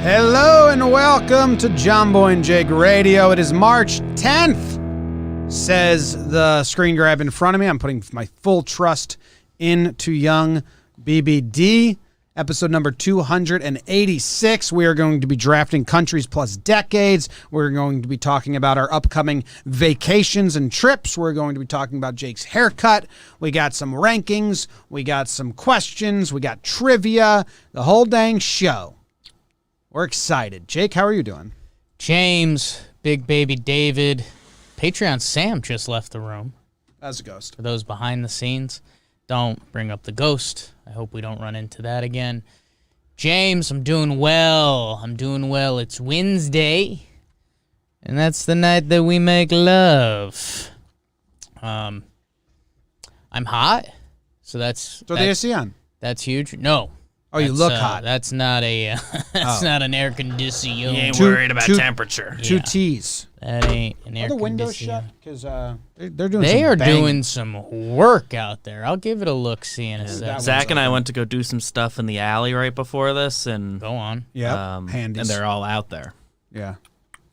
Hello and welcome to Jomboy and Jake Radio. It is March 10th, says the screen grab in front of me. I'm putting my full trust into young BBD. Episode number 286. We are going to be drafting countries plus decades. We're going to be talking about our upcoming vacations and trips. We're going to be talking about Jake's haircut. We got some rankings. We got some questions. We got trivia. The whole dang show. We're excited. Jake, how are you doing? James, Big Baby David, Patreon Sam just left the room. As a ghost. For those behind the scenes, don't bring up the ghost. I hope we don't run into that again. James, I'm doing well. It's Wednesday, and that's the night that we make love. I'm hot, so that's the AC on. That's huge. No. Oh, you look hot. That's not a. Not an air conditioner. You ain't worried about temperature. Two T's. That ain't an air conditioner. Are the windows shut? Because they're doing. They some are banging. doing some work out there. I'll give it a look. See in a second. Zach and I went to go do some stuff in the alley right before this, and Go on. Yeah. Handies. and they're all out there. Yeah.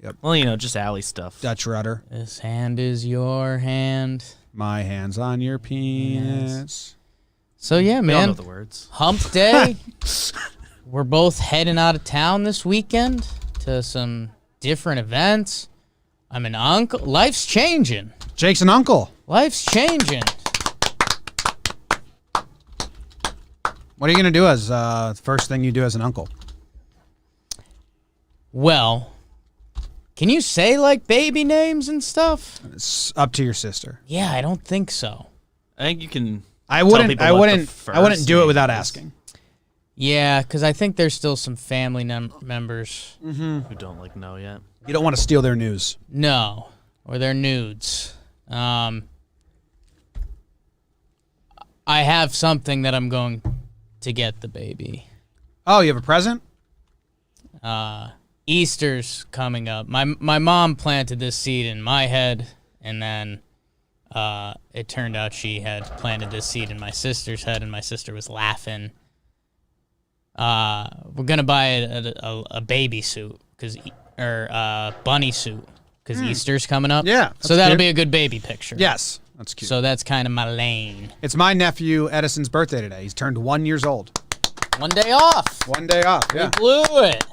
Yep. Well, just alley stuff. Dutch rudder. This hand is your hand. My hands on your penis. So yeah, We all know man. the words. Hump day. We're both heading out of town this weekend to some different events. I'm an uncle. Life's changing. Jake's an uncle. Life's changing. What are you gonna do as first thing you do as an uncle? Well, can you say like baby names and stuff? It's up to your sister. Yeah, I don't think so. I think you can. I wouldn't first do it name without is. asking. Yeah, because I think there's still some family members. Who don't know yet. You don't want to steal their news. No, or their nudes. I have something that I'm going to get the baby. Oh, you have a present? Easter's coming up. My mom planted this seed in my head, and then it turned out she had planted this seed in my sister's head, and my sister was laughing. We're gonna buy a baby suit bunny suit because Easter's coming up. Yeah, so that'll cute. be a good baby picture. Yes, that's cute. So that's kind of my lane. It's my nephew Edison's birthday today. He's turned 1 year old. 1 day off. 1 day off. We Yeah. blew it.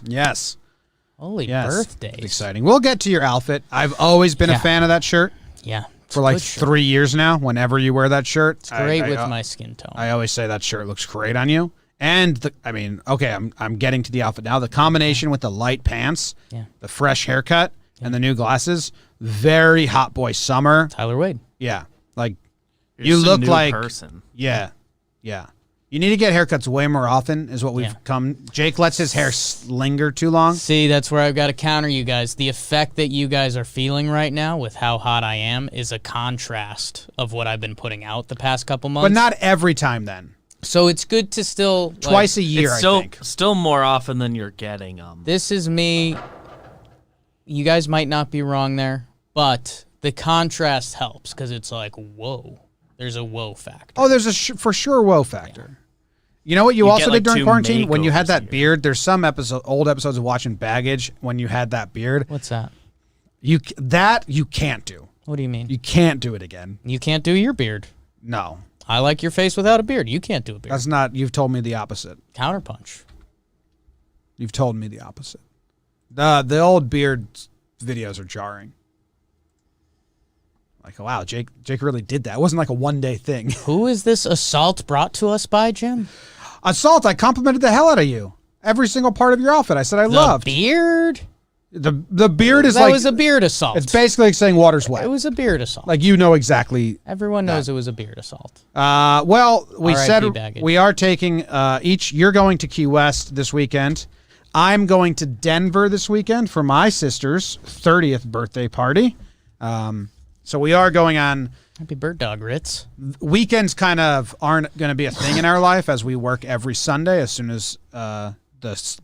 Yes. Holy Yes. birthdays. Exciting. We'll get to your outfit. I've always been a Yeah. fan of that shirt Yeah. for like 3 years now. Whenever you wear that shirt, It's great with my skin tone. I always say that shirt looks great on you. And I'm getting to the outfit now. The combination with the light pants, the fresh haircut, and the new glasses, very hot boy summer. Tyler Wade. Yeah, like You're you just a look new like person. Yeah. You need to get haircuts way more often. Is what we've Yeah. come. Jake lets his hair linger too long. See, that's where I've got to counter you guys. The effect that you guys are feeling right now with how hot I am is a contrast of what I've been putting out the past couple months. But not every time. Then So it's good to still twice a year. It's I think. still more often than you're getting them. This is me. You guys might not be wrong there, but the contrast helps because it's like, whoa. There's a whoa factor. Oh, there's a for sure whoa factor. You know what you also get, did like, during two quarantine when you had makeovers that here. beard. There's some old episodes of Watching Baggage when you had that beard. What's that? You can't do. What do you mean? You can't do it again. You can't do your beard. No, I like your face without a beard. You can't do a beard. that's not. You've told me the opposite. Counterpunch. You've told me the opposite. The old beard videos are jarring. Like, wow, Jake really did that. It wasn't like a one-day thing. Who is this assault brought to us by, Jim? Assault, I complimented the hell out of you. Every single part of your outfit I said I loved. The beard? The beard is That like... was a beard assault. It's basically like saying water's wet. It was a beard assault. Like, you know exactly... Everyone knows it was a beard assault. Well, we R.I.P. said baggage. we are taking each... You're going to Key West this weekend. I'm going to Denver this weekend for my sister's 30th birthday party. So we are going on... Happy bird dog, Ritz. Weekends kind of aren't going to be a thing in our life as we work every Sunday as soon as the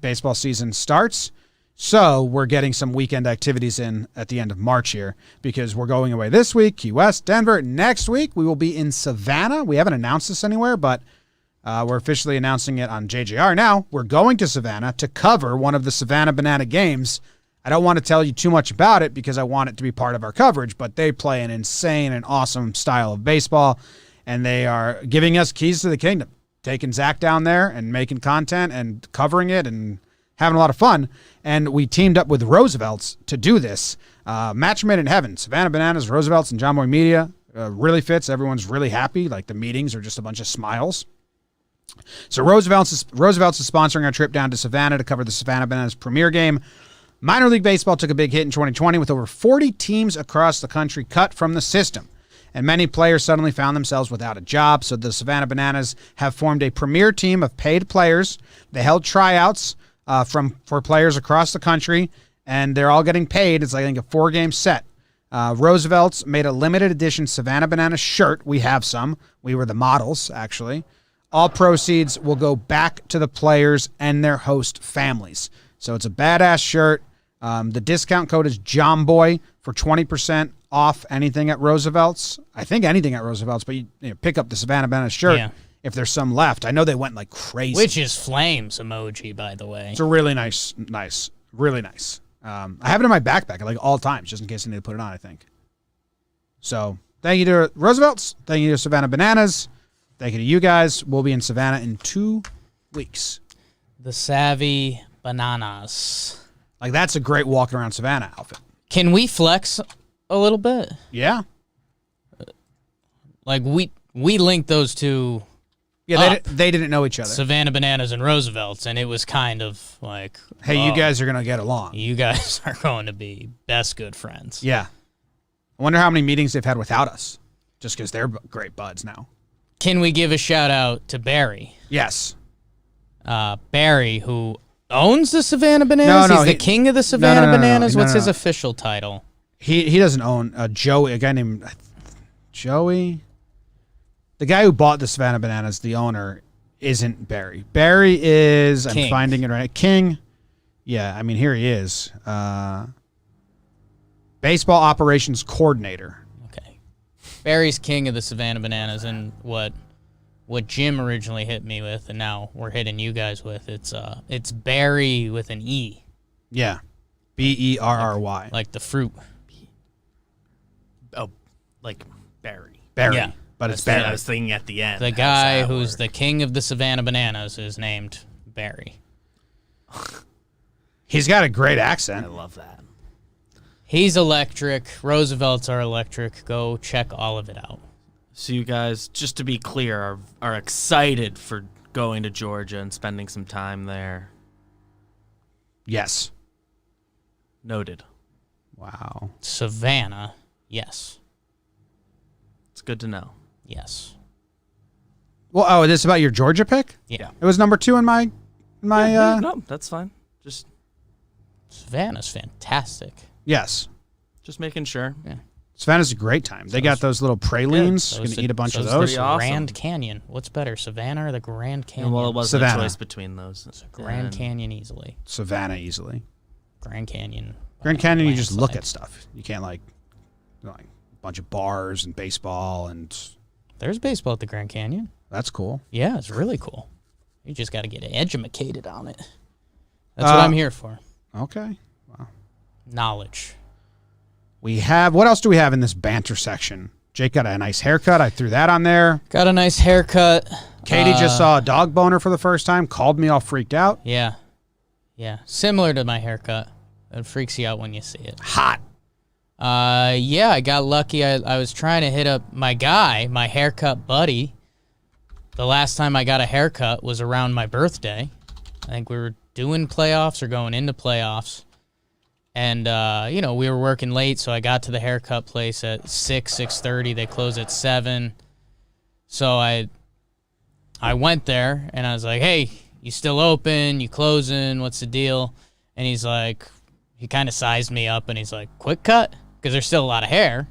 baseball season starts. So we're getting some weekend activities in at the end of March here because we're going away this week, Key West, Denver. Next week, we will be in Savannah. We haven't announced this anywhere, but We're officially announcing it on JJR. Now, we're going to Savannah to cover one of the Savannah Banana games. I don't want to tell you too much about it because I want it to be part of our coverage, but they play an insane and awesome style of baseball, and they are giving us keys to the kingdom, taking Zach down there and making content and covering it and having a lot of fun. And we teamed up with Roosevelt's to do this. Match made in heaven. Savannah Bananas, Roosevelt's, and Jomboy Media really fits. Everyone's really happy. Like, the meetings are just a bunch of smiles. So Roosevelt's is sponsoring our trip down to Savannah to cover the Savannah Bananas premier game. Minor League Baseball took a big hit in 2020 with over 40 teams across the country cut from the system. And many players suddenly found themselves without a job. So the Savannah Bananas have formed a premier team of paid players. They held tryouts for players across the country, and they're all getting paid. It's like, I think, a 4-game set. Roosevelt's made a limited edition Savannah Banana shirt. We have some. We were the models, actually. All proceeds will go back to the players and their host families. So it's a badass shirt. The discount code is Jomboy for 20% off anything at Roosevelt's. I think anything at Roosevelt's, but you pick up the Savannah Banana shirt if there's some left. I know they went like crazy. Which is flames emoji, by the way. It's a really nice, really nice. I have it in my backpack at like all times, just in case I need to put it on, I think. So thank you to Roosevelt's. Thank you to Savannah Bananas. Thank you to you guys. We'll be in Savannah in 2 weeks. The Savvy Bananas. Like, that's a great walking around Savannah outfit. Can we flex a little bit? Yeah. Like, we linked those two. Yeah, they didn't know each other. Savannah Bananas and Roosevelt's, and it was kind of like, hey, you guys are going to get along. You guys are going to be best good friends. Yeah. I wonder how many meetings they've had without us, just because they're great buds now. Can we give a shout out to Barry? Yes. Barry, who owns the Savannah Bananas? No, He's the king of the Savannah Bananas? What's his no. official title? He doesn't own Joey, a guy named Joey. The guy who bought the Savannah Bananas, the owner, isn't Barry. Barry is, King. I'm finding it right, King. Yeah, I mean, here he is. Baseball operations coordinator. Okay. Barry's king of the Savannah Bananas, and what Jim originally hit me with, and now we're hitting you guys with, it's Barry with an E. Yeah. Berry. Like the fruit. Oh, like Barry. Barry. Yeah. But it's Barry. I was thinking at the end. The guy who's the king of the Savannah Bananas is named Barry. He's got a great I accent. love that. He's electric. Roosevelt's are electric. Go check all of it out. So you guys, just to be clear, are excited for going to Georgia and spending some time there. Yes. Noted. Wow. Savannah, yes. It's good to know. Yes. Well, this is about your Georgia pick? Yeah. It was number 2 in my No, that's fine. Just Savannah's fantastic. Yes. Just making sure. Yeah. Savannah's a great time. They got those little pralines. Yeah, Going to eat a bunch of those those. pretty awesome. Grand Canyon. What's better, Savannah or the Grand Canyon? Well, it wasn't a Savannah. choice between those. It's a Grand Canyon easily. Savannah easily. Grand Canyon. Grand Canyon, you just look landslide. at stuff. You can't like a bunch of bars and baseball, and There's baseball at the Grand Canyon. that's cool. Yeah, it's really cool. You just got to get educated on it. That's what I'm here for. Okay. Knowledge. What else do we have in this banter section? Jake got a nice haircut. I threw that on there. Got a nice haircut. Katie just saw a dog boner for the first time, called me all freaked out. Yeah. Yeah. Similar to my haircut. It freaks you out when you see it. Hot. Yeah, I got lucky. I was trying to hit up my guy, my haircut buddy. The last time I got a haircut was around my birthday. I think we were doing playoffs or going into playoffs. And, we were working late, so I got to the haircut place at 6:30. They close at 7. So I went there, and I was like, hey, you still open? You closing? What's the deal? And he's like, he kind of sized me up, and he's like, quick cut? Because there's still a lot of hair.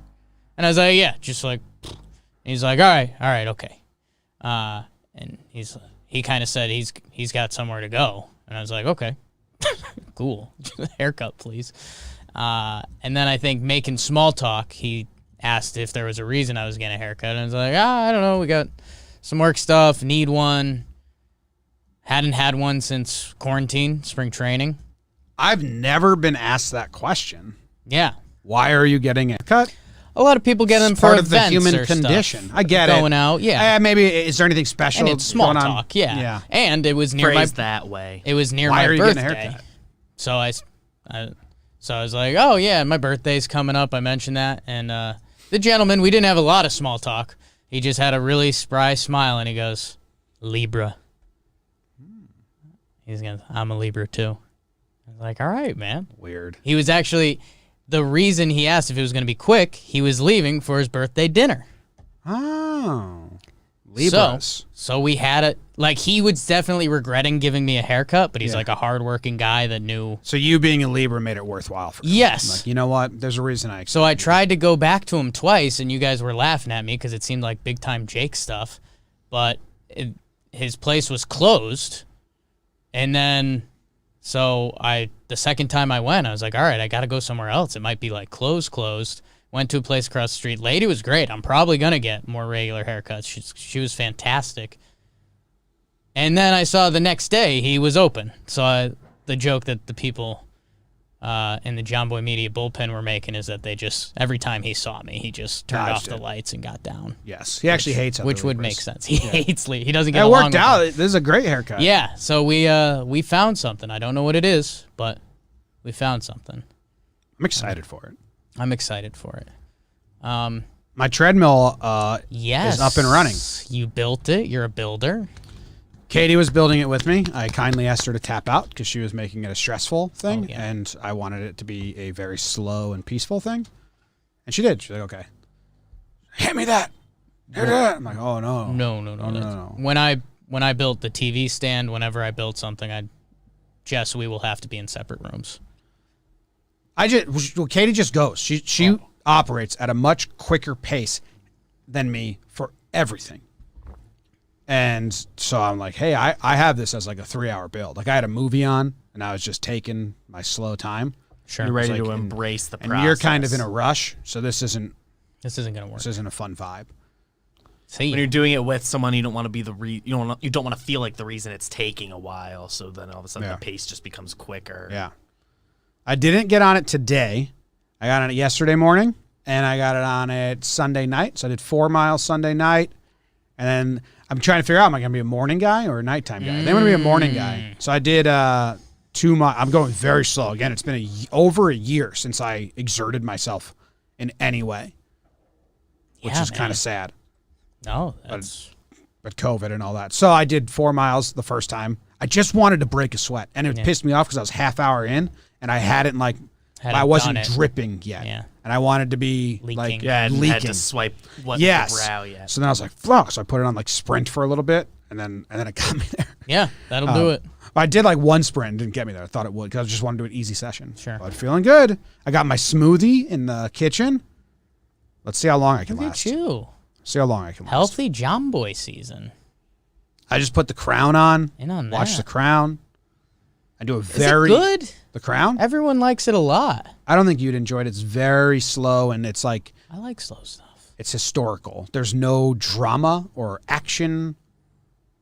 And I was like, yeah, just like, and he's like, all right, okay. And he kind of said he's got somewhere to go. And I was like, okay, cool. Haircut, please. And then I think making small talk, he asked if there was a reason I was getting a haircut. And I was like, I don't know. We got some work stuff. Need one. Hadn't had one since quarantine, spring training. I've never been asked that question. Yeah. Why are you getting a cut? A lot of people get them It's for part of the events human or condition. stuff. I get it. Going out, yeah. Maybe is there anything special? And it's small going on? talk, yeah. Yeah. And it was near Phrased that way. It was near Why my are you birthday. getting a haircut? So I was like, oh yeah, my birthday's coming up. I mentioned that, and the gentleman, we didn't have a lot of small talk. He just had a really spry smile, and he goes, Libra. I'm a Libra too. I was like, all right, man. Weird. He was actually, the reason he asked if it was going to be quick, he was leaving for his birthday dinner. Oh. Libras. So we had it. Like, he was definitely regretting giving me a haircut, but he's Yeah. like a hardworking guy that knew. So you being a Libra made it worthwhile for him. Yes. Like, you know what? There's a reason I So I tried to go back to him twice, and you guys were laughing at me because it seemed like big-time Jake stuff. But his place was closed. And then, the second time I went, I was like, all right, I got to go somewhere else. It might be like closed. Went to a place across the street. Lady was great. I'm probably going to get more regular haircuts. She was fantastic. And then I saw the next day he was open. So the joke that the people in the Jomboy Media bullpen were making is that they just, every time he saw me, he just turned off Dodged the it. lights and got down. Yes. He actually hates other Which would Libras. make sense. He hates Lee. He doesn't get It along worked with out. him. This is a great haircut. Yeah, so we found something. I don't know what it is, but we found something. I'm excited for it. I'm excited for it. My treadmill Yes. is up and running. You built it. You're a builder. Katie was building it with me. I kindly asked her to tap out because she was making it a stressful thing, Oh, yeah. and I wanted it to be a very slow and peaceful thing. And she did. She's like, okay. Hand me that. I'm like, oh, no. No. When I built the TV stand, whenever I build something, Jess, we will have to be in separate rooms. Katie just goes. She operates at a much quicker pace than me for everything. And so I'm like, hey, I have this as like a 3-hour build. Like I had a movie on and I was just taking my slow time. Sure. You're ready Like, to embrace the process. And you're kind of in a rush. So this isn't gonna work. this isn't a fun vibe. See, When you're doing it with someone, you don't want to be you don't want to feel like the reason it's taking a while. So then all of a sudden Yeah. the pace just becomes quicker. Yeah. I didn't get on it today. I got on it yesterday morning and I got it on it Sunday night. So I did 4 miles Sunday night. And then I'm trying to figure out, am I going to be a morning guy or a nighttime guy? I think I'm going to be a morning guy. So I did 2 miles. I'm going very slow. Again, it's been over a year since I exerted myself in any way, which Yeah, is kind man. of sad. No, that's But COVID and all that. So I did 4 miles the first time. I just wanted to break a sweat. And it pissed me off because I was half hour in and I hadn't I wasn't done it. dripping yet. Yeah. And I wanted to be Leaking. like Yeah, and leaking. had to swipe the Yes. brow yet. So then I was like, fuck. So I put it on like sprint for a little bit and then it got me there. yeah, that'll do it. I did like one sprint and didn't get me there. I thought it would because I just wanted to do an easy session. Sure. But feeling good. I got my smoothie in the kitchen. Let's see how long I can Look last. at you. See how long I can last. Healthy Jomboy season. I just put the Crown on. In on Watch that. the Crown. I do a Is very it good? The Crown? Everyone likes it a lot. I don't think you'd enjoy it. It's very slow and it's like I like slow stuff. it's historical. There's no drama or action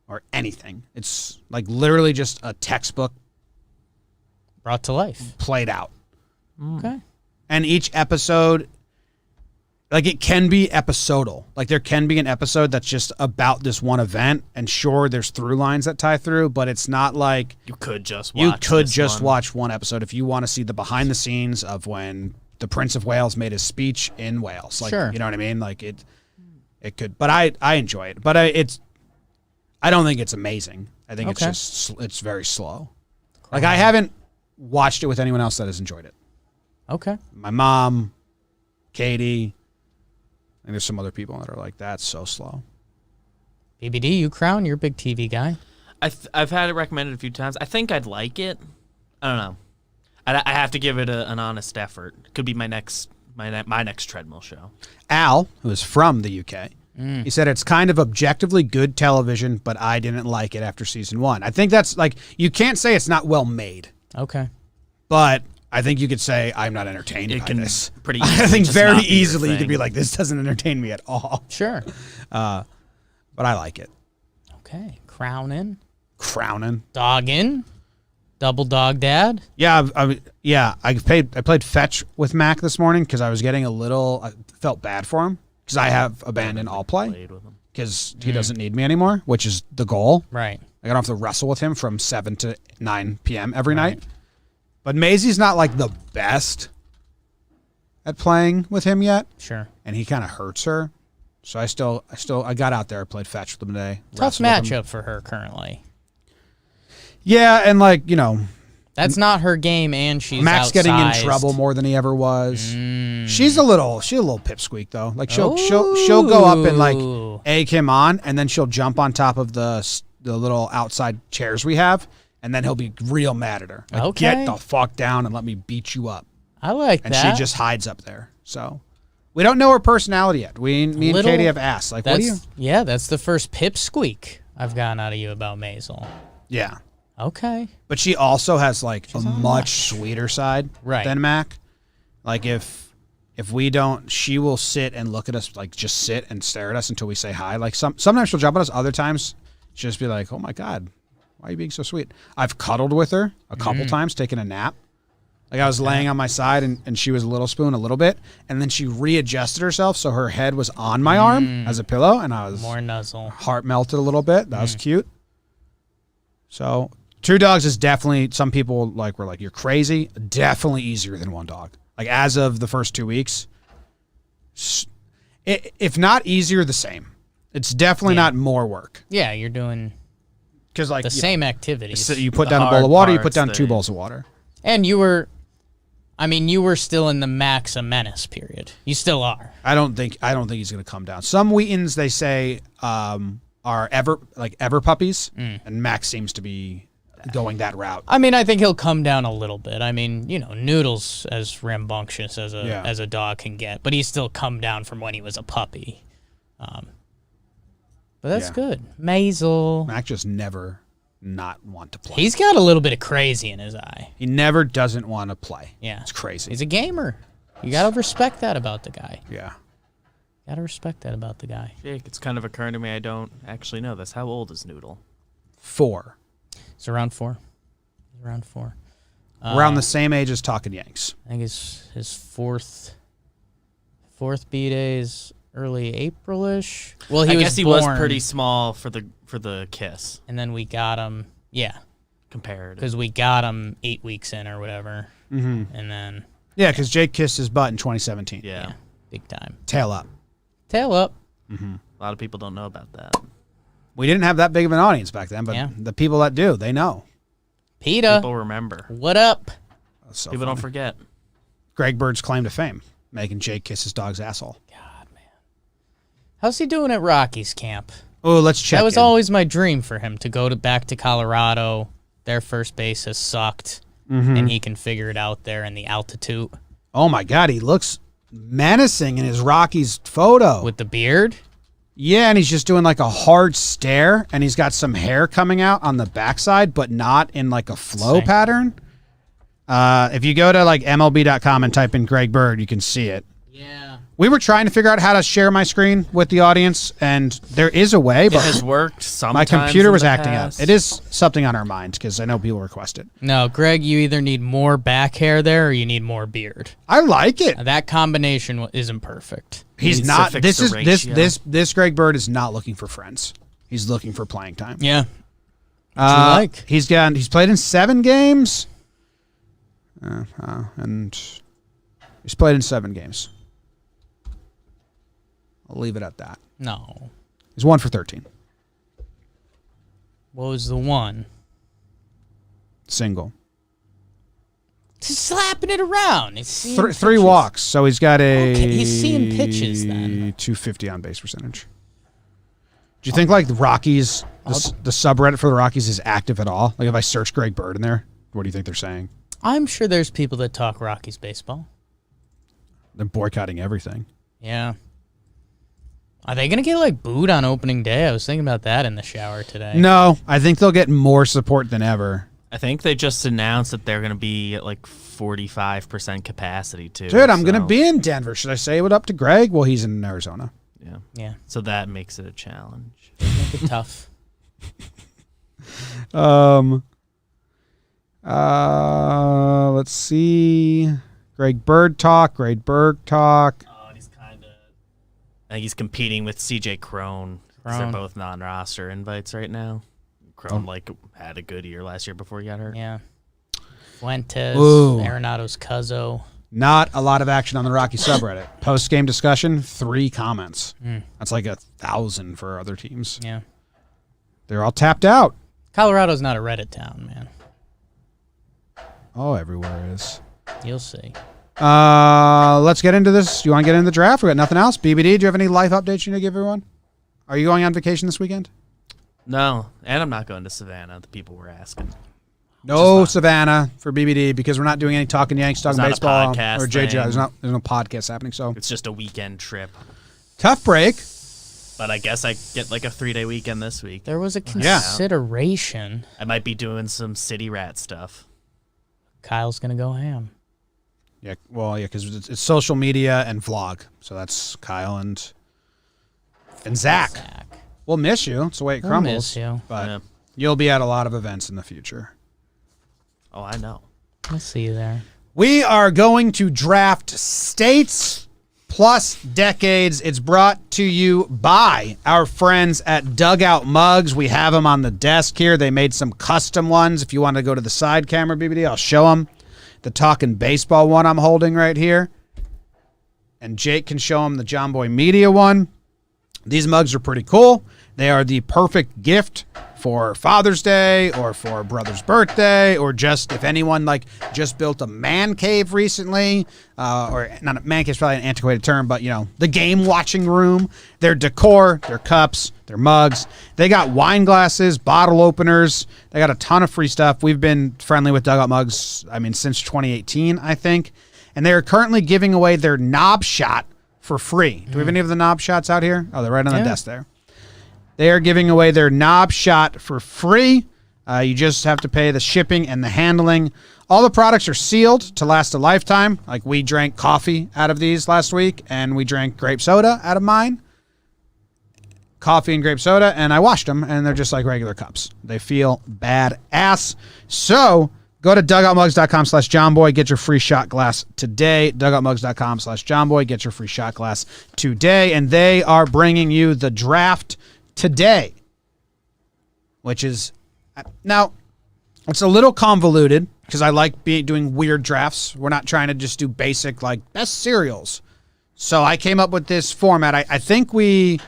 or anything. It's like literally just a textbook Brought to life. played out. Okay. And each episode, like it can be episodal. Like there can be an episode that's just about this one event. And sure, there's through lines that tie through, but it's not like You could just watch one episode if you want to see the behind the scenes of when the Prince of Wales made his speech in Wales. Like, Sure. you know what I mean? Like it could, but I enjoy it. But I don't think it's amazing. I think Okay. it's very slow. Like I haven't watched it with anyone else that has enjoyed it. Okay. My mom, Katie, and there's some other people that are like, that's so slow. BBD, you Crown, you're a big TV guy. I've had it recommended a few times. I think I'd like it. I don't know. I have to give it an honest effort. Could be my next treadmill show. Al, who is from the UK, he said it's kind of objectively good television, but I didn't like it after season 1. I think that's like, you can't say it's not well made, Okay. but I think you could say I'm not entertained It by can this. pretty I easily think just very not be your easily you could thing. be like, this doesn't entertain me at all. Sure. But I like it. Okay. Crowning. Dogging. Double dog dad. Yeah, I played fetch with Mac this morning because I was getting I felt bad for him because I have abandoned all play because he doesn't need me anymore, which is the goal. Right. I don't have to wrestle with him from 7 to 9 p.m. every night. But Maisie's not like the best at playing with him yet. Sure. And he kind of hurts her. So I got out there, played fetch with him today. Tough matchup for her currently. Yeah, and that's not her game, and she's Mac's outsized. getting in trouble more than he ever was. She's a little pipsqueak though. Like she'll go up and egg him on, and then she'll jump on top of the little outside chairs we have, and then he'll be real mad at her. Like, get the fuck down and let me beat you up. I like that. And she just hides up there. So we don't know her personality yet. Me and Katie have asked. Like, what do you? Yeah, that's the first pipsqueak I've gotten out of you about Maisel. Yeah. Okay. But she also has a much sweeter side than Mac. Like if we don't, she will sit and look at us, just sit and stare at us until we say hi. Like sometimes she'll jump on us. Other times she'll just be like, "Oh my God, why are you being so sweet?" I've cuddled with her a couple times, taking a nap. Like I was laying on my side and she was a little spoon a little bit, and then she readjusted herself so her head was on my arm as a pillow, and I was more nuzzle. Heart melted a little bit. That was cute. So 2 dogs is definitely, some people were like, you're crazy. Definitely easier than 1 dog. Like as of the first 2 weeks, if not easier, the same. It's definitely not more work. Yeah, you're doing because the same activities. So you put down a bowl of water, you put down 2 bowls of water. And you were still in the Max a Menace period. You still are. I don't think he's going to come down. Some Wheatons they say are ever puppies, and Max seems to be going that route. I think he'll come down a little bit. Noodle's as rambunctious as a dog can get, but he's still come down from when he was a puppy. But that's good. Maisel. Mac just never not want to play. He's got a little bit of crazy in his eye. He never doesn't want to play. Yeah. It's crazy. He's a gamer. You got to respect that about the guy. Yeah. Got to respect that about the guy. Jake, it's kind of occurring to me I don't actually know this. How old is Noodle? 4. It's around 4. Around the same age as Talkin' Yanks. I think his fourth B-day is early April-ish. Well, I guess he was pretty small for the kiss. And then we got him, compared. Because we got him 8 weeks in or whatever. Mm-hmm. And then... Yeah, because Jake kissed his butt in 2017. Yeah, big time. Tail up. Mm-hmm. A lot of people don't know about that. We didn't have that big of an audience back then, but the people that do, they know. PETA. People remember. What up? So people don't forget. Greg Bird's claim to fame, making Jake kiss his dog's asshole. God, man. How's he doing at Rocky's camp? Oh, let's check. That was always my dream for him, to go back to Colorado. Their first base has sucked, and he can figure it out there in the altitude. Oh, my God. He looks menacing in his Rockies photo. With the beard? Yeah, and he's just doing a hard stare, and he's got some hair coming out on the backside, but not in a flow pattern. If you go to MLB.com and type in Greg Bird, you can see it. Yeah. We were trying to figure out how to share my screen with the audience, and there is a way, but it has worked sometimes. My computer was acting up. It is something on our minds because I know people request it. No, Greg, you either need more back hair there or you need more beard. I like it. That combination isn't perfect. He's not. This Greg Bird is not looking for friends. He's looking for playing time. Yeah. What you like? He's played in 7 games. And he's played in 7 games. I'll leave it at that. No. He's 1 for 13. What was the one? Single. Just slapping it around. He's 3 walks, so he's got a... Okay, he's seeing pitches then. 250 on base percentage. Do you think the Rockies, the subreddit for the Rockies is active at all? If I search Greg Bird in there, what do you think they're saying? I'm sure there's people that talk Rockies baseball. They're boycotting everything. Yeah. Are they going to get booed on opening day? I was thinking about that in the shower today. No, I think they'll get more support than ever. I think they just announced that they're going to be at 45% capacity too. Dude, I'm going to be in Denver. Should I say what up to Greg? Well, he's in Arizona. Yeah. Yeah. So that makes it a challenge. Make it tough. Let's see. Great Berg talk. Oh, and he's kind of. I think he's competing with CJ Crone. They're both non-roster invites right now. Crone had a good year last year before he got hurt. Yeah. Fuentes, Ooh. Arenado's Cuzzo. Not a lot of action on the Rocky subreddit. Post-game discussion, 3 comments. That's like 1,000 for other teams. Yeah. They're all tapped out. Colorado's not a Reddit town, man. Oh, everywhere is. You'll see. Let's get into this. Do you want to get into the draft? We got nothing else. BBD, do you have any life updates you need to give everyone? Are you going on vacation this weekend? No, and I'm not going to Savannah. The people were asking. No Savannah for BBD because we're not doing any talking Yanks, talking baseball, or JJ. There's no podcast happening, so it's just a weekend trip. Tough break. But I guess I get like a 3-day weekend this week. There was a consideration. I might be doing some city rat stuff. Kyle's gonna go ham. Yeah, well, yeah, because it's social media and vlog. So that's Kyle and Zach. We'll miss you. It's the way it crumbles. We'll miss you. But you'll be at a lot of events in the future. Oh, I know. We'll see you there. We are going to draft states plus decades. It's brought to you by our friends at Dugout Mugs. We have them on the desk here. They made some custom ones. If you want to go to the side camera, BBD, I'll show them. The Talkin' Baseball one I'm holding right here. And Jake can show them the Jomboy Media one. These mugs are pretty cool. They are the perfect gift for Father's Day or for a brother's birthday, or just if anyone just built a man cave recently, or not a man cave is probably an antiquated term, but the game watching room. Their decor, their cups, their mugs. They got wine glasses, bottle openers. They got a ton of free stuff. We've been friendly with Dugout Mugs, since 2018, I think. And they are currently giving away their knob shot for free. Do we have any of the knob shots out here? Oh, they're right on the desk there. They are giving away their knob shot for free. You just have to pay the shipping and the handling. All the products are sealed to last a lifetime. Like we drank coffee out of these last week, and we drank grape soda out of mine. Coffee and grape soda, and I washed them, and they're just like regular cups. They feel badass. So go to dugoutmugs.com/Jomboy. Get your free shot glass today. Dugoutmugs.com/Jomboy. Get your free shot glass today. And they are bringing you the draft today, which is now it's a little convoluted because I like doing weird drafts. We're not trying to just do basic best cereals. So I came up with this format. I think we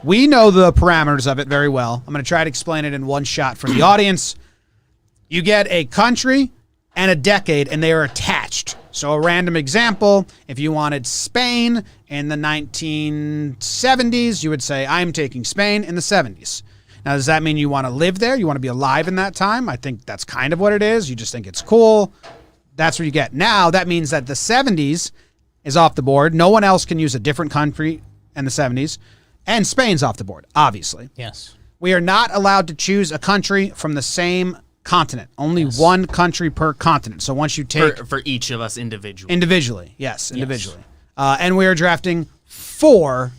know the parameters of it very well. I'm going to try to explain it in one shot for the audience. You get a country and a decade, and they are attached. So a random example, if you wanted Spain in the 1970s, you would say, I'm taking Spain in the 70s. Now, does that mean you want to live there? You want to be alive in that time? I think that's kind of what it is. You just think it's cool. That's what you get. Now, that means that the 70s is off the board. No one else can use a different country in the 70s. And Spain's off the board, obviously. Yes. We are not allowed to choose a country from the same continent. Only one country per continent. So once you take for each of us individually. Individually. And we are drafting 4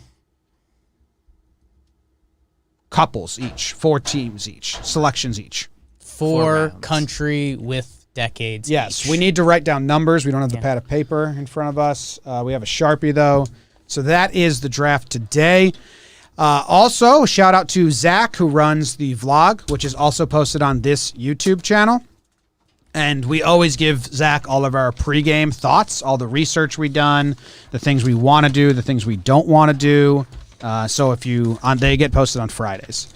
couples each, 4 teams each, selections each. 4 country with decades. Yes, each. we need to write down numbers. We don't have the pad of paper in front of us. We have a Sharpie though. So that is the draft today. Also, shout out to Zach, who runs the vlog, which is also posted on this YouTube channel. And we always give Zach all of our pregame thoughts, all the research we've done, the things we want to do, the things we don't want to do. So they get posted on Fridays.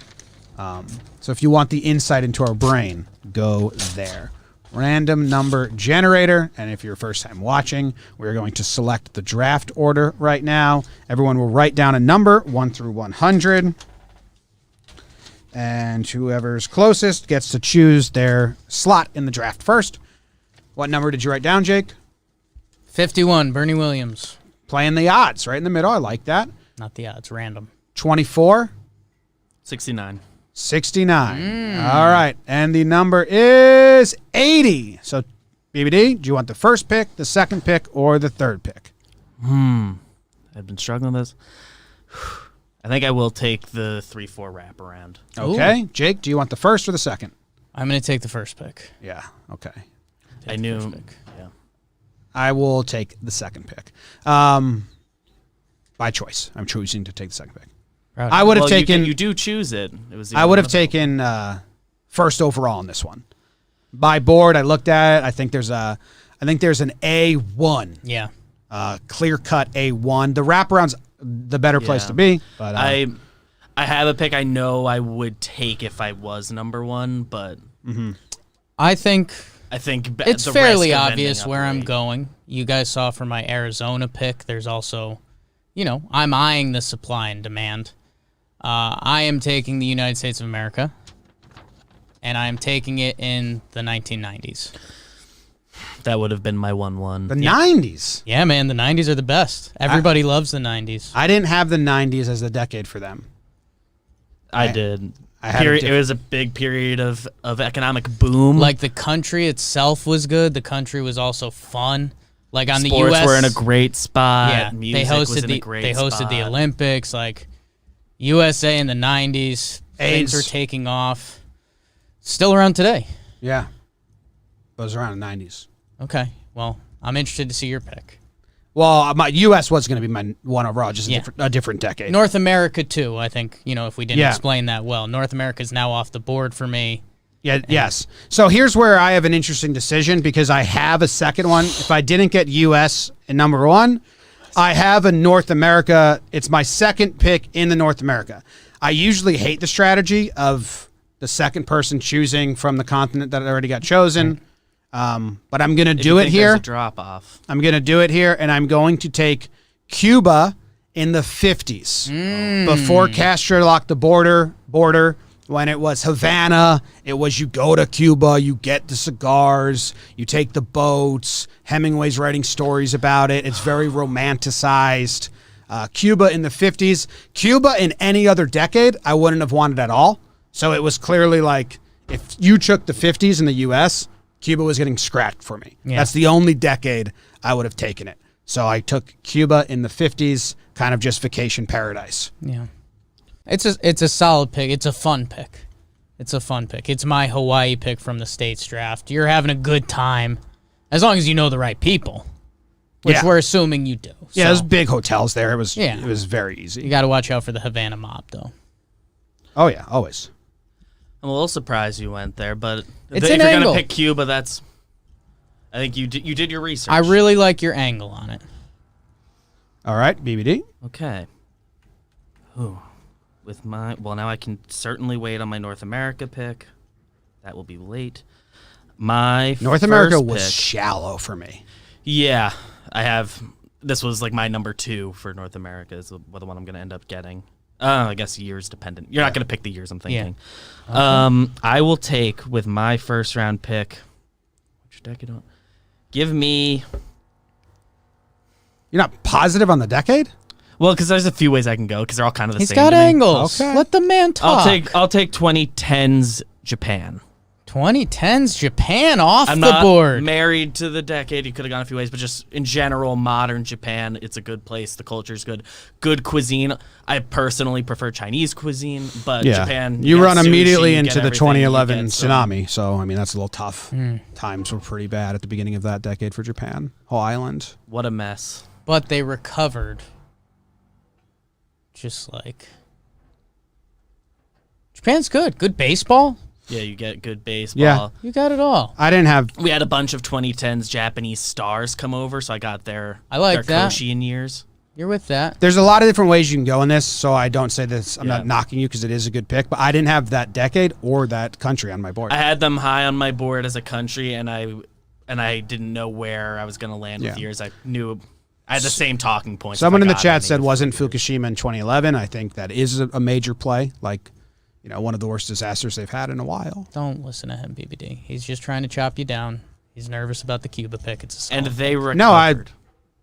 So if you want the insight into our brain, go there. Random number generator, and if you're first time watching, we're going to select the draft order right now. Everyone will write down a number 1 through 100, and whoever's closest gets to choose their slot in the draft first. What number did you write down, Jake? 51, Bernie Williams. Playing the odds right in the middle. I like that. Not the odds, random. 24. 69. 69. All right. And the number is 80. So, BBD, do you want the first pick, the second pick, or the third pick? I've been struggling with this. I think I will take the 3-4 wraparound. Okay. Jake, do you want the first or the second? I'm going to take the first pick. Yeah. Okay. I knew. Yeah. I will take the second pick. By choice. I'm choosing to take the second pick. I would have taken. You do choose it. It was. I would have taken first overall in this one. By board, I looked at it. I think there's an A1. Yeah. Clear cut A1. The wraparound's the better place to be. But I have a pick I know I would take if I was number one, but I think it's the fairly risk of obvious ending up where I'm late. going. You guys saw from my Arizona pick, there's also, I'm eyeing the supply and demand. I am taking the United States of America, and I am taking it in the 1990s. That would have been my 1-1. the 90s. Yeah, man, the 90s are the best. Everybody loves the 90s. I didn't have the 90s as the decade for them. I did. I had It was a big period of economic boom. Like, the country itself was good. The country was also fun. Like, on Sports the U.S. were in a great spot. Yeah, Music was in a great they hosted the spot. Olympics. Like, USA in the 90s, things A's. were taking off. Still around today. Yeah. But it was around the 90s. Okay, well, I'm interested to see your pick. Well, my U.S. was going to be my one overall, just Yeah. a different decade. North America, too, I think, if we didn't Yeah. explain that well. North America is now off the board for me. Yeah, yes. So here's where I have an interesting decision because I have a second one. If I didn't get U.S. in number one, I have a North America. It's my second pick in the North America. I usually hate the strategy of the second person choosing from the continent that already got chosen. But I'm going to do it here. A drop off. I'm going to do it here, and I'm going to take Cuba in the 50s. Before Castro locked the border, when it was Havana, it was you go to Cuba, you get the cigars, you take the boats. Hemingway's writing stories about it. It's very romanticized. Cuba in the 50s. Cuba in any other decade, I wouldn't have wanted at all. So it was clearly like if you took the 50s in the U.S., Cuba was getting scratched for me. Yeah. That's the only decade I would have taken it. So I took Cuba in the 50s, kind of just vacation paradise. Yeah. It's a solid pick. It's a fun pick. It's my Hawaii pick from the States draft. You're having a good time as long as you know the right people, which Yeah. we're assuming you do. Yeah, So, there's big hotels there. It was Yeah. it was very you easy. got to watch out for the Havana mob, though. Oh yeah, always. I'm a little surprised you went there, but It's if an you're angle. gonna pick Cuba, that's. I think you did your research. I really like your angle on it. All right, BBD. Okay. Ooh. Now I can certainly wait on my North America pick. That will be late. My North America first was pick- shallow for me. Yeah, I have. This was like my number 2 for North America. Is the one I'm going to end up getting. I guess years dependent. You're not going to pick the years I'm thinking. I will take with my first round pick. Which decade? Give me. You're not positive on the decade? Well, because there's a few ways I can go because they're all kind of the He's same. got to me. angles. Okay. Let the man talk. I'll take 2010s Japan. 2010's Japan off I'm the not board. married to the decade. You could have gone a few ways, but just in general, modern Japan, it's a good place. The culture's good. Good cuisine. I personally prefer Chinese cuisine, but Japan. You get run sushi, immediately you get into the everything, you 2011 get some- tsunami. So, I mean, that's a little tough. Times were pretty bad at the beginning of that decade for Japan. Whole island. What a mess. But they recovered. Just like Japan's good. Good baseball. Yeah, you get good baseball. Yeah. You got it all. I didn't have. We had a bunch of 2010s Japanese stars come over, so I got their I like that. Koshien years. You're with that. There's a lot of different ways you can go in this, so I don't say this. I'm Yeah. not knocking you because it is a good pick, but I didn't have that decade or that country on my board. I had them high on my board as a country, and I didn't know where I was going to land with Yeah. years. I knew I had the same talking points. Someone if in I the got chat any said of wasn't the years. Fukushima in 2011. I think that is a major play, like one of the worst disasters they've had in a while. Don't listen to him, BBD. He's just trying to chop you down. He's nervous about the Cuba pick. It's a solid And they recovered. No,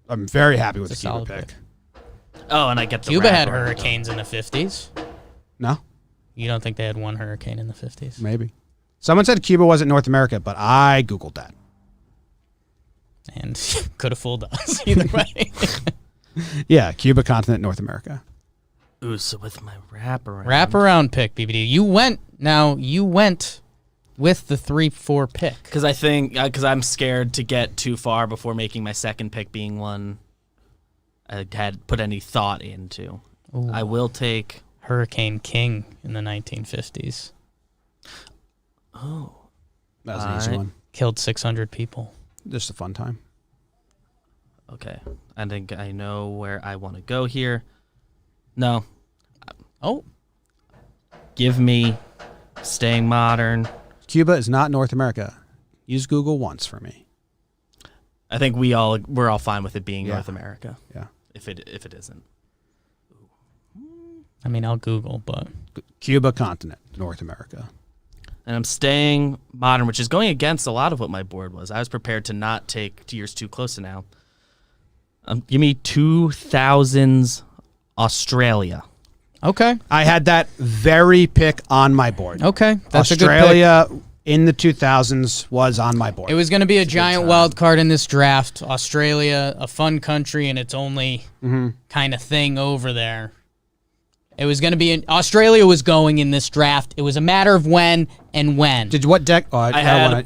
I'm very happy with It's the a Cuba solid pick. Oh, and I get the Cuba had wraparound. hurricanes in the 50s. No, You don't think they had one hurricane in the 50s? maybe. Someone said Cuba wasn't North America, but I Googled that. And could have fooled us either way. Yeah, Cuba, continent, North America. Ooh, so with my wraparound. Wraparound pick, BBD. You went with the 3-4 pick. Because I'm scared to get too far before making my second pick being one I had put any thought into. Ooh. I will take Hurricane King in the 1950s. Oh. That was an easy one. Killed 600 people. Just a fun time. Okay. I think I know where I want to go here. No. Oh. Give me staying modern. Cuba is not North America. Use Google once for me. I think we're all fine with it being Yeah. North America. Yeah. If it isn't. I mean, I'll Google, but Cuba continent, North America. And I'm staying modern, which is going against a lot of what my board was. I was prepared to not take 2 years too close to now. Give me 2000s Australia. okay. I had that very pick on my board. Okay. That's a good pick. Australia in the 2000s was on my board. It was going to be a giant wild card in this draft. Australia, a fun country and its only kind of thing over there. It was going to be Australia was going in this draft. It was a matter of when and when. Did what deck? Oh, I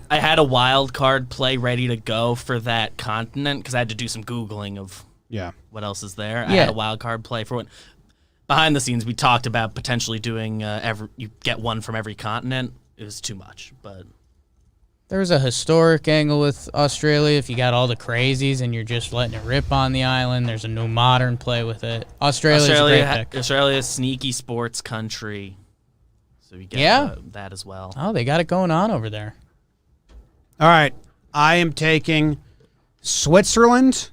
had a wild card play ready to go for that continent because I had to do some Googling of what else is there. I had a wild card play for when behind the scenes we talked about potentially doing you get one from every continent. It was too much, but There's a historic angle with Australia. If you got all the crazies and you're just letting it rip on the island, there's a new modern play with it. Australia's a great pick. Australia's sneaky sports country, so you get that as well. Oh, they got it going on over there. All right. I am taking Switzerland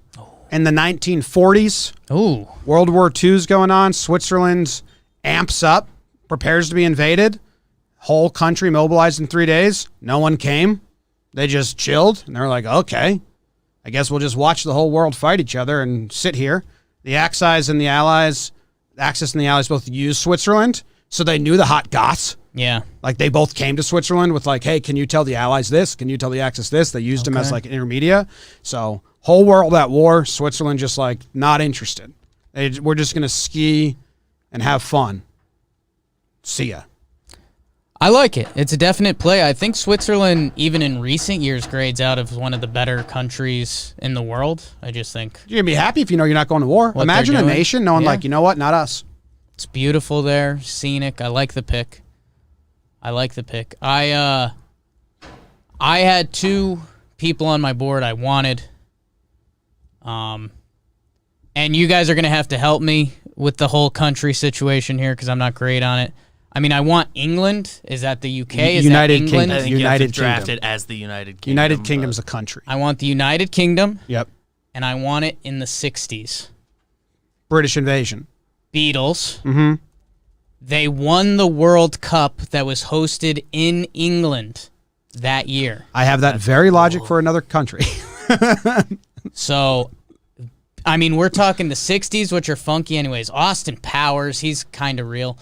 in the 1940s. Ooh. World War II's going on. Switzerland amps up, prepares to be invaded. Whole country mobilized in 3 days. No one came. They just chilled, and they're like, okay, I guess we'll just watch the whole world fight each other and sit here. The Axis and the Allies both used Switzerland, so they knew the hot goss. Yeah. Like, they both came to Switzerland with like, hey, can you tell the Allies this? Can you tell the Axis this? They used them as like intermedia. So whole world at war, Switzerland just like not interested. We're just going to ski and have fun. See ya. I like it. It's a definite play. I think Switzerland, even in recent years, grades out as one of the better countries in the world. I just think You're going to be happy if you know you're not going to war. Imagine a nation knowing like, you know what, not us. it's beautiful there, scenic. I like the pick. I had two people on my board I wanted. And you guys are going to have to help me with the whole country situation here because I'm not great on it. I mean, I want England. Is that the UK? Is United that England? I think United you have to draft Kingdom. it as the United Kingdom. United Kingdom's a country. I want the United Kingdom. Yep. And I want it in the 60s. British invasion. Beatles. Mm-hmm. They won the World Cup that was hosted in England that year. I have that very logic for another country. So, I mean, we're talking the 60s, which are funky anyways. Austin Powers, he's kind of real.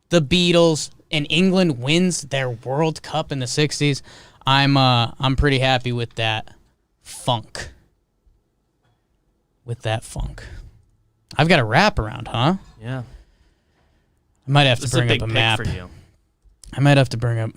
The Beatles, and England wins their World Cup in the 60s. I'm pretty happy with that funk. I've got a wraparound, huh? Yeah. I might have to This bring is a up big a pick map. for you. I might have to bring up.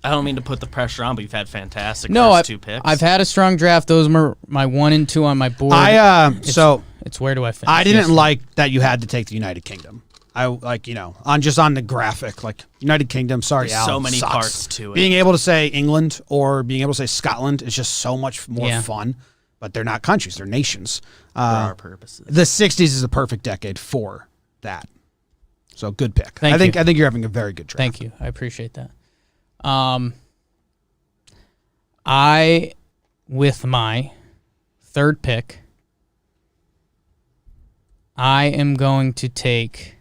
I don't mean to put the pressure on, but you've had fantastic No, first two picks. I've had a strong draft. Those were my 1 and 2 on my board. It's where do I finish? I didn't Yes. like that you had to take the United Kingdom. I like, on the graphic, like United Kingdom, sorry, There's Al, so many sucks. parts to it. Being able to say England or being able to say Scotland is just so much more fun, but they're not countries, they're nations. For our purposes. The 60s is a perfect decade for that. So good pick. Thank I think you. you're having a very good draft. Thank you. I appreciate that. I, with my third pick, I am going to take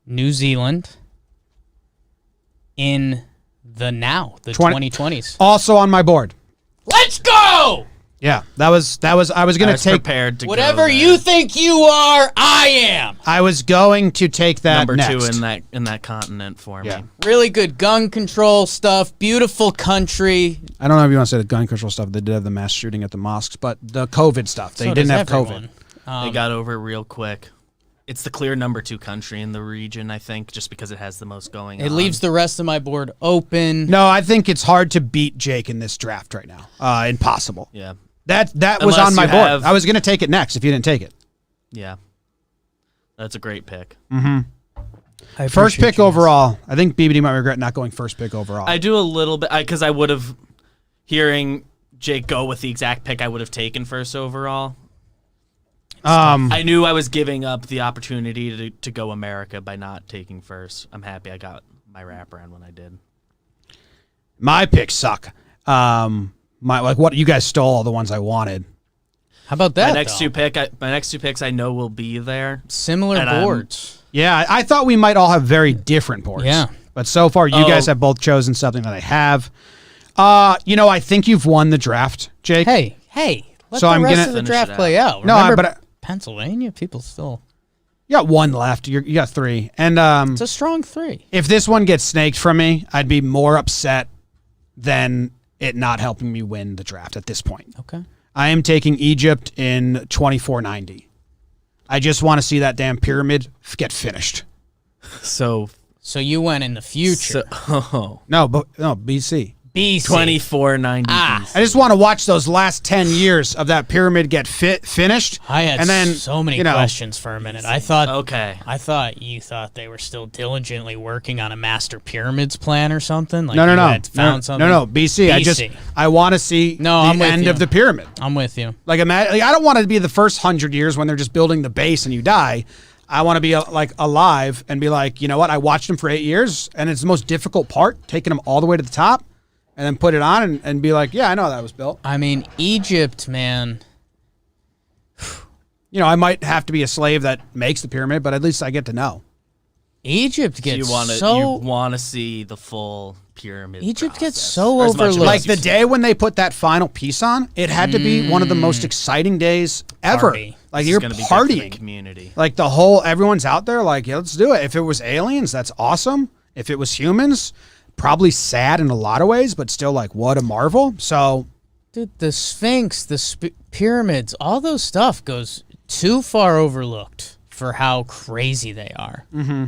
New Zealand in the 2020s. Also on my board. Let's go! Yeah, I was going to take prepared to Whatever go there. you think you are, I am. I was going to take that number next. 2 in that continent for Yeah. me. Really good gun control stuff. Beautiful country. I don't know if you want to say the gun control stuff. They did have the mass shooting at the mosques, but the COVID stuff. They So didn't does have everyone. COVID. They got over it real quick. It's the clear number 2 country in the region, I think, just because it has the most going on. It leaves the rest of my board open. No, I think it's hard to beat Jake in this draft right now. Impossible. Yeah. That was Unless on my you board. have- I was going to take it next if you didn't take it. Yeah. That's a great pick. First pick overall. I think BBD might regret not going first pick overall. I do a little bit, because I would have, hearing Jake go with the exact pick I would have taken first overall. I knew I was giving up the opportunity to go America by not taking first. I'm happy I got my wraparound when I did. My picks suck. What you guys stole all the ones I wanted. How about that? My next two picks I know will be there. Similar And boards. Yeah, I thought we might all have very different boards. Yeah. But so far, you guys have both chosen something that I have. I think you've won the draft, Jake. Hey, let So the I'm rest gonna of the finish draft it out. play out. No, Remember, but Pennsylvania people still. you got one left. You got 3. And It's a strong 3. if this one gets snaked from me, I'd be more upset than it not helping me win the draft at this point. Okay. I am taking Egypt in 2490. I just want to see that damn pyramid get finished. So you went in the future. No, BC. BC. 2490. I just want to watch those last 10 years of that pyramid get finished. I had and then, so many questions for a minute. I thought you thought they were still diligently working on a master pyramids plan or something. Like No. Found something. No, BC. I want to see I'm the with end you. of the pyramid. I'm with you. I don't want to be the first 100 years when they're just building the base and you die. I want to be alive and be like, you know what? I watched them for 8 years, and it's the most difficult part, taking them all the way to the top, and then put it on and be like, yeah, I know how that was built. I mean, Egypt, man. I might have to be a slave that makes the pyramid, but at least I get to know. Egypt gets you want to see the full pyramid. Egypt process, gets so or as much of it overlooked. Like as the you day when they put that final piece on, it had to be one of the most exciting days ever. Party. Like It's you're gonna be different in partying. community. Like everyone's out there like, yeah, let's do it. If it was aliens, that's awesome. If it was humans, probably sad in a lot of ways, but still like, what a marvel. So, Dude, the Sphinx, the pyramids, all those stuff goes too far overlooked for how crazy they are. Mm-hmm.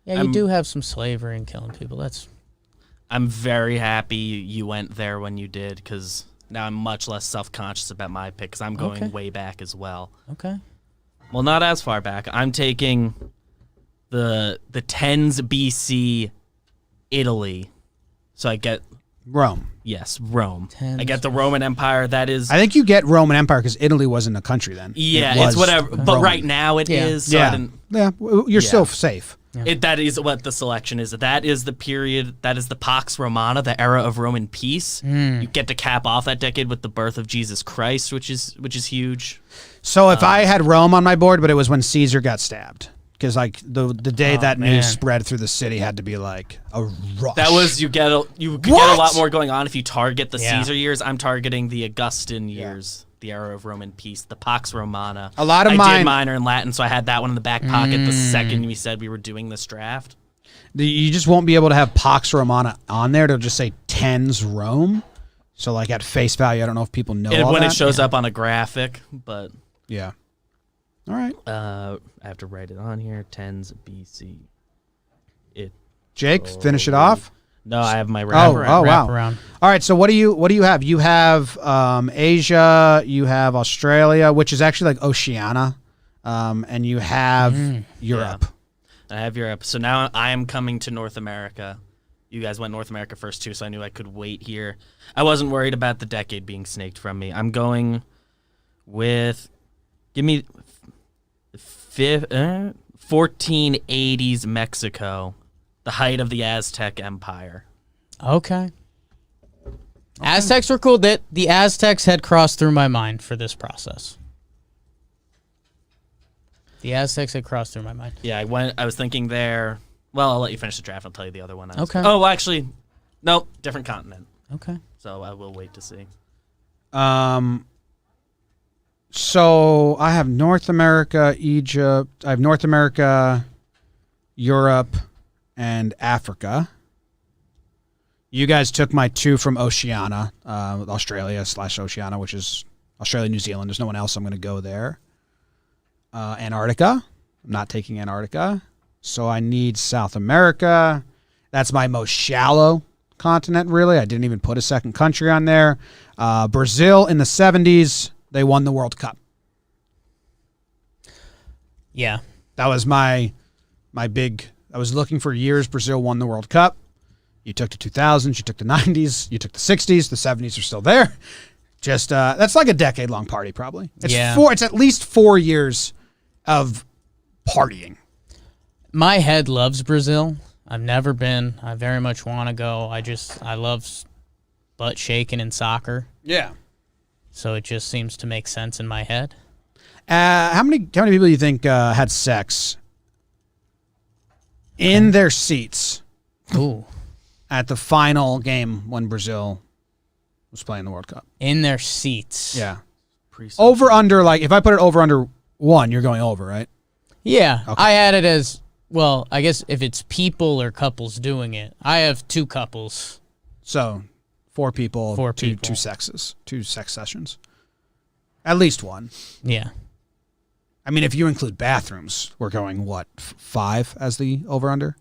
Yeah, you do have some slavery and killing people. I'm very happy you went there when you did, because now I'm much less self-conscious about my pick, because I'm going way back as well. Okay. Well, not as far back. I'm taking the 10s BC Italy. So I get Rome. Yes, Rome. 10s. I get the Roman Empire. That is, I think you get Roman Empire because Italy wasn't a country then. yeah, It it's was whatever. But Roman. right now it is. So I Yeah. didn't, Yeah. You're still safe. that is what the selection is. That is the period. That is the Pax Romana, the era of Roman peace. You get to cap off that decade with the birth of Jesus Christ, which is huge. So if I had Rome on my board, but it was when Caesar got stabbed. Because like the day that man. news spread through the city had to be like a rush. That was you could get a lot more going on if you target the Yeah. Caesar years. I'm targeting the Augustan years, the era of Roman peace, the Pax Romana. A lot of I mine- did minor in Latin, so I had that one in the back pocket the second we said we were doing this draft. You just won't be able to have Pax Romana on there. It'll just say 10s Rome. So like at face value, I don't know if people know all When that. it shows up on a graphic, but Yeah. All right. I have to write it on here. 10s BC. Jake, finish it off. No, I have my Oh, wraparound. wow. Wraparound. All right, so what do you have? You have Asia, you have Australia, which is actually like Oceania, and you have Europe. I have Europe. So now I am coming to North America. You guys went North America first too, so I knew I could wait here. I wasn't worried about the decade being snaked from me. I'm going with, give me 1480s Mexico, the height of the Aztec Empire. Okay. Aztecs were cool. The Aztecs had crossed through my mind for this process. The Aztecs had crossed through my mind. Yeah, I was thinking there. Well, I'll let you finish the draft. I'll tell you the other one. Okay. Oh, well, actually, nope, different continent. Okay. So I will wait to see. So I have North America, Egypt. I have North America, Europe, and Africa. You guys took my 2 from Oceania, Australia / Oceania, which is Australia, New Zealand. There's no one else. I'm going to go there. Antarctica. I'm not taking Antarctica. So I need South America. That's my most shallow continent, really. I didn't even put a second country on there. Brazil in the 70s, they won the World Cup. Yeah. That was my big. I was looking for years Brazil won the World Cup. You took the 2000s, you took the 90s, you took the 60s, the 70s are still there. Just that's like a decade-long party, probably. It's It's at least 4 years of partying. My head loves Brazil. I've never been. I very much want to go. I love butt shaking in soccer. Yeah. So it just seems to make sense in my head. How many people do you think had sex in their seats Ooh. at the final game when Brazil was playing the World Cup? In their seats. Yeah. Over, under, like, if I put it over, under 1, you're going over, right? Yeah. Okay. I had it as, well, I guess if it's people or couples doing it. I have 2 couples. So 4 people, 4 two people. sexes, 2 sex sessions. At least 1. Yeah. I mean, if you include bathrooms, we're going, what, 5 as the over-under?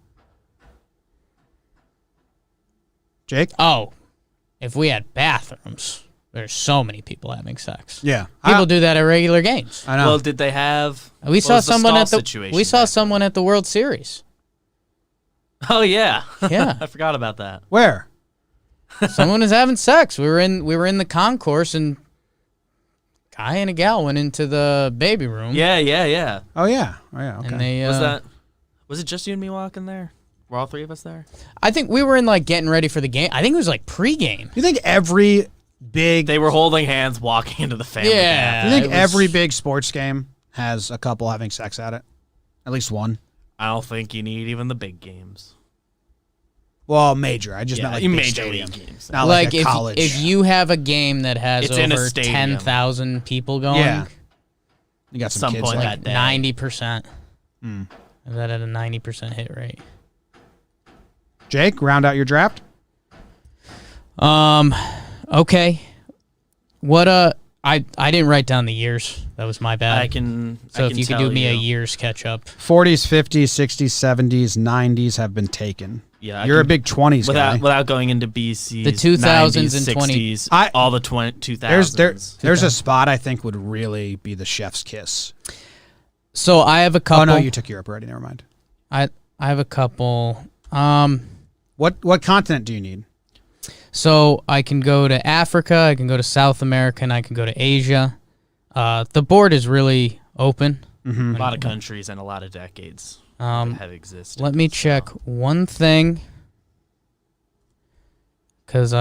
Jake? Oh, if we had bathrooms, there's so many people having sex. Yeah. People do that at regular games. I know. Well, did they have? We saw someone at the situation we saw back someone at the World Series. Oh yeah, Yeah. I forgot about that. Where? Someone was having sex. We were in the concourse, and guy and a gal went into the baby room. Yeah. Oh, yeah. Oh, yeah. Okay. And they Was it just you and me walking there? Were all 3 of us there? I think we were in like getting ready for the game. I think it was like pre-game. You think every big... They were holding hands walking into the family. Yeah. You think it was- every big sports game has a couple having sex at it? At least one? I don't think you need even the big games. Well, major. I just Yeah, meant like big major stadium. league games. Not like a if, college. if you have a game that has It's in a over stadium. 10,000 people going, Yeah. You got some Some kids point like... that day. 90%. Mm. Is that at a 90% hit rate? Jake, round out your draft. Okay. What I didn't write down the years. That was my bad. I can. So I if can you could tell do me a year's catch up. 40s, 50s, 60s, 70s, 90s have been taken. Yeah, You're a big 20s guy. without going into BCs, The 2000s 90s, and 20 60s, all the 2000s. There's a spot I think would really be the chef's kiss. So I have a couple. Oh, no, you took Europe already. Never mind. I have a couple. What continent do you need? So I can go to Africa, I can go to South America, and I can go to Asia. The board is really open. Mm-hmm. A lot of countries and a lot of decades that have existed. Let me check one thing, because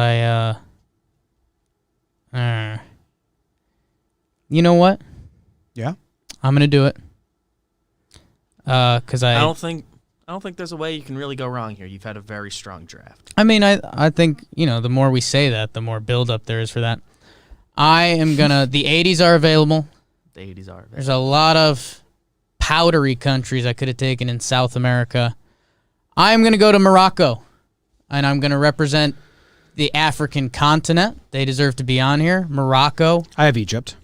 you know what? Yeah. I'm gonna do it. Because I don't think there's a way you can really go wrong here. You've had a very strong draft. I mean, I think, the more we say that, the more build-up there is for that. I am gonna. The 80s are available. The 80s are. There's a lot of powdery countries I could have taken in South America. I'm going to go to Morocco, and I'm going to represent the African continent. They deserve to be on here. Morocco I have Egypt.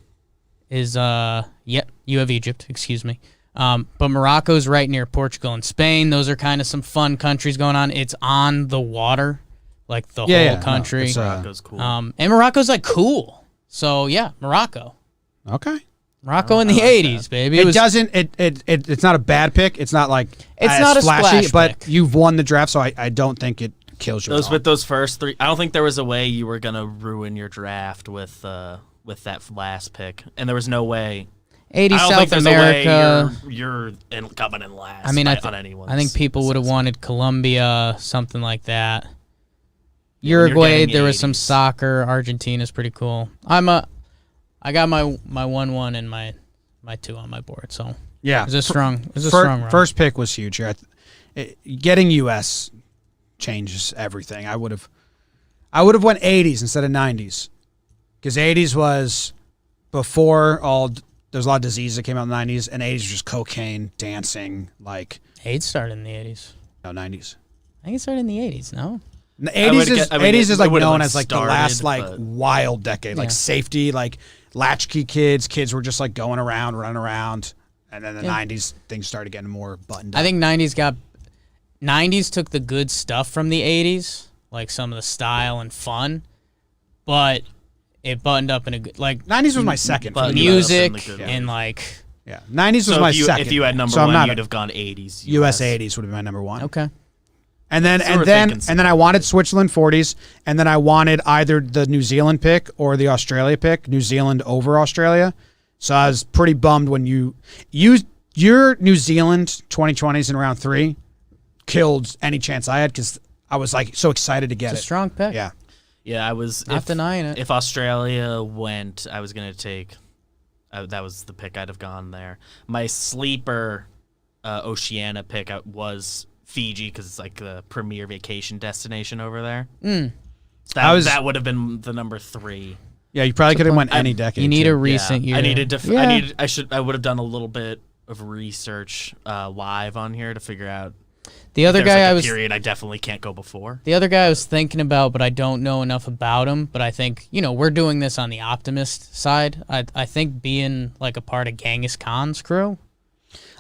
is, you have Egypt, excuse me. But Morocco's right near Portugal and Spain. Those are kind of some fun countries going on. It's on the water, like the whole country. No, it's, Morocco's cool. And Morocco's like cool. So yeah, Morocco. Okay. Morocco in the 80s, baby. It's not a bad pick. It's not like It's as not a flashy, splash but pick. you've won the draft, so I don't think it kills you. With those first 3, I don't think there was a way you were gonna ruin your draft with that last pick, and there was no way. 80s I don't South think there's America. a way you're coming in last. I mean, on anyone's I think people would have assessment. wanted Colombia, something like that. Yeah, when you're Uruguay, getting there was some 80s. soccer. Argentina's pretty cool. I got my 1-1 and my 2 on my board. So yeah, it's a strong. It's a strong run. First pick was huge here. Getting US changes everything. I would have went 80s instead of 90s, because 80s was before all. There's a lot of diseases that came out in the 90s, and 80s was just cocaine, dancing, like AIDS started in the 80s. no 90s. I think it started in the 80s. No. The 80s is like it would've known been as like the started, last like but- wild decade, like Yeah. safety, like latchkey kids. Kids were just like going around, running around. And then the 90s, things started getting more buttoned up. I think 90s took the good stuff from the 80s, like some of the style and fun, but it buttoned up in a good, like 90s was my second. But music Yeah. and like. Yeah, 90s was So my if you, second. if you had number So I'm one, not you'd have gone 80s. US 80s would be my number one. Okay. And then So we're thinking I wanted Switzerland 40s, and then I wanted either the New Zealand pick or the Australia pick, New Zealand over Australia. So I was pretty bummed when you used your New Zealand 2020s in round 3 killed any chance I had because I was like so excited to get It's a it. strong pick. Yeah. Yeah, I was Not denying it. If Australia went, I was going to take. That was the pick I'd have gone there. My sleeper Oceania pick was Fiji because it's like the premier vacation destination over there. That would have been the number 3. Yeah, you probably could have went any decade. You need too. a recent year. I needed to. Yeah. I would have done a little bit of research live on here to figure out. The other There's guy like I a was period I definitely can't go before. The other guy I was thinking about, but I don't know enough about him. But I think, we're doing this on the optimist side. I think being like a part of Genghis Khan's crew.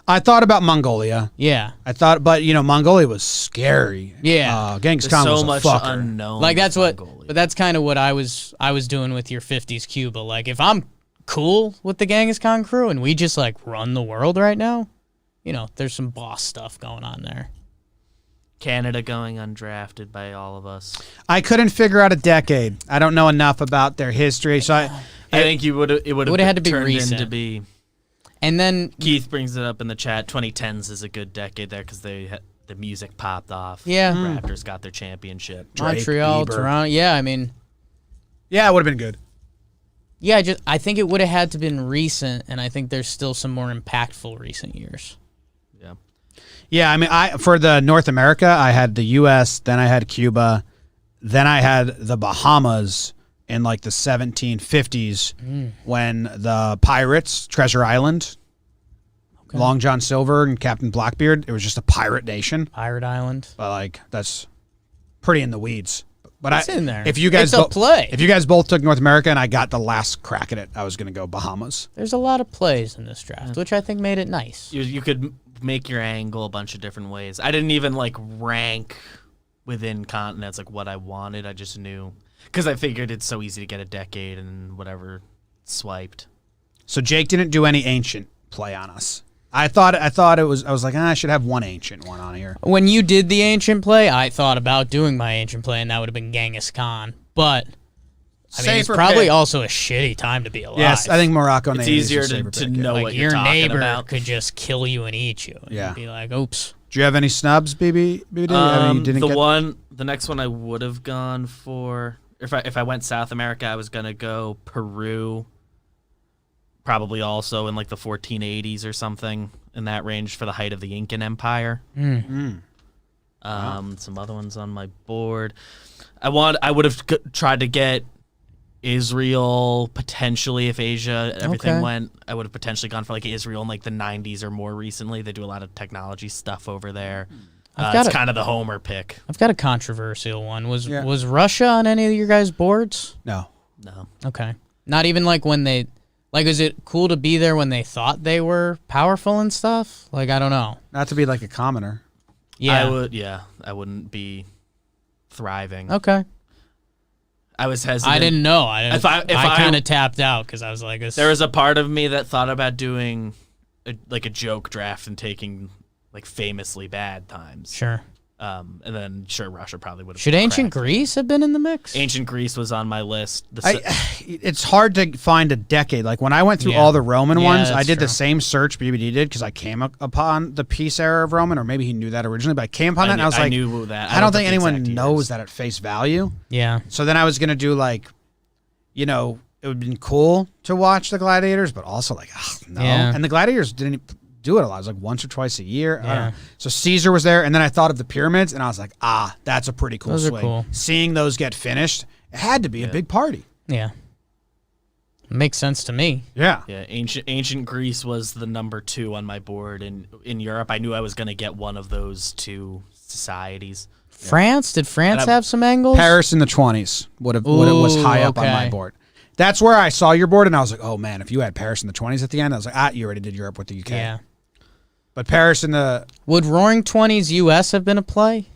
I thought about Mongolia. Yeah. But Mongolia was scary. Yeah. Genghis There's Khan so was a much fucker. unknown. Like that's with what, Mongolia. but that's kind of what I was doing with your 50s Cuba. Like if I'm cool with the Genghis Khan crew and we just like run the world right now, there's some boss stuff going on there. Canada going undrafted by all of us. I couldn't figure out a decade. I don't know enough about their history, so I think it would have had to be turned recent. into be. And then Keith brings it up in the chat. 2010s is a good decade there because the music popped off. Yeah. Raptors got their championship. Montreal, Bieber. Toronto. Yeah, I mean, yeah, it would have been good. yeah, I think it would have had to been recent, and I think there's still some more impactful recent years. Yeah. Yeah, I mean, for the North America, I had the U.S., then I had Cuba, then I had the Bahamas in like the 1750s when the pirates, Treasure Island, Long John Silver and Captain Blackbeard, it was just a pirate nation. Pirate Island. But like that's pretty in the weeds. But It's in there. If you guys It's a play. if you guys both took North America and I got the last crack at it, I was going to go Bahamas. There's a lot of plays in this draft, which I think made it nice. You could make your angle a bunch of different ways. I didn't even like rank within continents like what I wanted. I just knew because I figured it's so easy to get a decade and whatever swiped. So Jake didn't do any ancient play on us. I thought it was. I was like, I should have one ancient one on here. When you did the ancient play, I thought about doing my ancient play, and that would have been Genghis Khan. But I mean, it's Safer probably pick. also a shitty time to be alive. Yes, I think Morocco. It's and the 80s easier is a safer to pick, know yeah. what like you're your talking neighbor about. could just kill you and eat you. And Yeah. you'd be like, oops. Do you have any snubs, BB? You didn't The next one I would have gone for if I went South America, I was gonna go Peru. Probably also in like the 1480s or something in that range for the height of the Incan Empire. Some other ones on my board. I would have tried to get Israel potentially if Asia everything Okay. went. I would have potentially gone for like Israel in like the 90s or more recently. They do a lot of technology stuff over there. It's kind of the Homer pick. I've got a controversial one. Was Yeah. was Russia on any of your guys' boards? No. No. Okay. Not even like when they... Like, is it cool to be there when they thought they were powerful and stuff? Like, I don't know. Not to be like a commoner. Yeah. I wouldn't be thriving. Okay. I was hesitant. I didn't know. I If I kind of tapped out because I was like, There was a part of me that thought about doing a joke draft and taking like famously bad times. Sure. And then Russia probably would have. Should ancient Greece have been in the mix? Ancient Greece was on my list. It's hard to find a decade. Like when I went through Yeah. all the Roman Yeah, ones, I that's did true. the same search BBD did because I came upon the peace era of Roman, or maybe he knew that originally, but I came upon that and I was like, knew that. I don't think know the anyone exact knows years. that at face value. Yeah. So then I was going to do like, it would have been cool to watch the Gladiators, but also like, no. Yeah. And the Gladiators didn't do it a lot. It was like once or twice a year. I don't Yeah. know. So Caesar was there, and then I thought of the pyramids, and I was like, that's a pretty cool Those are swing. cool. Seeing those get finished, it had to be a big party. Yeah. Makes sense to me. Yeah. Yeah, ancient Greece was the number 2 on my board, and in Europe, I knew I was going to get one of those two societies. France? Did France And I- have some angles? Paris in the 20s was high up on my okay. board. That's where I saw your board, and I was like, oh, man, if you had Paris in the 20s at the end, I was like, you already did Europe with the UK. Yeah. But Paris in the... Would Roaring 20s US have been a play?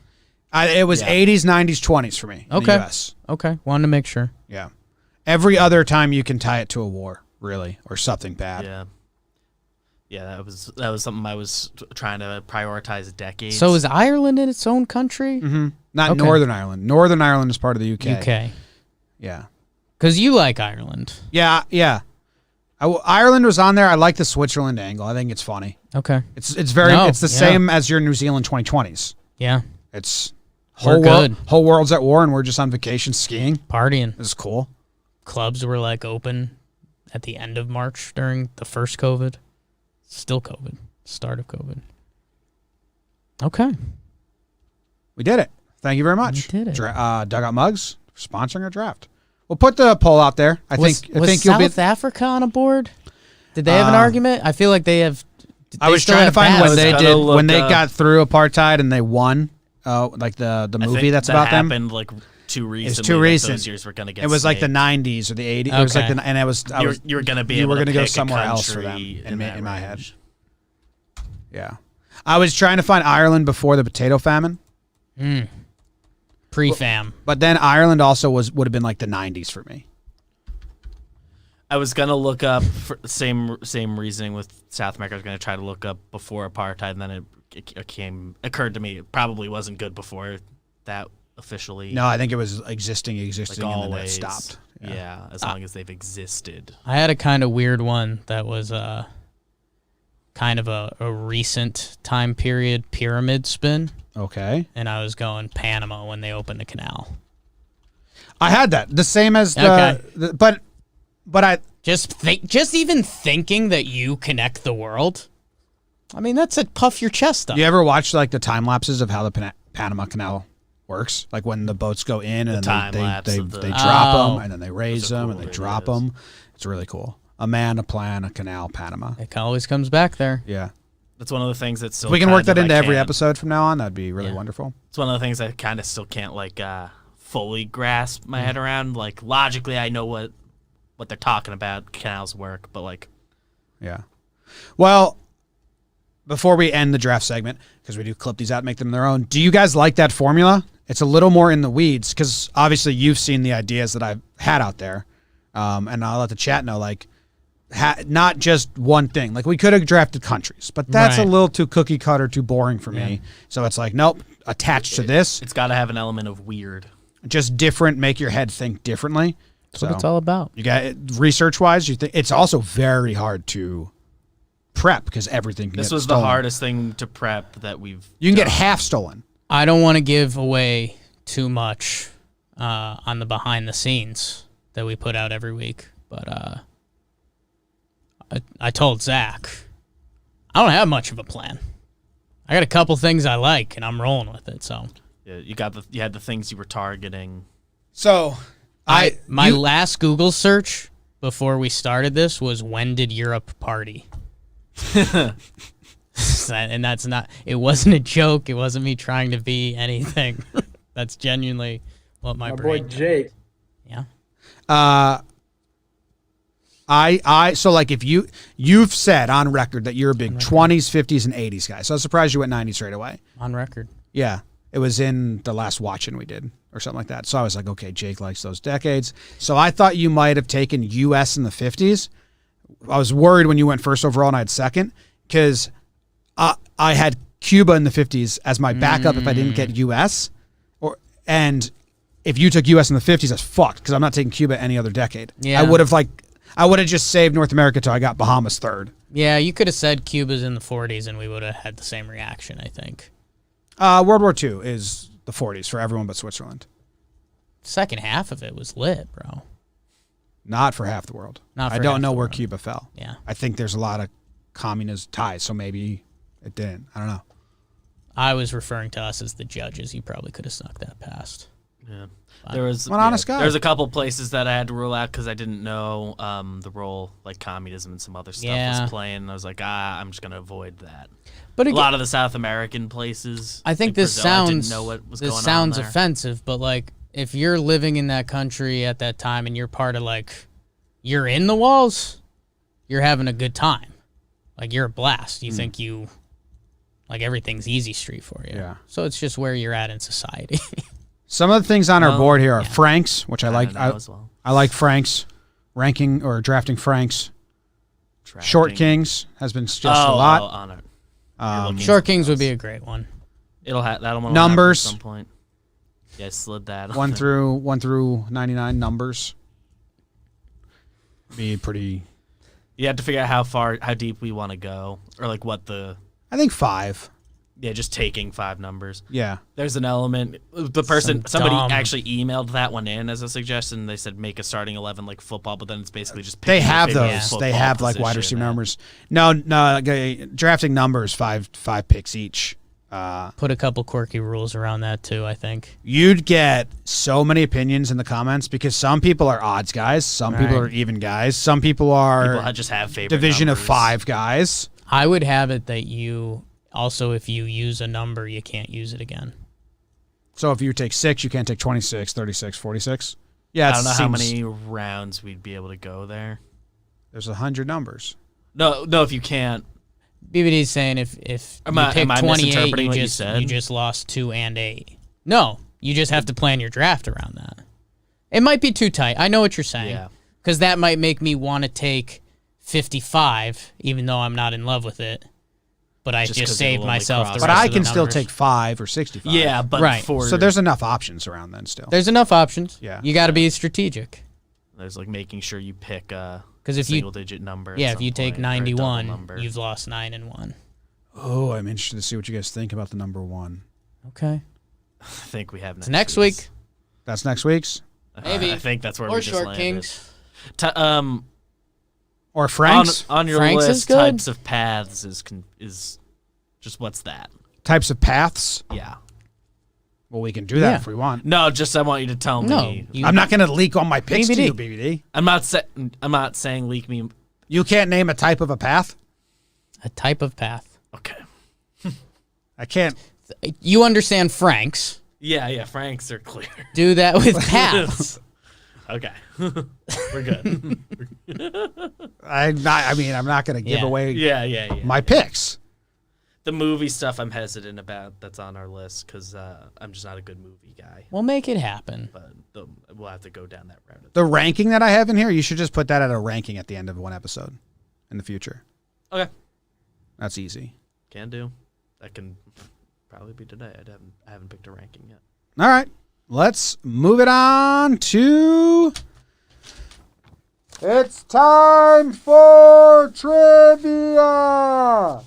It was 80s, 90s, 20s for me in the US. Okay. Wanted to make sure. Yeah. Every other time you can tie it to a war, really, or something bad. Yeah. Yeah, that was something I was trying to prioritize decades. So is Ireland in its own country? Mm-hmm. Not Northern Ireland. Northern Ireland is part of the UK. UK. Yeah. Because you like Ireland. Yeah. Ireland was on there. I like the Switzerland angle. I think it's funny. Okay. It's the same as your New Zealand 2020s. Yeah. It's We're good. Whole world's at war, and we're just on vacation skiing. Partying. This is cool. Clubs were like open at the end of March during the first COVID. Still COVID. Start of COVID. Okay. We did it. Thank you very much. We did it. Dugout Mugs for sponsoring our draft. We'll put the poll out there. I think you'll be. South Africa on a board? Did they have an argument? I feel like they have. I was trying to find when they got through apartheid and they won. Like the movie that's about them. Happened like too recently. It's too recent. Those years were gonna get. It was like the snaked. 90s or the 80s. Okay. It was like and it was. You were gonna be. You able were to gonna go pick a somewhere else for them country in that my head. range. Yeah, I was trying to find Ireland before the potato famine. Pre-fam. But then Ireland also would have been like the 90s for me. I was gonna look up for the same reasoning with South America. I was gonna try to look up before apartheid, and then it occurred to me it probably wasn't good before that officially. No, I think it was existing, like and then it always stopped. Yeah, as long as they've existed. I had a kind of weird one that was kind of a recent time period pyramid spin, Okay. and I was going Panama when they opened the canal. I had that. The same as but I Just even thinking that you connect the world. I mean, that's a puff your chest up. you ever watch like the time lapses of how the Panama Canal works? Like when the boats go in and time then lapse they of the- drop Oh. them and then they raise Those are them cool and they videos. drop them. It's really cool. A man, a plan, a canal, Panama. It always comes back there. Yeah. That's one of the things that's still. If we can work kind that of into I every can't- episode from now on, that'd be really Yeah. wonderful. It's one of the things I kind of still can't like fully grasp my head around. Like logically, I know what they're talking about. Canals work, but like, Yeah. Well, before we end the draft segment, because we do clip these out and make them their own, do you guys like that formula? It's a little more in the weeds because obviously you've seen the ideas that I've had out there. And I'll let the chat know, like, not just one thing. Like, we could have drafted countries, but that's a Right. little too cookie cutter, too boring for me. So it's like, nope, attached to this, it's got to have an element of weird. just different, make your head think differently. That's what it's all about. You got research-wise, you think it's also very hard to prep because everything can This get was stolen. the hardest thing to prep that we've. You can get half stolen. I don't want to give away too much on the behind the scenes that we put out every week, but I told Zach I don't have much of a plan. I got a couple things I like, and I'm rolling with it. So Yeah, you had the things you were targeting. So my last Google search before we started this was when did Europe party? And that's not, it wasn't a joke. It wasn't me trying to be anything. That's genuinely what my brain. Boy Jake. Yeah. So like if you've said on record that you're a big 20s, 50s, and 80s guy. So I was surprised you went 90s right away. On record. Yeah. It was in the last watching we did or something like that. So I was like, okay, Jake likes those decades. So I thought you might have taken US in the 50s. I was worried when you went first overall and I had second because I had Cuba in the 50s as my backup if I didn't get US. And if you took US in the 50s, that's fucked because I'm not taking Cuba any other decade. Yeah. I would have just saved North America till I got Bahamas third. Yeah, you could have said Cuba's in the 40s and we would have had the same reaction, I think. World War II is the 40s for everyone but Switzerland. Second half of it was lit, bro. Not for half the world. Not for I don't half know the where world. Cuba fell. Yeah. I think there's a lot of communist ties, so maybe it didn't. I don't know. I was referring to us as the judges. You probably could have snuck that past. Yeah. There was What an honest guy. There's a couple places that I had to rule out because I didn't know the role like communism and some other stuff Yeah. was playing. And I was like, I'm just gonna avoid that. But A lot of the South American places. I think like this Brazil, I didn't sounds know what was this going on sounds there. offensive, but like if you're living in that country at that time and you're part of like you're in the walls, you're having a good time. Like, you're a blast. You think like, everything's easy street for you. Yeah. So it's just where you're at in society. Some of the things on our board here are Franks, which I like. as well. I like Franks. Ranking or drafting Franks. Short Kings has been suggested a lot. On it. Short Kings would be a great one. That'll Numbers. at some point. Yeah, I slid that. 1 through 99 numbers. Be pretty. You have to figure out how deep we want to go, or like what the. I think 5. Yeah, just taking 5 numbers. Yeah. There's an element. Somebody dumb. actually emailed that one in as a suggestion. They said make a starting 11 like football, but then it's basically just. They picking your have favorite those. football They have like wide position receiver and- numbers. No. Drafting numbers 5 picks each. Put a couple quirky rules around that, too, I think. You'd get so many opinions in the comments because some people are odds guys, some people are even guys, some people are People just have favorite division numbers. of 5 guys. I would have it that you also, if you use a number, you can't use it again. So if you take 6, you can't take 26, 36, 46. Yeah, I don't know how many rounds we'd be able to go there. There's 100 numbers. No, if you can't. BBD's saying if Am you I- pick am I 28, misinterpreting what you you said? just lost 2 and 8. No, you just have to plan your draft around that. It might be too tight. I know what you're saying. Yeah. Because that might make me want to take 55, even though I'm not in love with it. But I Just just 'cause saved it'll only myself the cross. rest But I of the can still numbers. take 5 or 65. Yeah, but Right. So there's enough options around then still. There's enough options. Yeah. You got to be strategic. there's like making sure you pick a 'Cause if you- single-digit number. Yeah, at if you some take point, or a double 91, number. you've lost 9 and 1. Oh, I'm interested to see what you guys think about the number 1. Okay. I think we have It's next week. That's next week's? Maybe. I think that's where Or we just Short landed. Kings. Or Franks? On your Franks is list, good. types of paths is just what's that? Types of paths? Yeah. Well, we can do that Yeah. if we want. No, just I want you to tell No. me. I'm not going to leak all my picks to BBD. you, BBD. I'm not saying leak me. You can't name a type of a path? A type of path. Okay. I can't. You understand Franks. Yeah. Franks are clear. Do that with paths. Okay. We're good. I'm not going to give Yeah. away Yeah. my picks. The movie stuff I'm hesitant about that's on our list because I'm just not a good movie guy. We'll make it happen. But we'll have to go down that route. The ranking that I have in here, you should just put that at a ranking at the end of one episode in the future. Okay. That's easy. Can do. That can probably be today. I haven't picked a ranking yet. All right. Let's move it on to. It's time for trivia.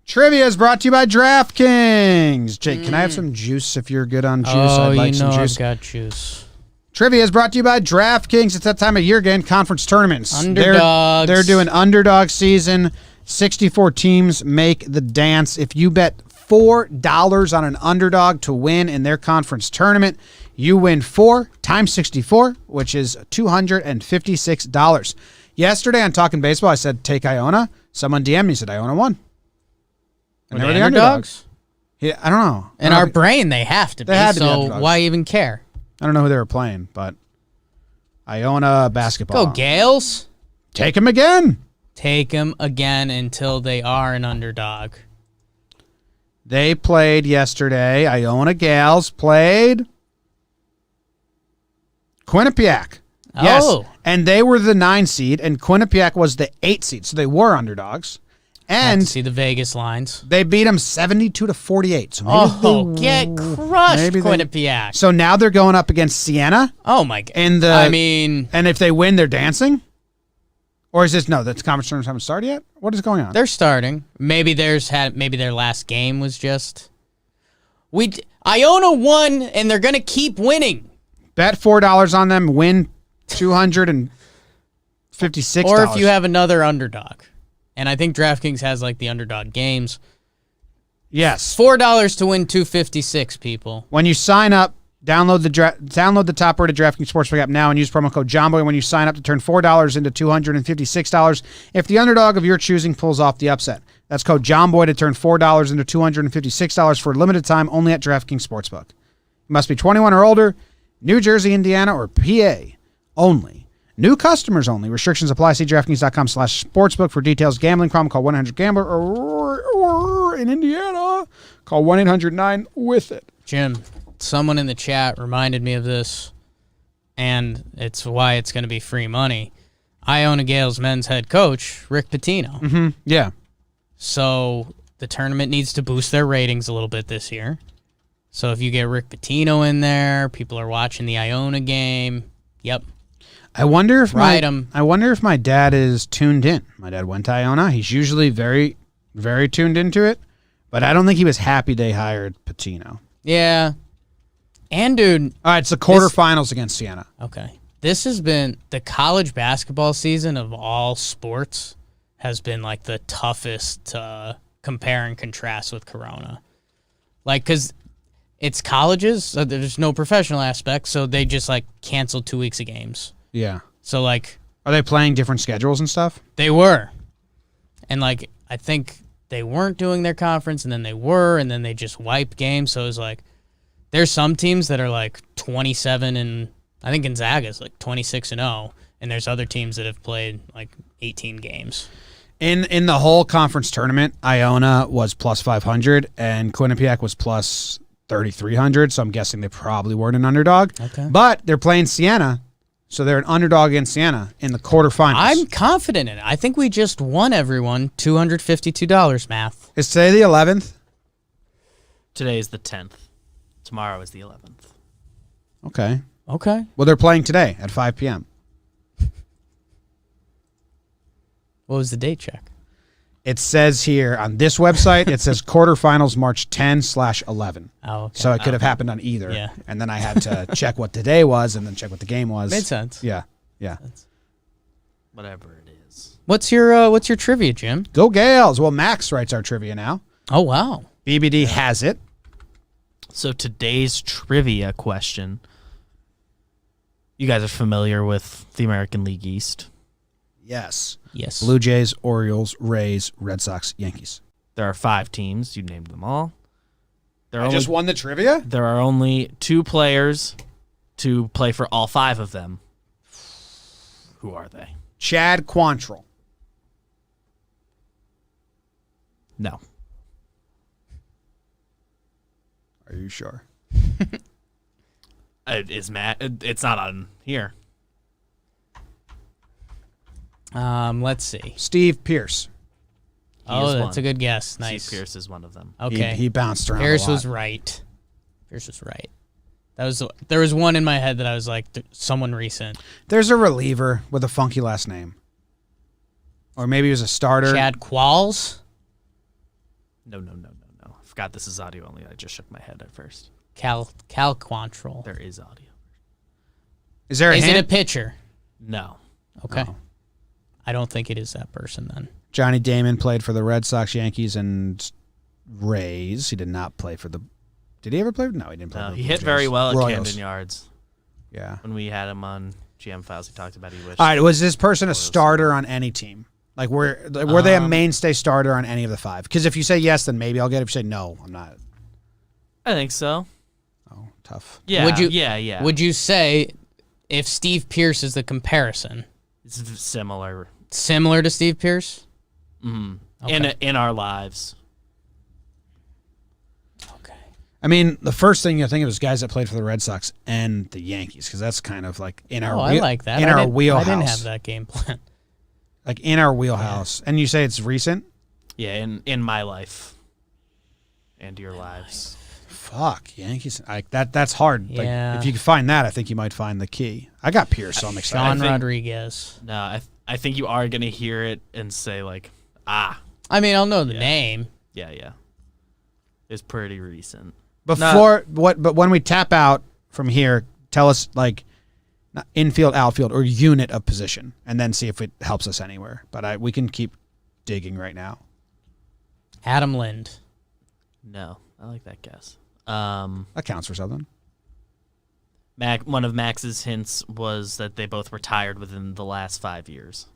Trivia is brought to you by DraftKings. Jake, can I have some juice if you're good on juice? I'd like some juice. I've got juice. Trivia is brought to you by DraftKings. It's that time of year again, conference tournaments. Underdogs. They're doing underdog season. 64 teams make the dance. If you bet $4 on an underdog to win in their conference tournament, you win 4 times 64, which is $256. Yesterday on Talking Baseball, I said take Iona. Someone DM'd me and said Iona won. And Were they were they the underdogs? Yeah, I don't know. In our brain, they have to be. They had to be So underdogs. why even care? I don't know who they were playing, but Iona basketball. Go Gales. Take them again. Take them again until they are an underdog. They played yesterday. Iona Gals played Quinnipiac. Yes. Oh. And they were the 9 seed, and Quinnipiac was the 8 seed. So they were underdogs. Have And to see the Vegas lines. they beat them 72-48. So maybe Get crushed, maybe they- Quinnipiac. So now they're going up against Siena. Oh, my God. And I if they win, they're dancing? Or is this, no, the conference tournaments haven't started yet? What is going on? they're starting. Maybe their last game was just... Iona won, and they're going to keep winning. Bet $4 on them, win $256. Or if you have another underdog. And I think DraftKings has like the underdog games. Yes. $4 to win $256, people. When you sign up, download the top-rated DraftKings Sportsbook app now and use promo code Jomboy when you sign up to turn $4 into $256 if the underdog of your choosing pulls off the upset. That's code Jomboy to turn $4 into $256 for a limited time only at DraftKings Sportsbook. You must be 21 or older, New Jersey, Indiana, or PA only. New customers only. Restrictions apply. See DraftKings.com/sportsbook for details. Gambling problem? Call 1-800-GAMBLER or in Indiana, call 1-800-9-WITH-IT. Jim, someone in the chat reminded me of this, and it's why it's going to be free money. Iona Gales men's head coach, Rick Pitino. Mm-hmm. Yeah. So the tournament needs to boost their ratings a little bit this year. So if you get Rick Pitino in there, people are watching the Iona game. Yep. I wonder if Ride my dad is tuned in. My dad went to Iona. He's usually very, very tuned into it, but I don't think he was happy they hired Pitino. Yeah. And, dude. All right, it's the quarterfinals against Siena. Okay. This has been the college basketball season of all sports has been like the toughest to compare and contrast with Corona. Like, because it's colleges, so there's no professional aspect, so they just like canceled 2 weeks of games. Yeah. So, like. Are they playing different schedules and stuff? They were. And, like, I think they weren't doing their conference, and then they were, and then they just wiped games. So it was like, there's some teams that are like 27 and I think Gonzaga's like 26-0, and there's other teams that have played like 18 games. In the whole conference tournament, Iona was plus 500 and Quinnipiac was plus 3,300. So I'm guessing they probably weren't an underdog. Okay. But they're playing Siena, so they're an underdog against Siena in the quarterfinals. I'm confident in it. I think we just won everyone $252 math. Is today the 11th? Today is the 10th. Tomorrow is the 11th. Okay. Okay. Well, they're playing today at 5 p.m. What was the date check? It says here on this website, it says quarterfinals March 10/11. Oh, okay. So it could have happened on either. Yeah. And then I had to check what the day was and then check what the game was. Made sense. Yeah. Yeah. Whatever it is. What's your trivia, Jim? Go Gales. Well, Max writes our trivia now. Oh, wow. BBD has it. So today's trivia question. You guys are familiar with the American League East. Yes. Yes. Blue Jays, Orioles, Rays, Red Sox, Yankees. There are 5 teams. You named them all. I just won the trivia? There are only 2 players to play for all 5 of them. Who are they? Chad Quantrill. No. Are you sure? It's not on here. Let's see. Steve Pierce. Oh, that's a good guess. Nice. Steve Pierce is one of them. Okay. He bounced around Pierce a lot. was right. There was one in my head that I was like, someone recent. There's a reliever with a funky last name. Or maybe he was a starter. Chad Qualls? No. I forgot this is audio only. I just shook my head at first. Cal Quantrill. There is audio. Is there a Is hint? it a pitcher? No. Okay. Oh. I don't think it is that person then. Johnny Damon played for the Red Sox, Yankees, and Rays. He did not play for the... Did he ever play? No, he didn't play for the He Blue hit Jays. very well at Royals. Camden Yards. Yeah. When we had him on GM Files, he talked about he wished. All right, was this person a starter on any team? Like, were they a mainstay starter on any of the 5? Because if you say yes, then maybe I'll get it. If you say no, I'm not. I think so. Oh, tough. Yeah. Would you, Yeah. Would you say if Steve Pierce is the comparison, It's similar. similar to Steve Pierce? Mm-hmm. Okay. In our lives. Okay. I mean, the first thing you think of is guys that played for the Red Sox and the Yankees, because that's kind of like in our I like that. in our wheelhouse. I didn't have that game plan. Like in our wheelhouse. And you say it's recent? Yeah, in my life. And your lives. Fuck, Yankees. That's hard. Yeah. Like, if you can find that, I think you might find the key. I got Pierce, so I'm excited. Sean think- Rodriguez. No, I think you are going to hear it and say, like, ah. I mean, I'll know the name. Yeah. It's pretty recent. But when we tap out from here, tell us like not infield, outfield, or unit of position, and then see if it helps us anywhere. But we can keep digging right now. Adam Lind. No, I like that guess. That counts for something. One of Max's hints was that they both retired within the last 5 years,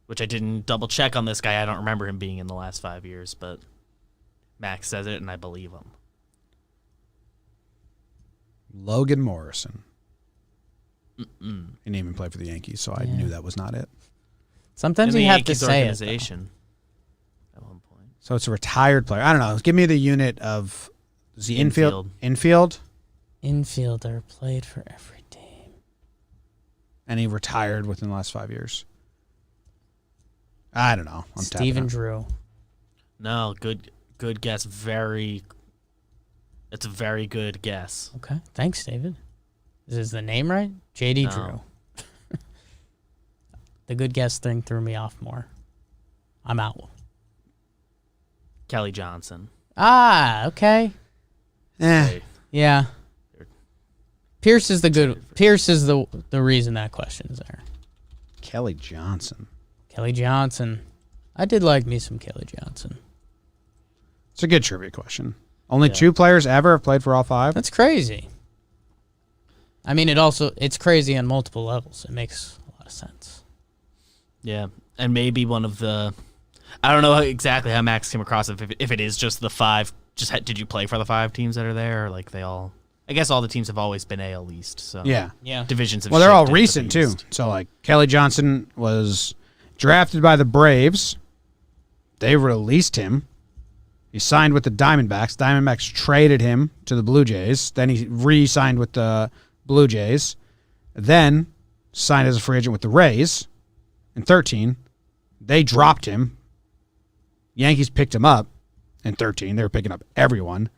which I didn't double check on this guy. I don't remember him being in the last 5 years, but Max says it, and I believe him. Logan Morrison. He didn't even play for the Yankees, so I knew that was not it. Sometimes In you the have to Yankees say it. organization at one point. So it's a retired player. I don't know. Give me the unit of is he infield? Infield? Infielder played for every team. And he retired within the last 5 years. I don't know. I'm Steven Drew. No, good guess. It's a very good guess. Okay. Thanks, David. Is the name right? J.D. No. Drew. The good guess thing threw me off more. I'm out. Kelly Johnson. Ah, okay. Eh. Yeah. Pierce is the reason that question is there. Kelly Johnson. Kelly Johnson. I did like me some Kelly Johnson. It's a good trivia question. Only 2 players ever have played for all 5? That's crazy. I mean, it's crazy on multiple levels. It makes a lot of sense. Yeah, and maybe one of the, I don't know exactly how Max came across it. If it is just the 5, did you play for the 5 teams that are there, or like they all? I guess all the teams have always been AL East, so Yeah. divisions have. Well, they're all shifted to recent the too. East. So like Kelly Johnson was drafted by the Braves. They released him. He signed with the Diamondbacks. Diamondbacks traded him to the Blue Jays. Then he re-signed with the Blue Jays. Then signed as a free agent with the Rays in 13. They dropped him. Yankees picked him up in 13. They were picking up everyone.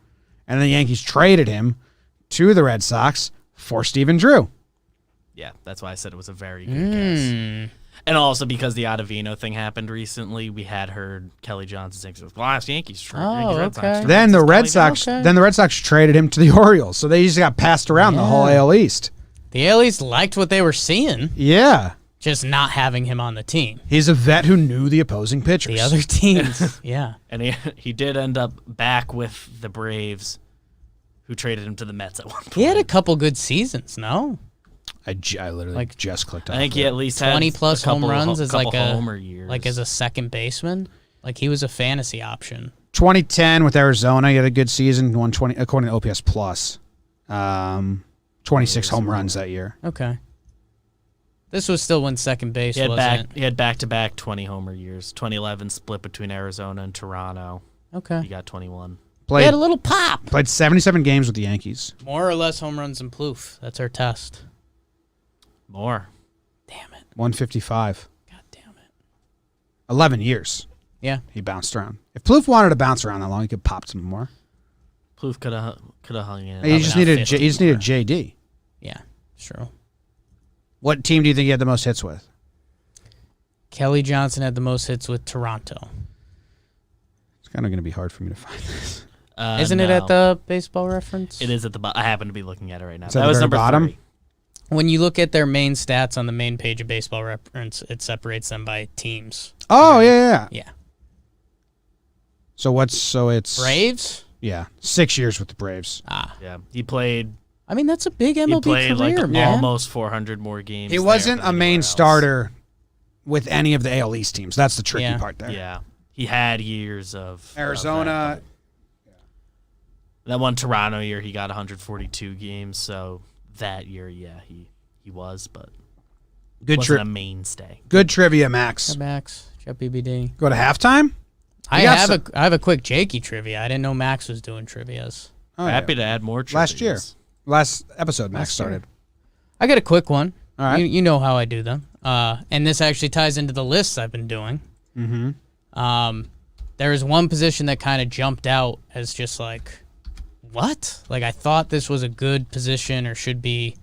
And then the Yankees traded him to the Red Sox for Steven Drew. Yeah, that's why I said it was a very good guess. And also because the Ottavino thing happened recently, we had heard Kelly Johnson saying, "The last Yankees trade." Red Sox okay. trade. Then the It's Red Kelly Sox Johnson. then the Red Sox traded him to the Orioles. So they just got passed around the whole AL East. The AL East liked what they were seeing, Yeah. just not having him on the team. He's a vet who knew the opposing pitchers. The other teams, yeah. And he did end up back with the Braves, who traded him to the Mets at one point. He had a couple good seasons, no? I literally just clicked on I think he at least had 20 plus a couple home runs as like a homer years. like as a second baseman. Like he was a fantasy option. 2010 with Arizona, he had a good season, 120 according to OPS plus. 26 home runs that year. Okay. This was still when second base he had wasn't. he had back-to-back 20 homer years. 2011 split between Arizona and Toronto. Okay. He got 21. He had a little pop. Played 77 games with the Yankees. More or less home runs than Plouffe. That's our test. More. Damn it. 155. God damn it. 11 years. Yeah. He bounced around. If Plouffe wanted to bounce around that long, he could pop some more. Plouffe could have hung in. He just not needed 50 he just needed JD. Yeah. True. What team do you think he had the most hits with? Kelly Johnson had the most hits with Toronto. It's kind of going to be hard for me to find this. Isn't it at the Baseball Reference? It is at the bottom. I happen to be looking at it right now. Is that That the was very number bottom? 3. When you look at their main stats on the main page of Baseball Reference, it separates them by teams. Oh, yeah. Yeah. So it's Braves? Yeah, 6 years with the Braves. Ah. Yeah, he played. I mean, that's a big MLB He played career, like man. almost 400 more games. He there wasn't than a main anywhere else. starter with any of the AL East teams. That's the tricky part there. Yeah, he had years of Arizona. That one Toronto year, he got 142 games. So that year, yeah, he was, but Good wasn't a mainstay. Good trivia, Max. Max, Jet BBD. Go to halftime? I have a quick Jakey trivia. I didn't know Max was doing trivias. Oh, Happy to add more. Last year. trivias. Last episode, Max Last started. I got a quick one. All right. You know how I do them. And this actually ties into the lists I've been doing. Mm-hmm. There is one position that kind of jumped out as just like, what? Like I thought this was a good position or should be,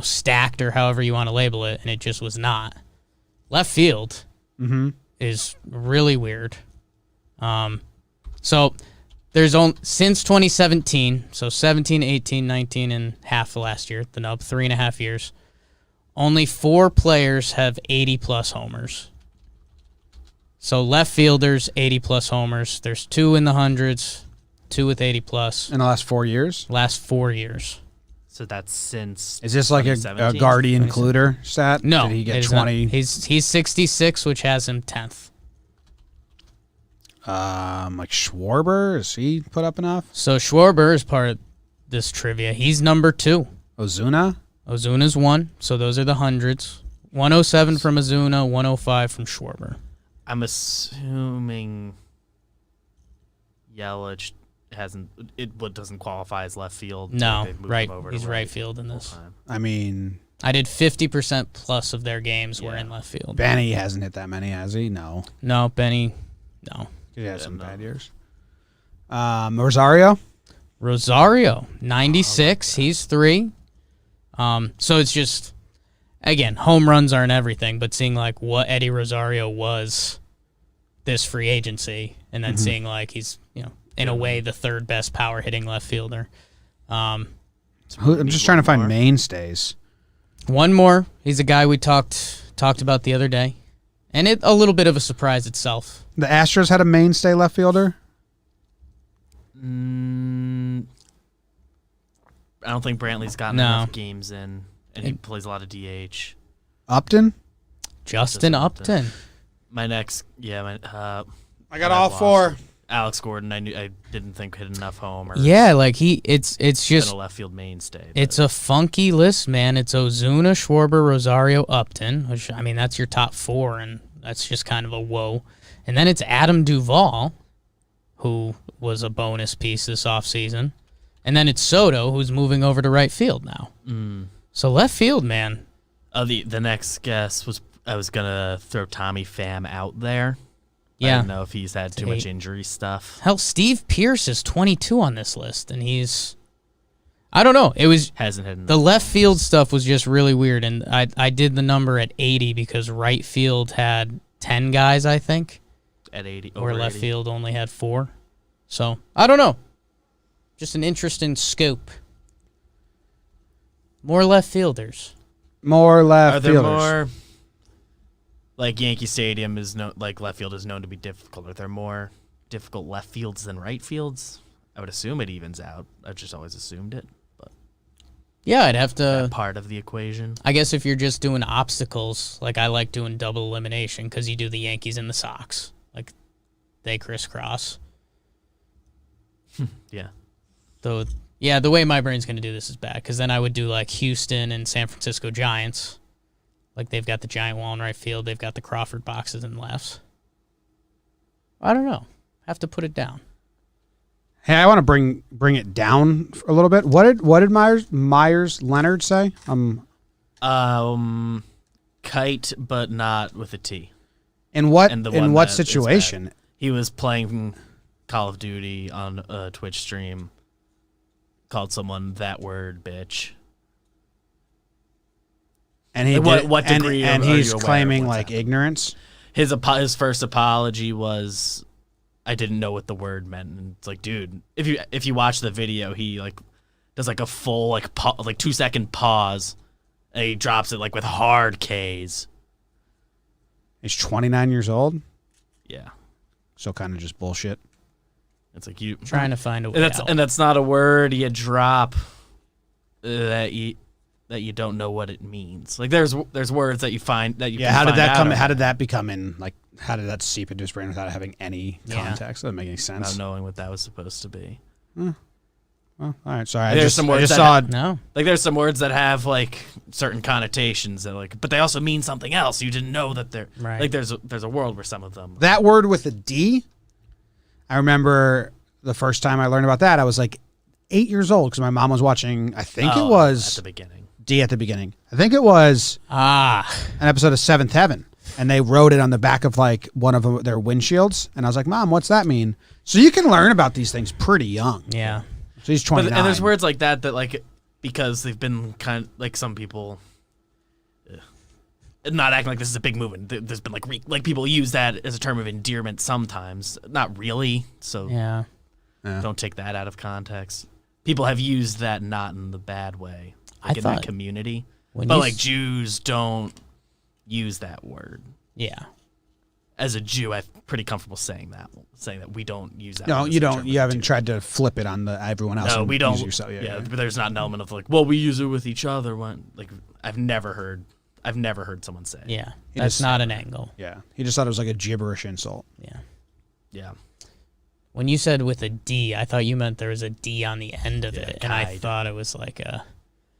stacked or however you want to label it, and it just was not. Left field is really weird. So there's since 2017, so 17, 18, 19, and half the last year, the nub, 3.5 years, only 4 players have 80-plus homers. So left fielders, 80-plus homers. There's 2 in the hundreds, 2 with 80-plus. In the last 4 years? Last 4 years. So that's since. Is this like a 2017? Guardian Cluter stat? No. Did he get it is 20? not. He's 66, which has him 10th. Like Schwarber? Is he put up enough? So Schwarber is part of this trivia. He's number 2. Ozuna? Ozuna's 1, so those are the hundreds. 107 from Ozuna, 105 from Schwarber. I'm assuming Yelich doesn't qualify as left field. No, They've moved right. him over to He's right field in this. full-time. I mean, I did 50% plus of their games were in left field. Benny hasn't hit that many, has he? No. No, Benny, no. He had some bad years. Rosario? Rosario, 96. He's 3. So it's just, again, home runs aren't everything, but seeing like what Eddie Rosario was this free agency, and then seeing like he's, in a way, the third best power hitting left fielder. I'm just trying to find mainstays. One more. He's a guy we talked about the other day, and a little bit of a surprise itself. The Astros had a mainstay left fielder? I don't think Brantley's gotten enough games in, and he plays a lot of DH. Upton? Justin Upton. My next, I got all 4. Alex Gordon. I didn't think hit enough homers. Yeah, like it's just been a left field mainstay. It's a funky list, man. It's Ozuna, Schwarber, Rosario, Upton, which I mean that's your top 4, and that's just kind of a whoa. And then it's Adam Duvall, who was a bonus piece this offseason. And then it's Soto, who's moving over to right field now. So left field, man. The next guess was I was gonna throw Tommy Pham out there. Yeah. I don't know if he's had too much injury stuff. Hell, Steve Pearce is 22 on this list, and I don't know. It was Hasn't hit enough. the left field stuff was just really weird, and I did the number at 80 because right field had 10 guys, I think, at 80, where over left 80. field only had 4. So I don't know. Just an interesting scope. More left fielders. More left Are there fielders. more? Like Yankee Stadium is like left field is known to be difficult. Are there more difficult left fields than right fields? I would assume it evens out. I've just always assumed it, but Yeah, I'd have to. that part of the equation. I guess if you're just doing obstacles, like I like doing double elimination because you do the Yankees and the Sox. Like they crisscross. Yeah. Though, yeah, the way my brain's going to do this is bad because then I would do like Houston and San Francisco Giants. Like they've got the giant wall in right field. They've got the Crawford boxes in lefts. I don't know. Have to put it down. Hey, I want to bring it down a little bit. What did Myers Leonard say? Kite, but not with a T. In what And the in one what that is situation? He was playing Call of Duty on a Twitch stream. Called someone that word, bitch. And he Like, did, what degree and are he's you aware of claiming what's like happening? ignorance. His first apology was, I didn't know what the word meant. And it's like, dude, if you watch the video, he like does like a full like 2-second pause, and he drops it like with hard K's. He's 29 years old, Yeah, so kind of just bullshit. it's like you Trying to find a way out. and that's not a word you drop that you don't know what it means. Like there's words that you find that you Yeah, can how did find that out come? about How did that become in like? How did that seep into his brain without having any context? That doesn't make any sense. not knowing what that was supposed to be. Well, all right, sorry. There's some words that No. Like there's some words that have like certain connotations that like, but they also mean something else. You didn't know that they're Right. like there's a world where some of them. that word with a D. I remember the first time I learned about that. I was like 8 years old because my mom was watching. I think it was at the beginning. D at the beginning. I think it was an episode of Seventh Heaven, and they wrote it on the back of like one of their windshields. And I was like, "Mom, what's that mean?" So you can learn about these things pretty young. Yeah. So he's 29. And there's words like that like because they've been kind of like some people. Not acting like this is a big movement. There's been like people use that as a term of endearment sometimes. Not really. So Yeah. don't take that out of context. People have used that not in the bad way, like in that community. when But you like s- Jews don't use that word. Yeah. As a Jew, I'm pretty comfortable saying that we don't use that. No, word as you a don't. term You of haven't endearment. tried to flip it on the everyone else. No, and we don't. use it yourself. Yeah, but there's not an element of like, well, we use it with each other. When like I've never heard someone say. Yeah. He That's just- not an angle. Yeah, he just thought it was like a gibberish insult. Yeah. Yeah. When you said with a D, I thought you meant there was a D on the end of Yeah, it, and I Kide. thought it was like a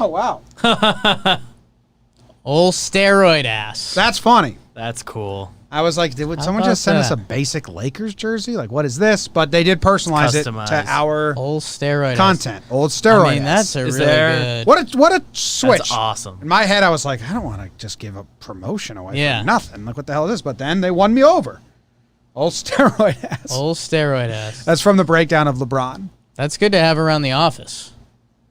Oh, wow. Old steroid ass. That's funny. That's cool. I was like, would someone about just send us that? a basic Lakers jersey? Like, what is this? But they did personalize it Customize. to our Old steroid content. Old ass. steroid. I mean, that's a Is really there- good. what a switch. That's awesome. In my head, I was like, I don't want to just give a promotion away Yeah. for nothing. Like, what the hell is this? But then they won me over. Old steroid ass. Old steroid ass. That's from the breakdown of LeBron. That's good to have around the office.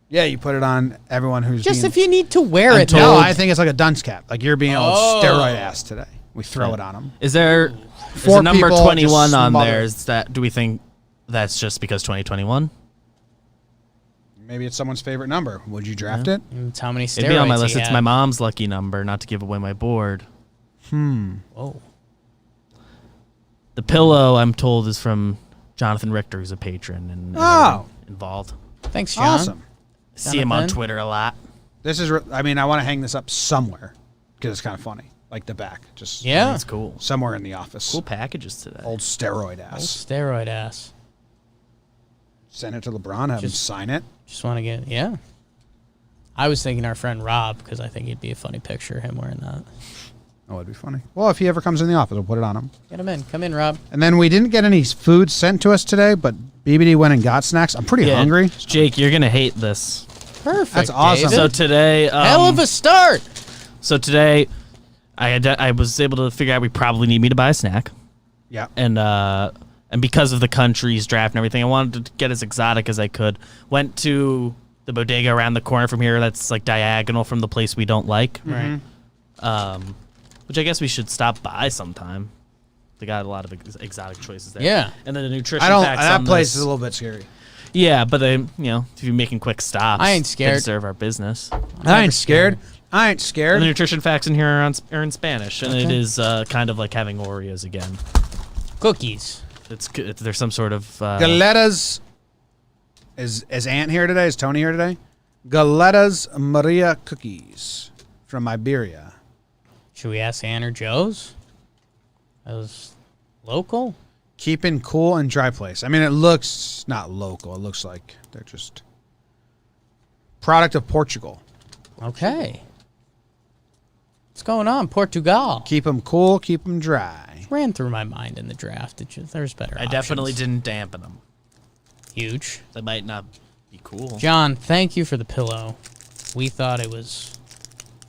Yeah, you put it on everyone who's Just being, if you need to wear it. No, though. I think it's like a dunce cap. Like you're being old Oh. steroid ass today. We throw it on them. Is there is Four a number people 21 just on smother. there? Is that? Do we think that's just because 2021? Maybe it's someone's favorite number. Would you draft it? It's how many steroids It'd be on my he list. It's had. my mom's lucky number, not to give away my board. Whoa. The pillow, I'm told, is from Jonathan Richter, who's a patron and Oh. involved. Thanks, John. Awesome. See him on Jonathan? Twitter a lot. This is. I mean, I want to hang this up somewhere because it's kind of funny. Like the back, just Yeah. That's cool. somewhere in the office. Cool packages today. Old steroid Old ass. steroid ass. Send it to LeBron. Have him Just- sign it. Just want to get, yeah. I was thinking our friend Rob, because I think it'd be a funny picture of him wearing that. Oh, it'd be funny. Well, if he ever comes in the office, we'll put it on him. Get him in. Come in, Rob. And then we didn't get any food sent to us today, but BBD went and got snacks. I'm pretty hungry. Jake, you're gonna hate this. Perfect. That's awesome. David. So today, Hell of a start. so today, I was able to figure out we probably need me to buy a snack, Yeah. and because of the country's draft and everything, I wanted to get as exotic as I could. Went to the bodega around the corner from here. That's like diagonal from the place we don't like. Right. Which I guess we should stop by sometime. They got a lot of exotic choices there. Yeah. And then the nutrition I don't. facts That on place this- is a little bit scary. Yeah, but they, if you're making quick stops, I ain't they scared. serve our business. I ain't scared. I ain't And scared. the nutrition facts in here are in Spanish, and it Okay. is kind of like having Oreos again. Cookies. There's some sort of Galetas. Is Ant here today? Is Tony here today? Galetas Maria cookies from Iberia. Should we ask Ann or Joe's? Those local? Keeping cool and dry place. I mean, it looks not local. It looks like they're just product of Portugal. Okay. What's going on, Portugal? Keep them cool, keep them dry. Ran through my mind in the draft. There's better I definitely options. didn't dampen them. Huge. They might not be cool. John, thank you for the pillow. We thought it was...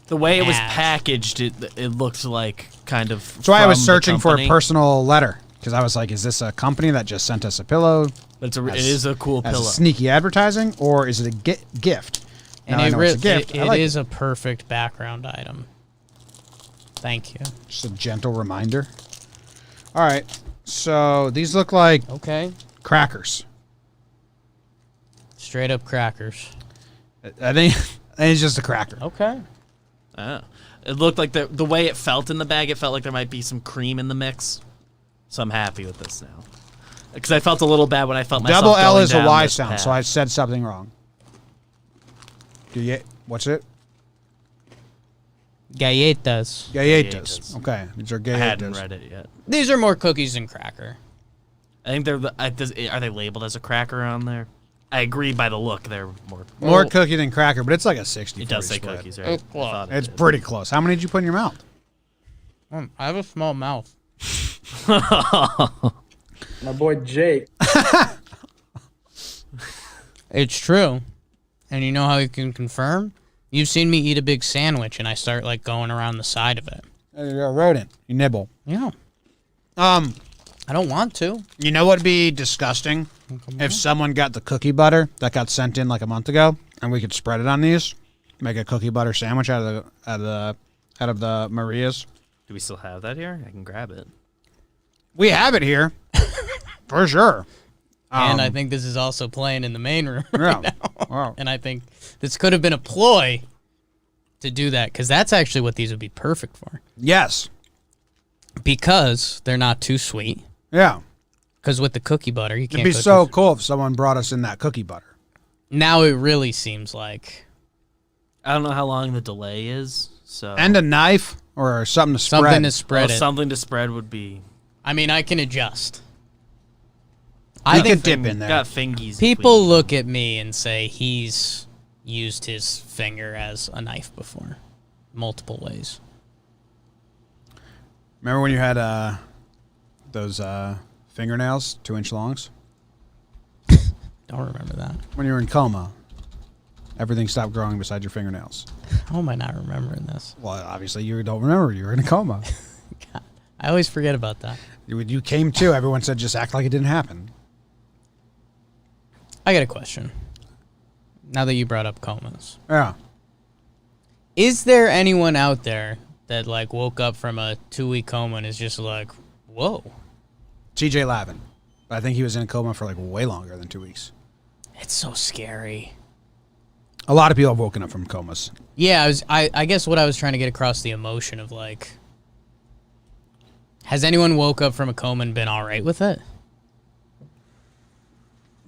The way it was Ass. packaged, it looked like kind of. That's why I was from the searching for a company. personal letter because I was like, is this a company that just sent us a pillow? But it is a cool As pillow. sneaky advertising, or is it a gift? And Now I it, know it's a gift. I it like is a perfect background item. Thank you. Just a gentle reminder. All right, so these look like Okay. crackers. Straight up crackers. I think it's just a cracker. Okay. It looked like the way it felt in the bag, it felt like there might be some cream in the mix. So I'm happy with this now. Because I felt a little bad when I felt myself Double L going is a down Y this sound, path. so I said something wrong. What's it? Galletas. Galletas. Galletas. Okay, these are I galletas. hadn't read it yet. These are more cookies than cracker. I think are they labeled as a cracker on there? I agree by the look. They're more. More Oh. cookie than cracker, but it's like a 60. It does say split. cookies, right? It's I thought it It's did. pretty close. How many did you put in your mouth? I have a small mouth. My boy Jake. It's true. And you know how you can confirm? You've seen me eat a big sandwich and I start like going around the side of it. You're a rodent. You nibble. Yeah. I don't want to. You know what'd be disgusting? If someone got the cookie butter that got sent in like a month ago, and we could spread it on these, make a cookie butter sandwich out of the Marias. Do we still have that here? I can grab it. We have it here, for sure. And I think this is also playing in the main room Yeah. right now. Wow. And I think this could have been a ploy to do that because that's actually what these would be perfect for. Yes. Because they're not too sweet. Yeah. Because with the cookie butter, you can't It'd be go so too- cool if someone brought us in that cookie butter. Now it really seems like I don't know how long the delay is. So And a knife or something to spread. something to spread it. something to spread would be. I mean, I can adjust. I I think could dip in there. Got fingies. people look at me and say he's used his finger as a knife before, multiple ways. Remember when you had those fingernails 2-inch longs? Don't remember that. When you were in coma, everything stopped growing beside your fingernails. How am I not remembering this? Well, obviously you don't remember. You were in a coma. God, I always forget about that. You came to. Everyone said just act like it didn't happen. I got a question. Now that you brought up comas. Yeah. Is there anyone out there that like woke up from a 2-week coma and is just like, whoa? TJ Lavin. I think he was in a coma for like way longer than 2 weeks. It's so scary. A lot of people have woken up from comas. Yeah, I guess what I was trying to get across the emotion of like, has anyone woke up from a coma and been all right with it?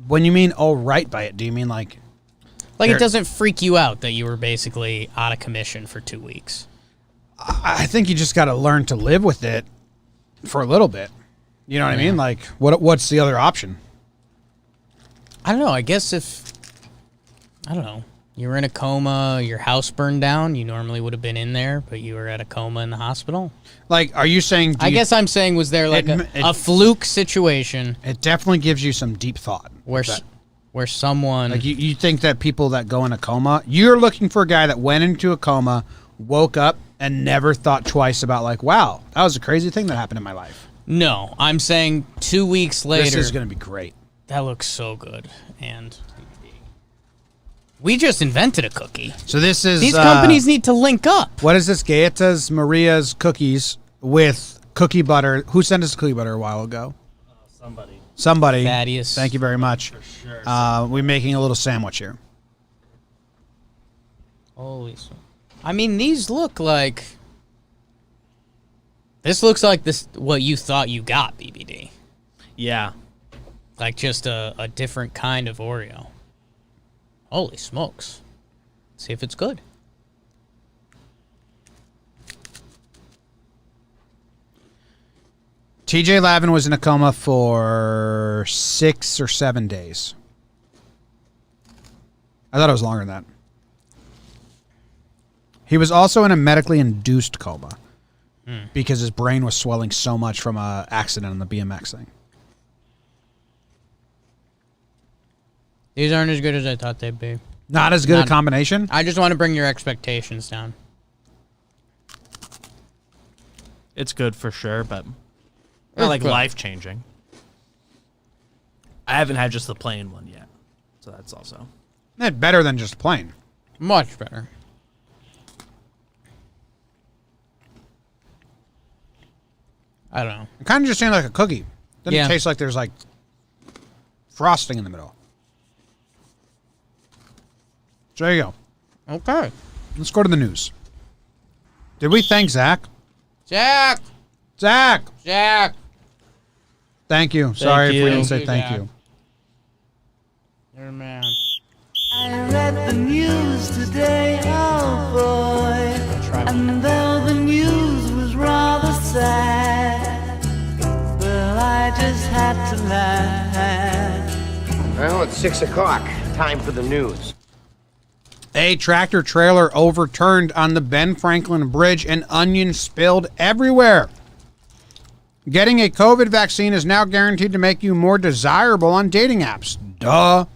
When you mean all right by it, do you mean like it doesn't freak you out that you were basically out of commission for 2 weeks? I think you just got to learn to live with it for a little bit. You know what I mean? Like, what's the other option? I don't know. I guess I don't know. You were in a coma, your house burned down. You normally would have been in there, but you were at a coma in the hospital. Like, are you saying... I guess I'm saying, was there like a fluke situation? It definitely gives you some deep thought. Where someone... Like, you think that people that go in a coma... You're looking for a guy that went into a coma, woke up, and never thought twice about, like, wow, that was a crazy thing that happened in my life. No, I'm saying 2 weeks later... This is going to be great. That looks so good. And... we just invented a cookie. So this is... These companies need to link up. What is this? Gaeta's Maria's cookies with cookie butter. Who sent us cookie butter a while ago? Somebody. Thaddeus. Thank you very much. For sure. We're making a little sandwich here. Holy smokes. I mean, these look like... This looks like what you thought you got, BBD. Yeah. Like just a different kind of Oreo. Holy smokes. Let's see if it's good. TJ Lavin was in a coma for 6 or 7 days. I thought it was longer than that. He was also in a medically induced coma because his brain was swelling so much from an accident on the BMX thing. These aren't as good as I thought they'd be. Not as good a combination? I just want to bring your expectations down. It's good for sure, but not like life-changing. I haven't had just the plain one yet, so that's also... That's better than just plain. Much better. I don't know. It kind of just tastes like a cookie. Doesn't taste like there's like frosting in the middle. So there you go. Okay. Let's go to the news. Did we thank Zach? Jack! Zach! Jack! Thank you. Sorry if we didn't say Thank thank you, you. You're a man. I read the news today, oh boy, and though the news was rather sad, well, I just had to laugh. Well, it's 6 o'clock. Time for the news. A tractor trailer overturned on the Ben Franklin Bridge and onions spilled everywhere. Getting a COVID vaccine is now guaranteed to make you more desirable on dating apps. Duh.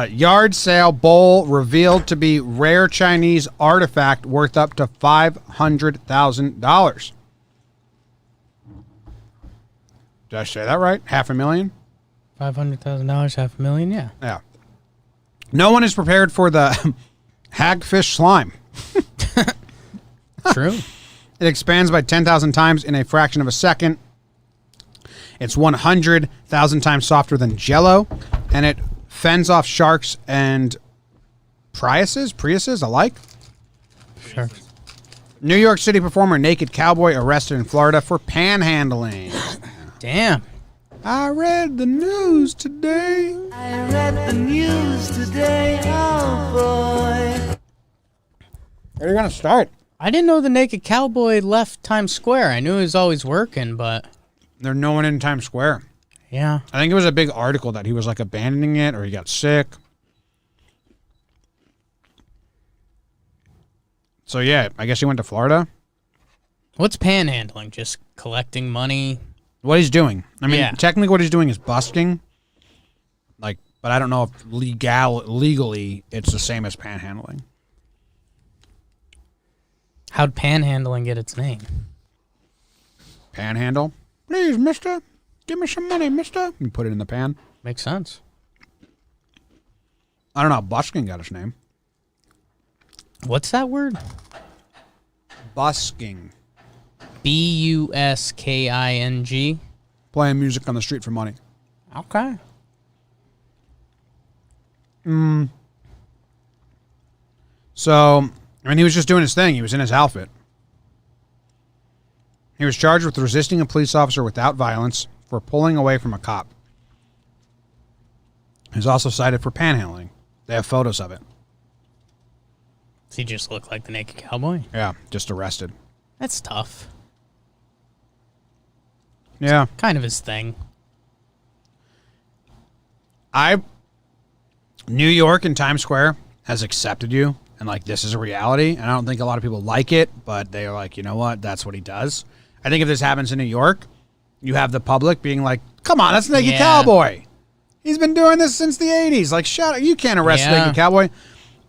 Yard sale bowl revealed to be rare Chinese artifact worth up to $500,000. Did I say that right? $500,000? $500,000, $500,000, yeah. Yeah. No one is prepared for the hagfish slime. True. It expands by 10,000 times in a fraction of a second. It's 100,000 times softer than Jell-O, and it fends off sharks and Priuses alike. Sure. New York City performer Naked Cowboy arrested in Florida for panhandling. Damn. I read the news today. I read the news today, oh boy. Where are you going to start? I didn't know the Naked Cowboy left Times Square. I knew he was always working, but... There's no one in Times Square. Yeah. I think it was a big article that he was like abandoning it or he got sick. So yeah, I guess he went to Florida. What's panhandling? Just collecting money? What he's doing. I mean, Yeah. technically what he's doing is busking. Like, but I don't know if legally it's the same as panhandling. How'd panhandling get its name? Panhandle? Please, mister. Give me some money, mister. You put it in the pan. Makes sense. I don't know how busking got its name. What's that word? Busking. Busking. Playing music on the street for money. Okay. So, I mean, he was just doing his thing. He was in his outfit. He was charged with resisting a police officer without violence for pulling away from a cop. He's also cited for panhandling. They have photos of it. Does he just look like the naked cowboy? Yeah, just arrested. That's tough. Yeah. Kind of his thing. New York and Times Square has accepted you, and like this is a reality. And I don't think a lot of people like it, but they are like, you know what? That's what he does. I think if this happens in New York, you have the public being like, come on, that's Naked Cowboy. He's been doing this since the 80s. Like, shut up. You can't arrest Naked Cowboy.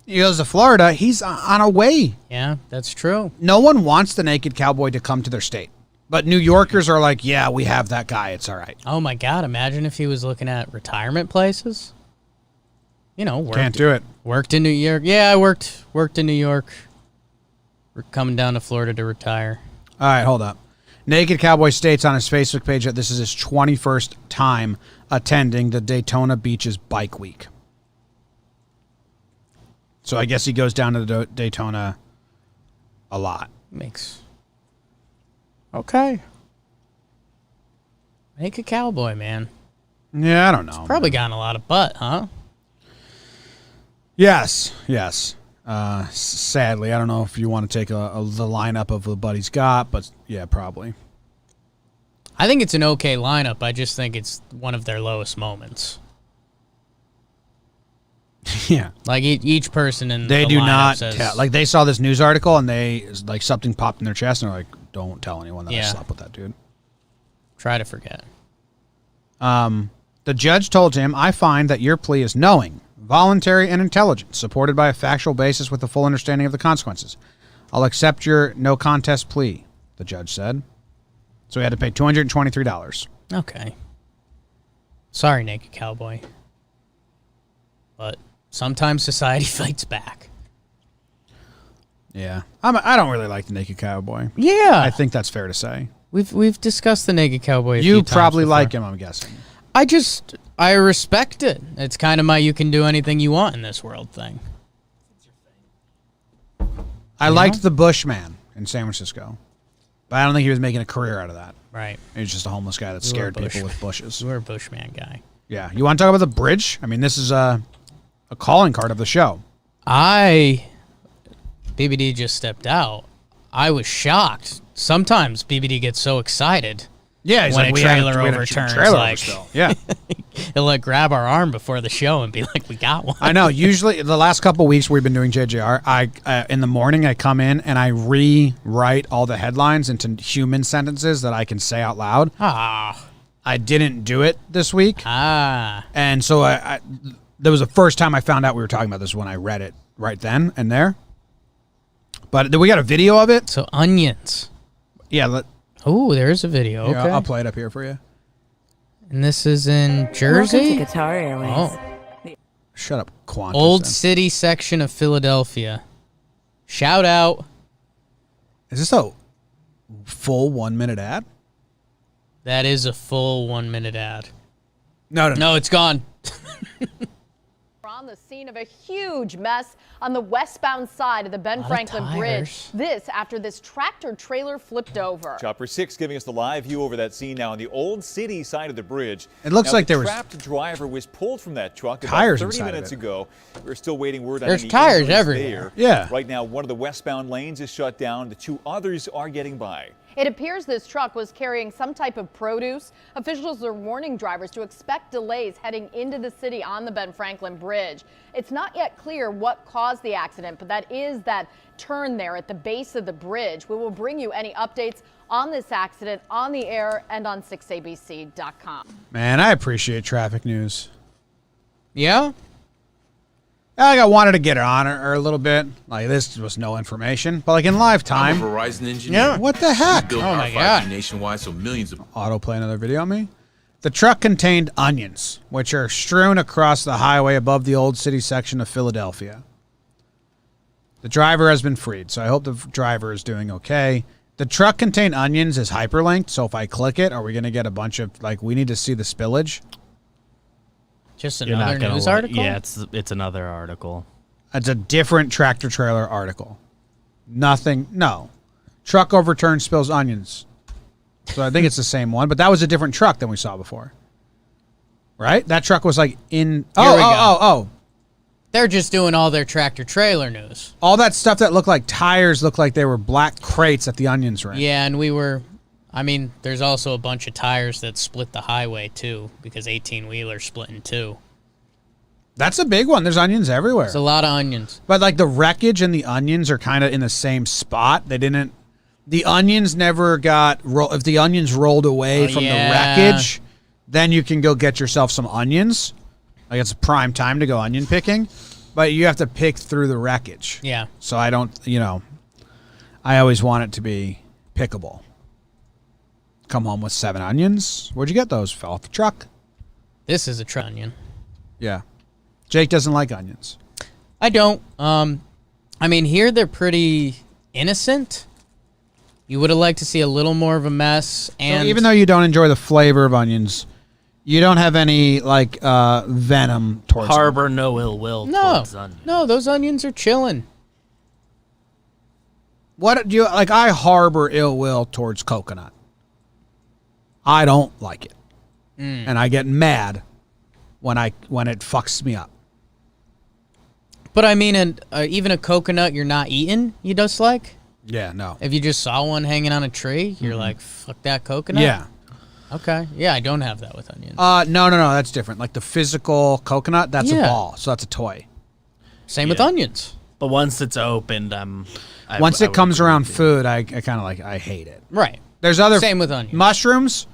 He goes to Florida. He's on a way. Yeah, that's true. No one wants the Naked Cowboy to come to their state. But New Yorkers are like, yeah, we have that guy. It's all right. Oh, my God. Imagine if he was looking at retirement places. You know, Can't do it. Worked in New York. Yeah, I worked in New York. We're coming down to Florida to retire. All right, hold up. Naked Cowboy states on his Facebook page that this is his 21st time attending the Daytona Beach's Bike Week. So I guess he goes down to the Daytona a lot. Okay. Make a cowboy, man. Yeah, I don't know. Probably gotten a lot of butt, huh? Yes. Sadly, I don't know if you want to take the lineup of the buddies got, but yeah, probably. I think it's an okay lineup. I just think it's one of their lowest moments. Yeah. Like each person in they the do lineup not says, tell. Like they saw this news article and they like something popped in their chest and they're like, don't tell anyone that I slept with that dude. Try to forget. The judge told him, I find that your plea is knowing, voluntary, and intelligent, supported by a factual basis with a full understanding of the consequences. I'll accept your no contest plea, the judge said. So he had to pay $223. Okay. Sorry, Naked Cowboy. But sometimes society fights back. Yeah. I don't really like the Naked Cowboy. Yeah. I think that's fair to say. We've discussed the Naked Cowboy a few You times probably before. like him, I'm guessing. I respect it. It's kind of my you can do anything you want in this world thing. I liked the Bushman in San Francisco, but I don't think he was making a career out of that. Right. He was just a homeless guy that You were a scared people with bushes. You were a Bushman guy. Yeah. You want to talk about the bridge? I mean, this is a calling card of the show. BBD just stepped out. I was shocked. Sometimes BBD gets so excited. Yeah, he's when like, a trailer overturns, like yeah, he'll like grab our arm before the show and be like, "We got one." I know. Usually, the last couple weeks we've been doing JJR. I in the morning I come in and I rewrite all the headlines into human sentences that I can say out loud. I didn't do it this week. And so I that was the first time I found out we were talking about this when I read it right then and there. But we got a video of it. So onions. Yeah. Oh, there is a video. Okay. I'll play it up here for you. And this is in Jersey? Welcome to Qatar Airways. Oh. Shut up, Qantas. Old City section of Philadelphia. Shout out. Is this a full 1 minute ad? That is a full 1 minute ad. No, it's gone. We're on the scene of a huge mess on the westbound side of the Ben Franklin Bridge. This after this tractor trailer flipped over. Chopper 6 giving us the live view over that scene now on the Old City side of the bridge. It looks like there was trapped driver was pulled from that truck tires about 30 inside of minutes it. ago. We're still waiting word on There's any tires injuries everywhere. there. Yeah. Right now, one of the westbound lanes is shut down. The two others are getting by. It appears this truck was carrying some type of produce. Officials are warning drivers to expect delays heading into the city on the Ben Franklin Bridge. It's not yet clear what caused the accident, but that is that turn there at the base of the bridge. We will bring you any updates on this accident on the air and on 6abc.com. Man, I appreciate traffic news. Yeah? I wanted to get it on her a little bit. Like, this was no information. But, like, in live time. I'm a Verizon engineer. Yeah. What the heck? We built Oh our my 5G God. nationwide, so millions of Autoplay another video on me. The truck contained onions, which are strewn across the highway above the Old City section of Philadelphia. The driver has been freed, so I hope the driver is doing okay. The truck contained onions is hyperlinked, so if I click it, are we going to get a bunch of, like, we need to see the spillage? Just You're not another gonna news like- article? Yeah, it's another article. It's a different tractor trailer article. Nothing, no. Truck overturned, spills onions. So I think it's the same one, but that was a different truck than we saw before. Right? That truck was like in. Here we go. Oh. They're just doing all their tractor trailer news. All that stuff that looked like tires looked like they were black crates at the onions ring. Yeah, and there's also a bunch of tires that split the highway, too, because 18-wheeler split in two. That's a big one. There's onions everywhere. It's a lot of onions. But like the wreckage and the onions are kind of in the same spot. The onions never got, if the onions rolled away from the wreckage, then you can go get yourself some onions. Like it's a prime time to go onion picking, but you have to pick through the wreckage. Yeah. So I don't, I always want it to be pickable. Come home with 7 onions. Where'd you get those? Fell off the truck. This is a truck onion. Yeah. Jake doesn't like onions. I don't. Here they're pretty innocent. You would have liked to see a little more of a mess. And So even though you don't enjoy the flavor of onions, you don't have any venom towards them. Harbor no ill will towards onions. No, those onions are chilling. What do you like? I harbor ill will towards coconut. I don't like it, and I get mad when it fucks me up. But even a coconut you're not eating, you dislike? Yeah, no. If you just saw one hanging on a tree, you're like, fuck that coconut? Yeah. Okay. Yeah, I don't have that with onions. No, that's different. Like the physical coconut, that's a ball, so that's a toy. Same with onions. But once it's opened, Once it comes around food, I kind of I hate it. Right. There's other Same with onions. Mushrooms.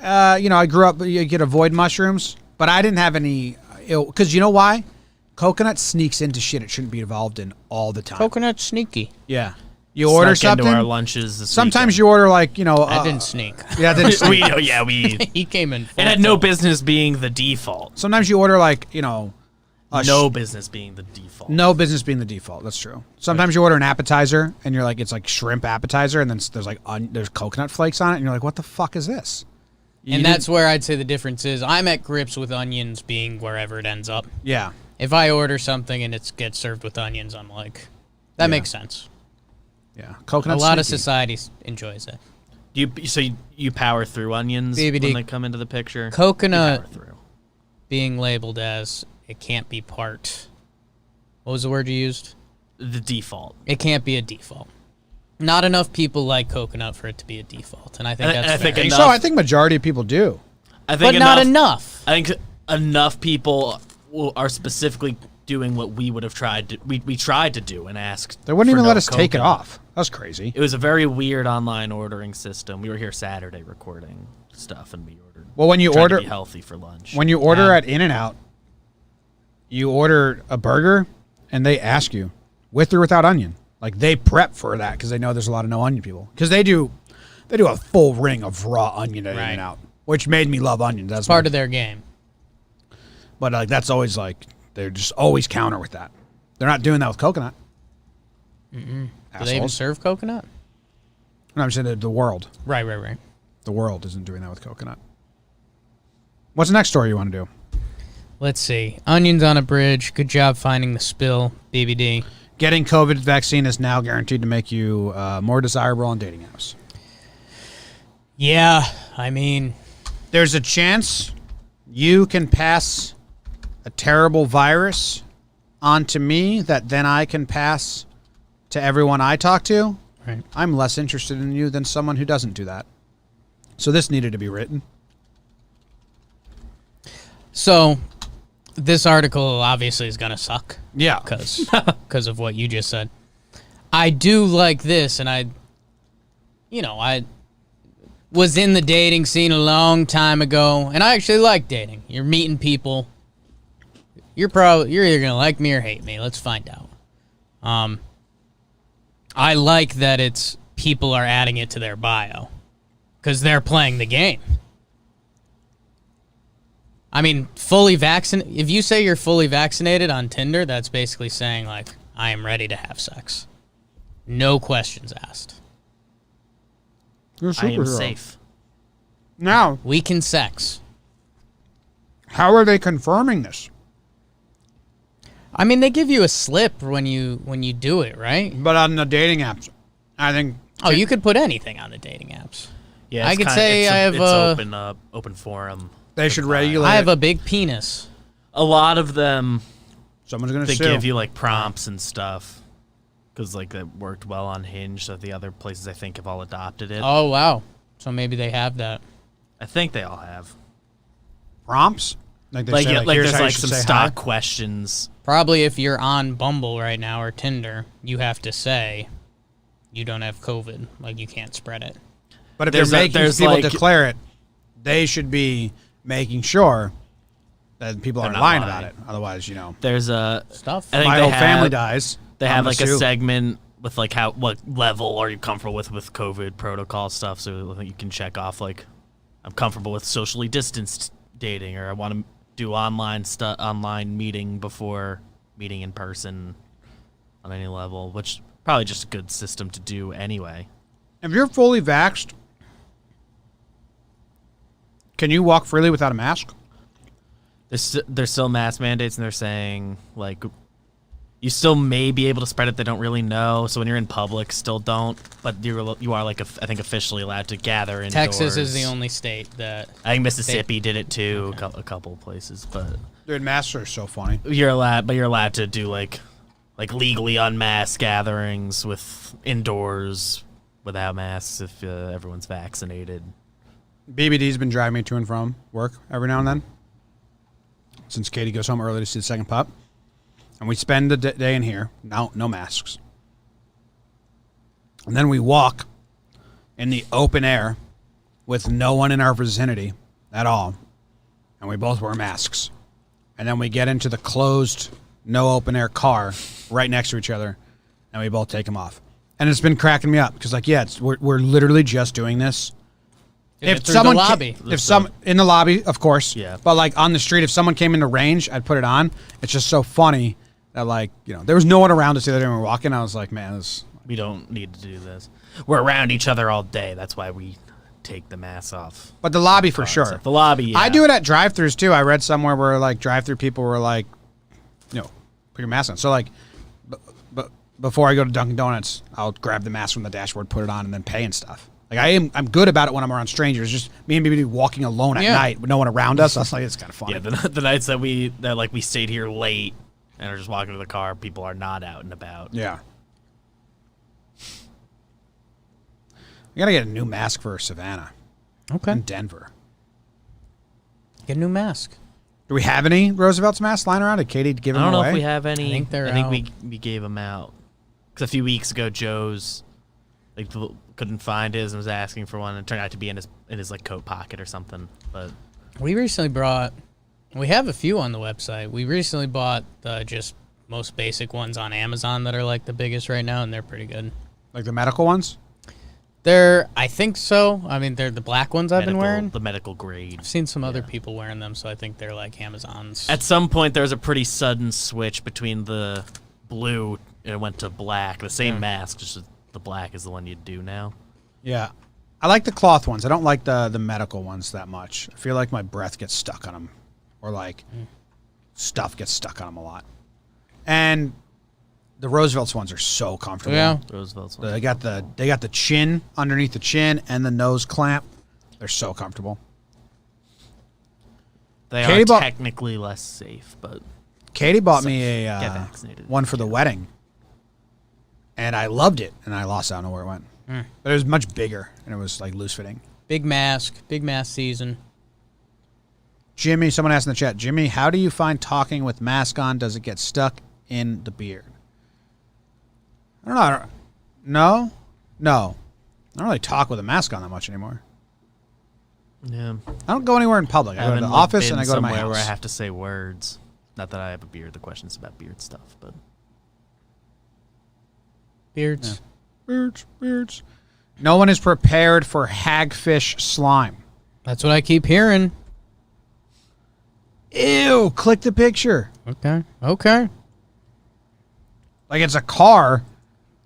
I grew up. You could avoid mushrooms, but I didn't have any ill. Because you know why? Coconut sneaks into shit it shouldn't be involved in all the time. Coconut's sneaky. Yeah. You order something. into our lunches this Sometimes weekend. you order I didn't sneak. Yeah, that didn't sneak. we He came in. it had no business being the default. Sometimes you order No business being the default. no business being the default. That's true. Sometimes you order an appetizer and you're like, it's like shrimp appetizer, and then there's coconut flakes on it, and you're like, what the fuck is this? And that's where I'd say the difference is I'm at grips with onions being wherever it ends up. Yeah. If I order something and it gets served with onions, I'm like, that makes sense. Yeah. Coconut. A lot of sneaky. society enjoys it. You power through onions BBD. when they come into the picture. Coconut You power through. being labeled as it can't be part. What was the word you used? The default. It can't be a default. Not enough people like coconut for it to be a default, and I think And that's I think fair. enough- So I think majority of people do. I think But not enough. I think enough people are specifically doing what we would have tried to. We tried to do and asked. They wouldn't for even no let us take it coconut. off. That's crazy. It was a very weird online ordering system. We were here Saturday recording stuff, and we ordered. Well, when you tried order to be healthy for lunch. When you order at In-N-Out, you order a burger, and they ask you, with or without onion. Like, they prep for that because they know there's a lot of no onion people. Because they do a full ring of raw onion at Right. In-N-Out, which made me love onions. That's Part of their game. But that's always they're just always counter with that. They're not doing that with coconut. Do they even Assholes. serve coconut? No, I'm saying the world. Right. The world isn't doing that with coconut. What's the next story you want to do? Let's see. Onions on a bridge. Good job finding the spill, BBD. Getting COVID vaccine is now guaranteed to make you more desirable on dating apps. Yeah, There's a chance you can pass a terrible virus on to me that then I can pass to everyone I talk to. Right. I'm less interested in you than someone who doesn't do that. So this needed to be written. So this article obviously is going to suck. Yeah. Because of what you just said. I do like this, and I was in the dating scene a long time ago, and I actually like dating. You're meeting people. You're either gonna like me or hate me. Let's find out. I like that it's people are adding it to their bio because they're playing the game. I mean, fully vaccinated. If you say you're fully vaccinated on Tinder, that's basically saying like, I am ready to have sex. No questions asked. You're a I am superhero. safe. Now, We can sex. how are they confirming this? I mean, they give you a slip when you do it, right? But on the dating apps, I think. Oh, you could put anything on the dating apps. Yeah, I it's could say I have it's open forum. They should Apply. regulate. I have a big penis. A lot of them, Someone's gonna they sue. give you like prompts and stuff because like that worked well on Hinge. So the other places I think have all adopted it. Oh, wow. So maybe they have that. I think they all have. prompts. Like, they Like, say, yeah, like here's there's how you like should some say stock hi. questions. Probably if you're on Bumble right now or Tinder, you have to say you don't have COVID. Like, you can't spread it. But if There's they're a- making there's people like- declare it, they should be making sure that people aren't not lying lying. about it. Otherwise, you know, There's a Stuff. I think my they whole have, family dies. They I'm have gonna like a sue. segment with like what level are you comfortable with COVID protocol stuff. So you can check off like I'm comfortable with socially distanced dating, or I want to do online meeting before meeting in person on any level, which probably just a good system to do anyway. If you're fully vaxxed, can you walk freely without a mask? There's still mask mandates, and they're saying like you still may be able to spread it. They don't really know. So when you're in public, still don't. But you are like I think officially allowed to gather indoors. Texas is the only state that... I think Mississippi did it too, a couple places, but Dude, masks are so funny. you're allowed to do like legally unmasked gatherings with indoors without masks if everyone's vaccinated. BBD's been driving me to and from work every now and then, since Katie goes home early to see the second pup. And we spend the day in here, no masks. And then we walk in the open air with no one in our vicinity at all. And we both wear masks. And then we get into the closed, no open air car right next to each other, and we both take them off. And it's been cracking me up because, like, yeah, we're literally just doing this. If through someone the lobby. in the lobby, of course, Yeah. But like on the street, if someone came into range, I'd put it on. It's just so funny that, like, you know, there was no one around us the other day when we were walking. I was like, man, this. We don't need to do this. We're around each other all day. That's why we take the mask off. But the lobby for sure. Except the lobby, yeah. I do it at drive-throughs too. I read somewhere where like drive-through people were like, you know, put your mask on. So like, but before I go to Dunkin' Donuts, I'll grab the mask from the dashboard, put it on, and then pay and stuff. Like I'm good about it when I'm around strangers. Just me and BB walking alone at night with no one around us. I was like, it's kind of funny. Yeah, the nights that we stayed here late and are just walking to the car, people are not out and about. Yeah. We gotta get a new mask for Savannah Okay. and Denver. Get a new mask. Do we have any Roosevelt's masks lying around? Did Katie give I them don't know away? if we have any. I think they're we gave them out. Because a few weeks ago, Joe's couldn't find his and was asking for one, and it turned out to be in his like coat pocket or something. But We recently brought... We have a few on the website. We recently bought the just most basic ones on Amazon that are like the biggest right now, and they're pretty good. Like the medical ones? I think so. I mean, they're the black ones I've been wearing. the medical grade. I've seen some other people wearing them, so I think they're like Amazon's. At some point, there was a pretty sudden switch between the blue and it went to black. The same mask, just the black is the one you do now. Yeah. I like the cloth ones. I don't like the medical ones that much. I feel like my breath gets stuck on them. Or like stuff gets stuck on them a lot. And the Roosevelt's ones are so comfortable. Yeah. Roosevelt's They got the chin underneath the chin and the nose clamp. They're so comfortable. They Katie are bought- technically less safe, but Katie bought me Get a vaccinated. one for the wedding. And I loved it, and I lost. I don't know where it went. But it was much bigger, and it was like loose fitting. Big mask season. Jimmy, someone asked in the chat, Jimmy, how do you find talking with mask on? Does it get stuck in the beard? I don't know. No. I don't really talk with a mask on that much anymore. Yeah. I don't go anywhere in public. I go to the office and I go to my house. Where I have to say words. Not that I have a beard. The question's about beard stuff, but Beards. Yeah. Beards. No one is prepared for hagfish slime. That's what I keep hearing. Ew, click the picture. Okay. Like it's a car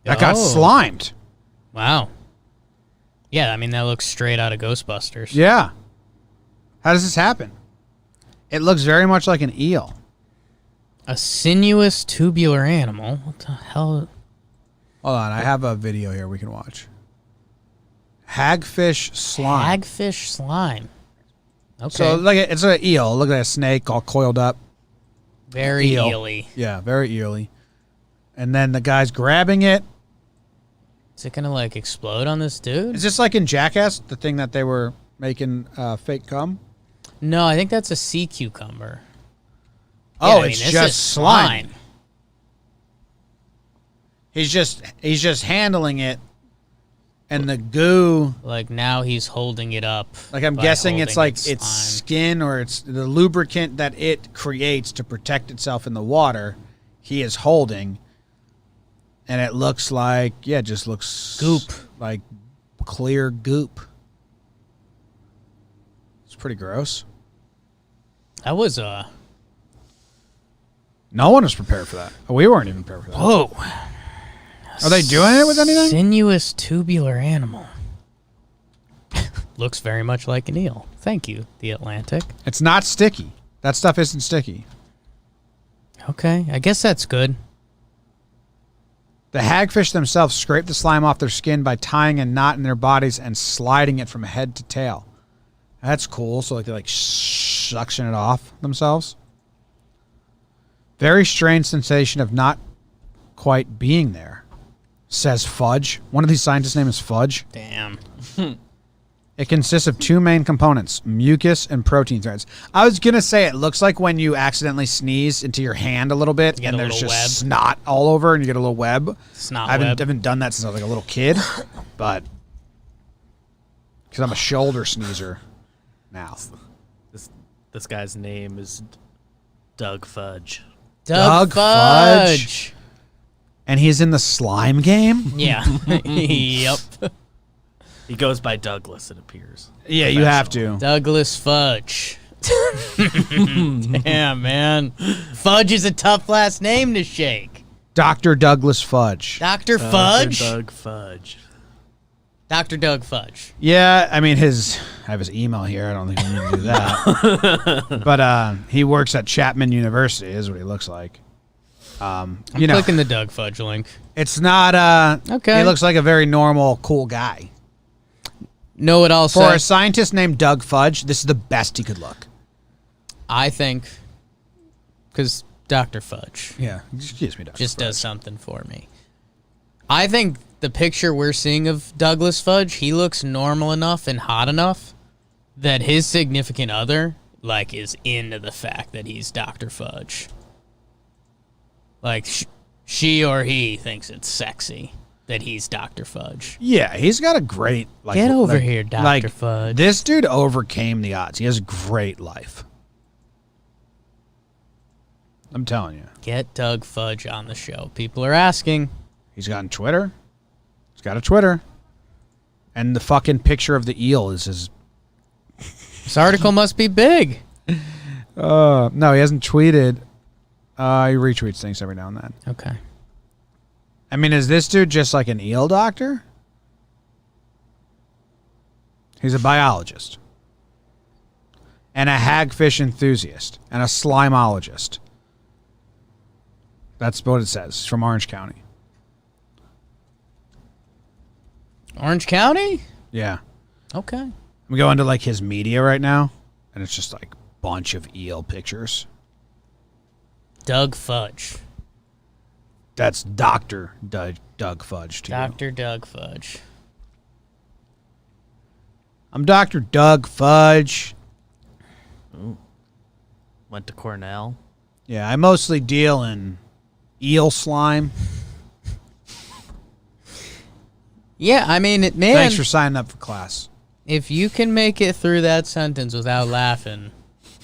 that got Oh. slimed. Wow. Yeah, I mean, that looks straight out of Ghostbusters. Yeah. How does this happen? It looks very much like an eel. A sinuous tubular animal. What the hell? Hold on, I have a video here we can watch. Hagfish slime. Hagfish slime. Okay. So like it's an eel. Look like a snake all coiled up. Very eel. eely. Yeah, very eerily. And then the guy's grabbing it. Is it going to, like, explode on this dude? Is this like in Jackass, the thing that they were making fake cum? No, I think that's a sea cucumber. Oh, Yeah, I mean, it's this just is slime. He's just handling it, and the goo. Like, now he's holding it up. Like I'm by guessing it's holding like its slime. skin or it's the lubricant that it creates to protect itself in the water. He is holding, and it looks like just looks Goop. like clear goop. It's pretty gross. That was No one was prepared for that. We weren't even prepared for that. Whoa. Are they doing it with anything? Sinuous tubular animal. Looks very much like an eel. Thank you, The Atlantic. It's not sticky. That stuff isn't sticky. Okay, I guess that's good. The hagfish themselves scrape the slime off their skin by tying a knot in their bodies and sliding it from head to tail. That's cool. So like they like suction it off themselves. Very strange sensation of not quite being there, says Fudge. One of these scientists' name is Fudge. Damn. It consists of two main components, mucus and protein threads. I was going to say it looks like when you accidentally sneeze into your hand a little bit get and a there's little just web. snot all over and you get a little web. Snot I web. haven't done that since I was like a little kid, but because I'm a shoulder sneezer now. this guy's name is Doug Fudge. Doug Fudge. And he's in the slime game? Yeah. Yep. He goes by Douglas, it appears. Yeah, you have to. Douglas Fudge. Damn, man. Fudge is a tough last name to shake. Dr. Douglas Fudge. Dr. Fudge? Doug Fudge. Dr. Doug Fudge. Yeah, I mean I have his email here. I don't think we need to do that. But he works at Chapman University, is what he looks like. I'm clicking the Doug Fudge link. It's not Okay. He looks like a very normal, cool guy. Know what I'll For say? a scientist named Doug Fudge, this is the best he could look. I think, because Dr. Fudge Yeah, excuse me, Dr. just Fudge. does something for me. I think the picture we're seeing of Douglas Fudge, he looks normal enough and hot enough that his significant other, like, is into the fact that he's Dr. Fudge. Like, she or he thinks it's sexy that he's Dr. Fudge. Yeah, he's got a great like. Get over like- here, Dr. like, Fudge. This dude overcame the odds. He has a great life. I'm telling you. Get Doug Fudge on the show. People are asking. He's got Twitter. He's got a Twitter. And the fucking picture of the eel is his. This article must be big. No, he hasn't tweeted. He retweets things every now and then. Okay. I mean, is this dude just like an eel doctor? He's a biologist. And a hagfish enthusiast. And a slimeologist. That's what it says. It's from Orange County. Orange County? Yeah. Okay. I'm going to like his media right now. And it's just like a bunch of eel pictures. Doug Fudge. That's Dr. Doug Fudge to you. Dr. Doug Fudge. I'm Dr. Doug Fudge. Ooh. Went to Cornell. Yeah, I mostly deal in eel slime. Yeah, I mean, man, Thanks for signing up for class. if you can make it through that sentence without laughing,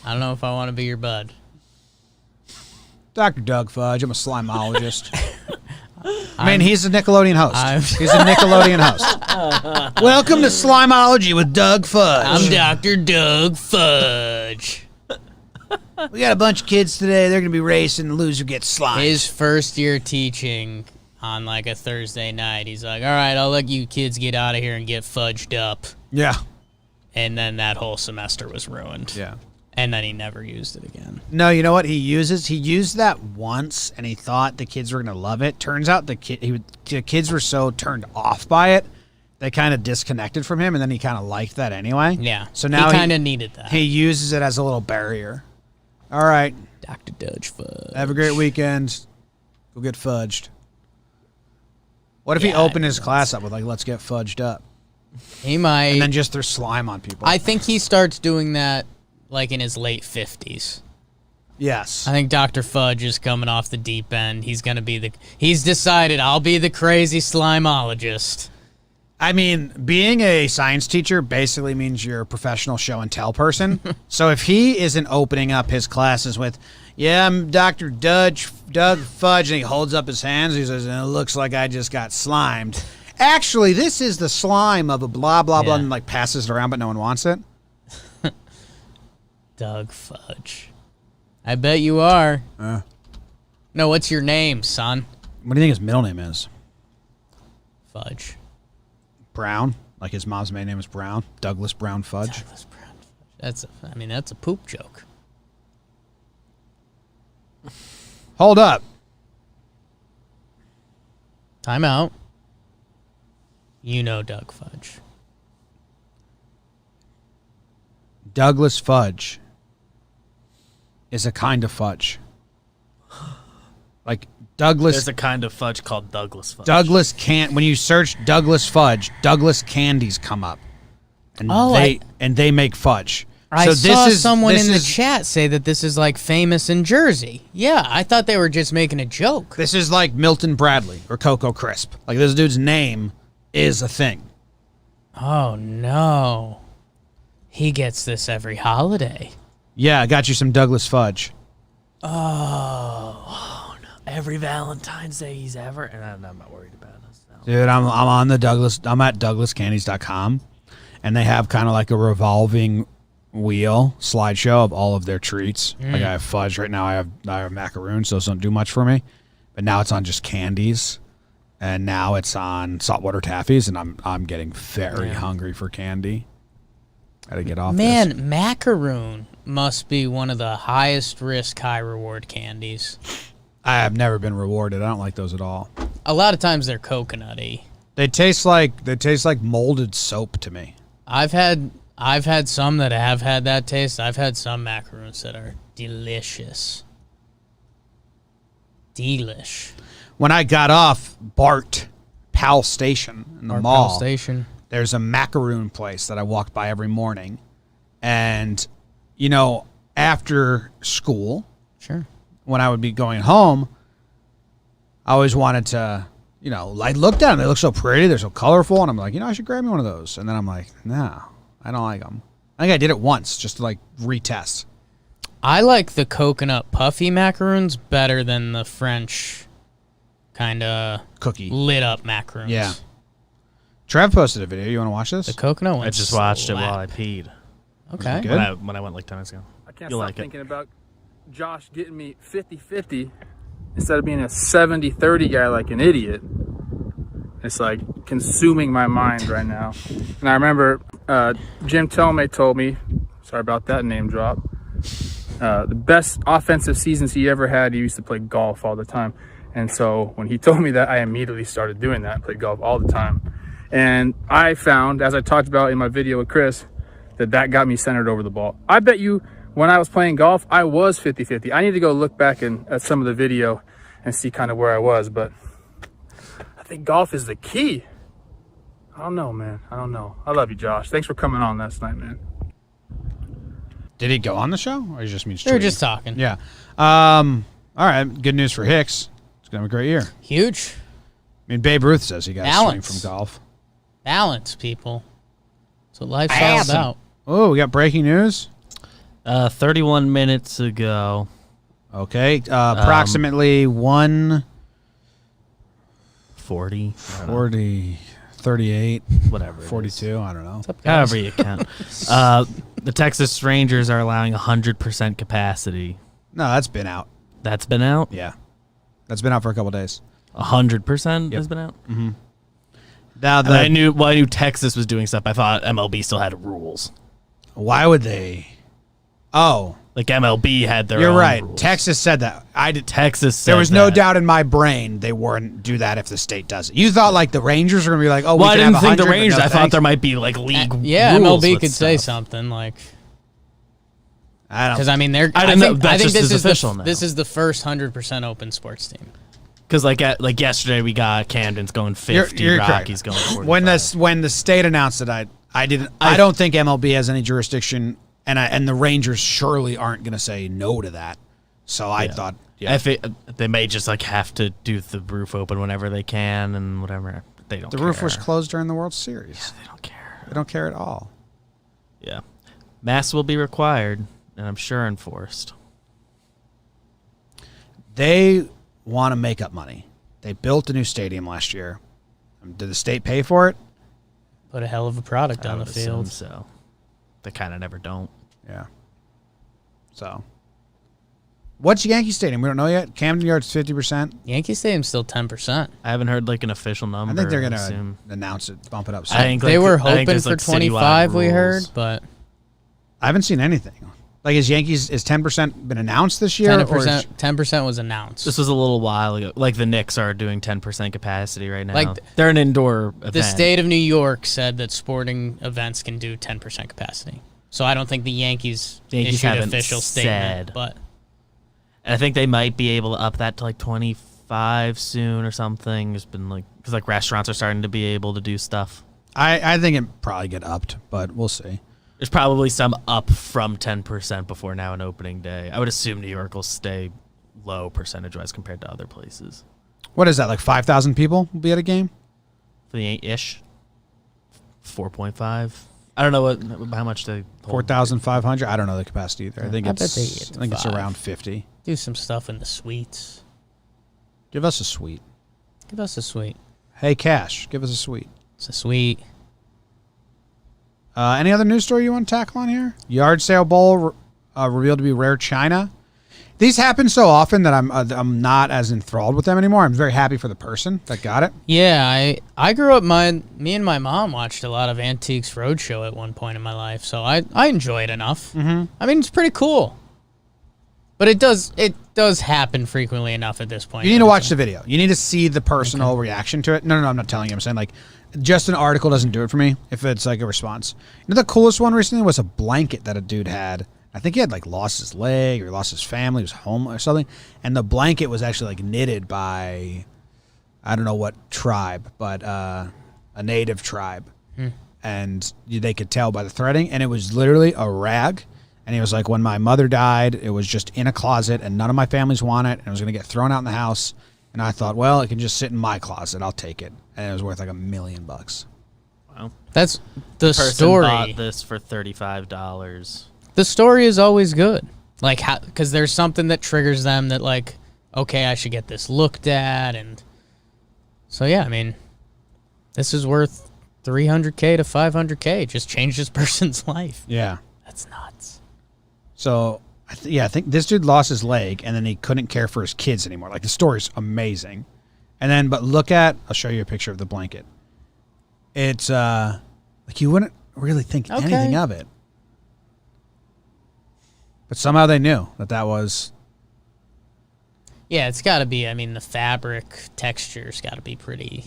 I don't know if I want to be your bud. Dr. Doug Fudge. I'm a slimeologist. I mean, he's a Nickelodeon host. He's a Nickelodeon host. Welcome to Slimeology with Doug Fudge. I'm Dr. Doug Fudge. We got a bunch of kids today. They're going to be racing. The loser gets slimed. His first year teaching on like a Thursday night, he's like, all right, I'll let you kids get out of here and get fudged up. Yeah. And then that whole semester was ruined. Yeah. And then he never used it again. No, you know what he uses? He used that once, and he thought the kids were going to love it. Turns out the kids were so turned off by it, they kind of disconnected from him, and then he kind of liked that anyway. Yeah. So now he kind of needed that. He uses it as a little barrier. All right. Dr. Doug Fudge. Have a great weekend. Go get fudged. What if he opened his class up with, like, let's get fudged up? He might. And then just throw slime on people. I think he starts doing that like in his late 50s. Yes. I think Dr. Fudge is coming off the deep end. He's going to be he's decided, I'll be the crazy slimeologist. I mean, being a science teacher basically means you're a professional show and tell person. So if he isn't opening up his classes with, yeah, I'm Dr. Doug Fudge, and he holds up his hands, he says, and it looks like I just got slimed. Actually, this is the slime of a blah, blah, blah, and like passes it around, but no one wants it. Doug Fudge. I bet you are. No, what's your name, son? What do you think his middle name is? Fudge. Brown. Like his mom's maiden name is Brown. Douglas Brown Fudge. Douglas Brown. That's a poop joke. Hold up. Time out. You know Doug Fudge. Douglas Fudge is a kind of fudge. Like Douglas. There's a kind of fudge called Douglas Fudge. Douglas can't. When you search Douglas Fudge, Douglas candies come up, and they make fudge. I saw someone in the chat say that this is like famous in Jersey. Yeah, I thought they were just making a joke. This is like Milton Bradley or Cocoa Crisp. Like this dude's name is a thing. Oh no, he gets this every holiday. Yeah, I got you some Douglas Fudge. Oh no! Every Valentine's Day he's ever, and I'm not worried about us. No. Dude, I'm on the Douglas. I'm at DouglasCandies.com, and they have kind of like a revolving wheel slideshow of all of their treats. Like I have fudge right now. I have macaroons, so those don't do much for me. But now it's on just candies, and now it's on saltwater taffies, and I'm getting very hungry for candy. Gotta get off. Man, this. macaroon must be one of the highest risk, high reward candies. I have never been rewarded. I don't like those at all. A lot of times they're coconutty. They taste like molded soap to me. I've had some that have had that taste. I've had some macaroons that are delicious. Delish. When I got off Pal Station in the mall, Pal Station. There's a macaroon place that I walked by every morning. And, you know, after school, sure, when I would be going home, I always wanted to, you know, like look down. They look so pretty. They're so colorful. And I'm like, you know, I should grab me one of those. And then I'm like, no, I don't like them. I think I did it once just to like retest. I like the coconut puffy macaroons better than the French kind of cookie lit up macaroons. Yeah. Trev posted a video. You want to watch this? The coconut one. I just watched it while I peed. Okay. Good? When I went like 10 minutes ago. I can't You'll stop like it. thinking about Josh getting me 50-50 instead of being a 70-30 guy like an idiot. It's like consuming my mind right now. And I remember Jim Tomei told me, sorry about that name drop, the best offensive seasons he ever had, he used to play golf all the time. And so when he told me that, I immediately started doing that, played golf all the time. And I found, as I talked about in my video with Chris, that got me centered over the ball. I bet you when I was playing golf, I was 50-50. I need to go look back at some of the video and see kind of where I was. But I think golf is the key. I don't know, man. I don't know. I love you, Josh. Thanks for coming on last night, man. Did he go on the show, or he just means We were tweeting? just talking. Yeah. All right. Good news for Hicks. It's gonna have a great year. Huge. I mean, Babe Ruth says he got a swing Balance. from golf. Balance, people. That's what life's all about. Oh, we got breaking news. 31 minutes ago. Okay. Approximately 40. 38, Whatever. 42. I don't know. However you count. The Texas Rangers are allowing 100% capacity. No, that's been out. That's been out? Yeah. That's been out for a couple days. 100% has been out? Mm-hmm. Now And I knew Texas was doing stuff. I thought MLB still had rules. Why would they? Oh, Like MLB had their you're own right. rules. Texas said that. I did. Texas said There was no that. doubt in my brain they wouldn't do that if the state does it. You thought like the Rangers were gonna be like, oh, Well, we I can didn't have think the 100, but Rangers. no I thought thanks. there might be like league Yeah, rules MLB with could say stuff. something like, I don't. because I mean, they're. I didn't know. That's I think just this as is official now. this is the first 100% open sports team. Because like yesterday we got Camden's going 50, You're correct. Rockies going 45. when the state announced it, I didn't. I don't think MLB has any jurisdiction, and the Rangers surely aren't going to say no to that. So I thought, yeah, They may just like have to do the roof open whenever they can and whatever. They don't. the roof was care. closed during the World Series. They don't care. They don't care at all. Yeah, masks will be required, and I'm sure enforced. They want to make up money. They built a new stadium last year. Did the state pay for it? Put a hell of a product I on the would assume field. so. They kind of never don't. Yeah. So, what's Yankee Stadium? We don't know yet. Camden Yards 50%. Yankee Stadium's still 10%. I haven't heard like an official number. I think they're going assume. to announce it, bump it up. Soon. I think They like, were I think hoping there's, for like, 25. citywide We heard, rules. but I haven't seen anything. Like, is 10% been announced this year? 10% was announced. This was a little while ago. Like the Knicks are doing 10% capacity right now. Like, they're an indoor event. The state of New York said that sporting events can do 10% capacity. So I don't think the Yankees issued an haven't official statement. said. But And I think they might be able to up that to like 25 soon or something. There's been like because like restaurants are starting to be able to do stuff. I think it probably get upped, but we'll see. There's probably some up from 10% before now and opening day. I would assume New York will stay low percentage-wise compared to other places. What is that? Like 5,000 people will be at a game? For the ish, 4.5. I don't know how much they hold. 4,500. I don't know the capacity either. I think I bet they get it's to I think it's 5. around 50. do some stuff in the suites. Give us a suite. Give us a suite. Hey, Cash, give us a suite. It's a suite. Any other news story you want to tackle on here? Yard sale bowl revealed to be rare china. These happen so often that I'm not as enthralled with them anymore. I'm very happy for the person that got it. Yeah, I grew up. Me and my mom watched a lot of Antiques Roadshow at one point in my life, so I enjoy it enough. Mm-hmm. I mean, it's pretty cool, but it does happen frequently enough at this point. You need to watch the video. You need to see the personal reaction to it. No, I'm not telling you. I'm saying like just an article doesn't do it for me if it's like a response. You know, the coolest one recently was a blanket that a dude had. I think he had like lost his leg or lost his family, he was homeless or something. And the blanket was actually like knitted by, I don't know what tribe, but a native tribe. And they could tell by the threading. And it was literally a rag. And he was like, when my mother died, it was just in a closet and none of my families want it. And it was going to get thrown out in the house. And I thought, well, it can just sit in my closet. I'll take it. And it was worth like $1 million. Wow. That's the Person story. bought this for $35. The story is always good, like because there's something that triggers them that like, okay, I should get this looked at, and so yeah, I mean, this is worth $300K to $500K. Just changed this person's life. Yeah. That's nuts. So, I think this dude lost his leg and then he couldn't care for his kids anymore. Like, the story's amazing. And then, but look at, I'll show you a picture of the blanket. It's, like, you wouldn't really think anything of it. But somehow they knew that was. Yeah, it's got to be. I mean, the fabric texture's got to be pretty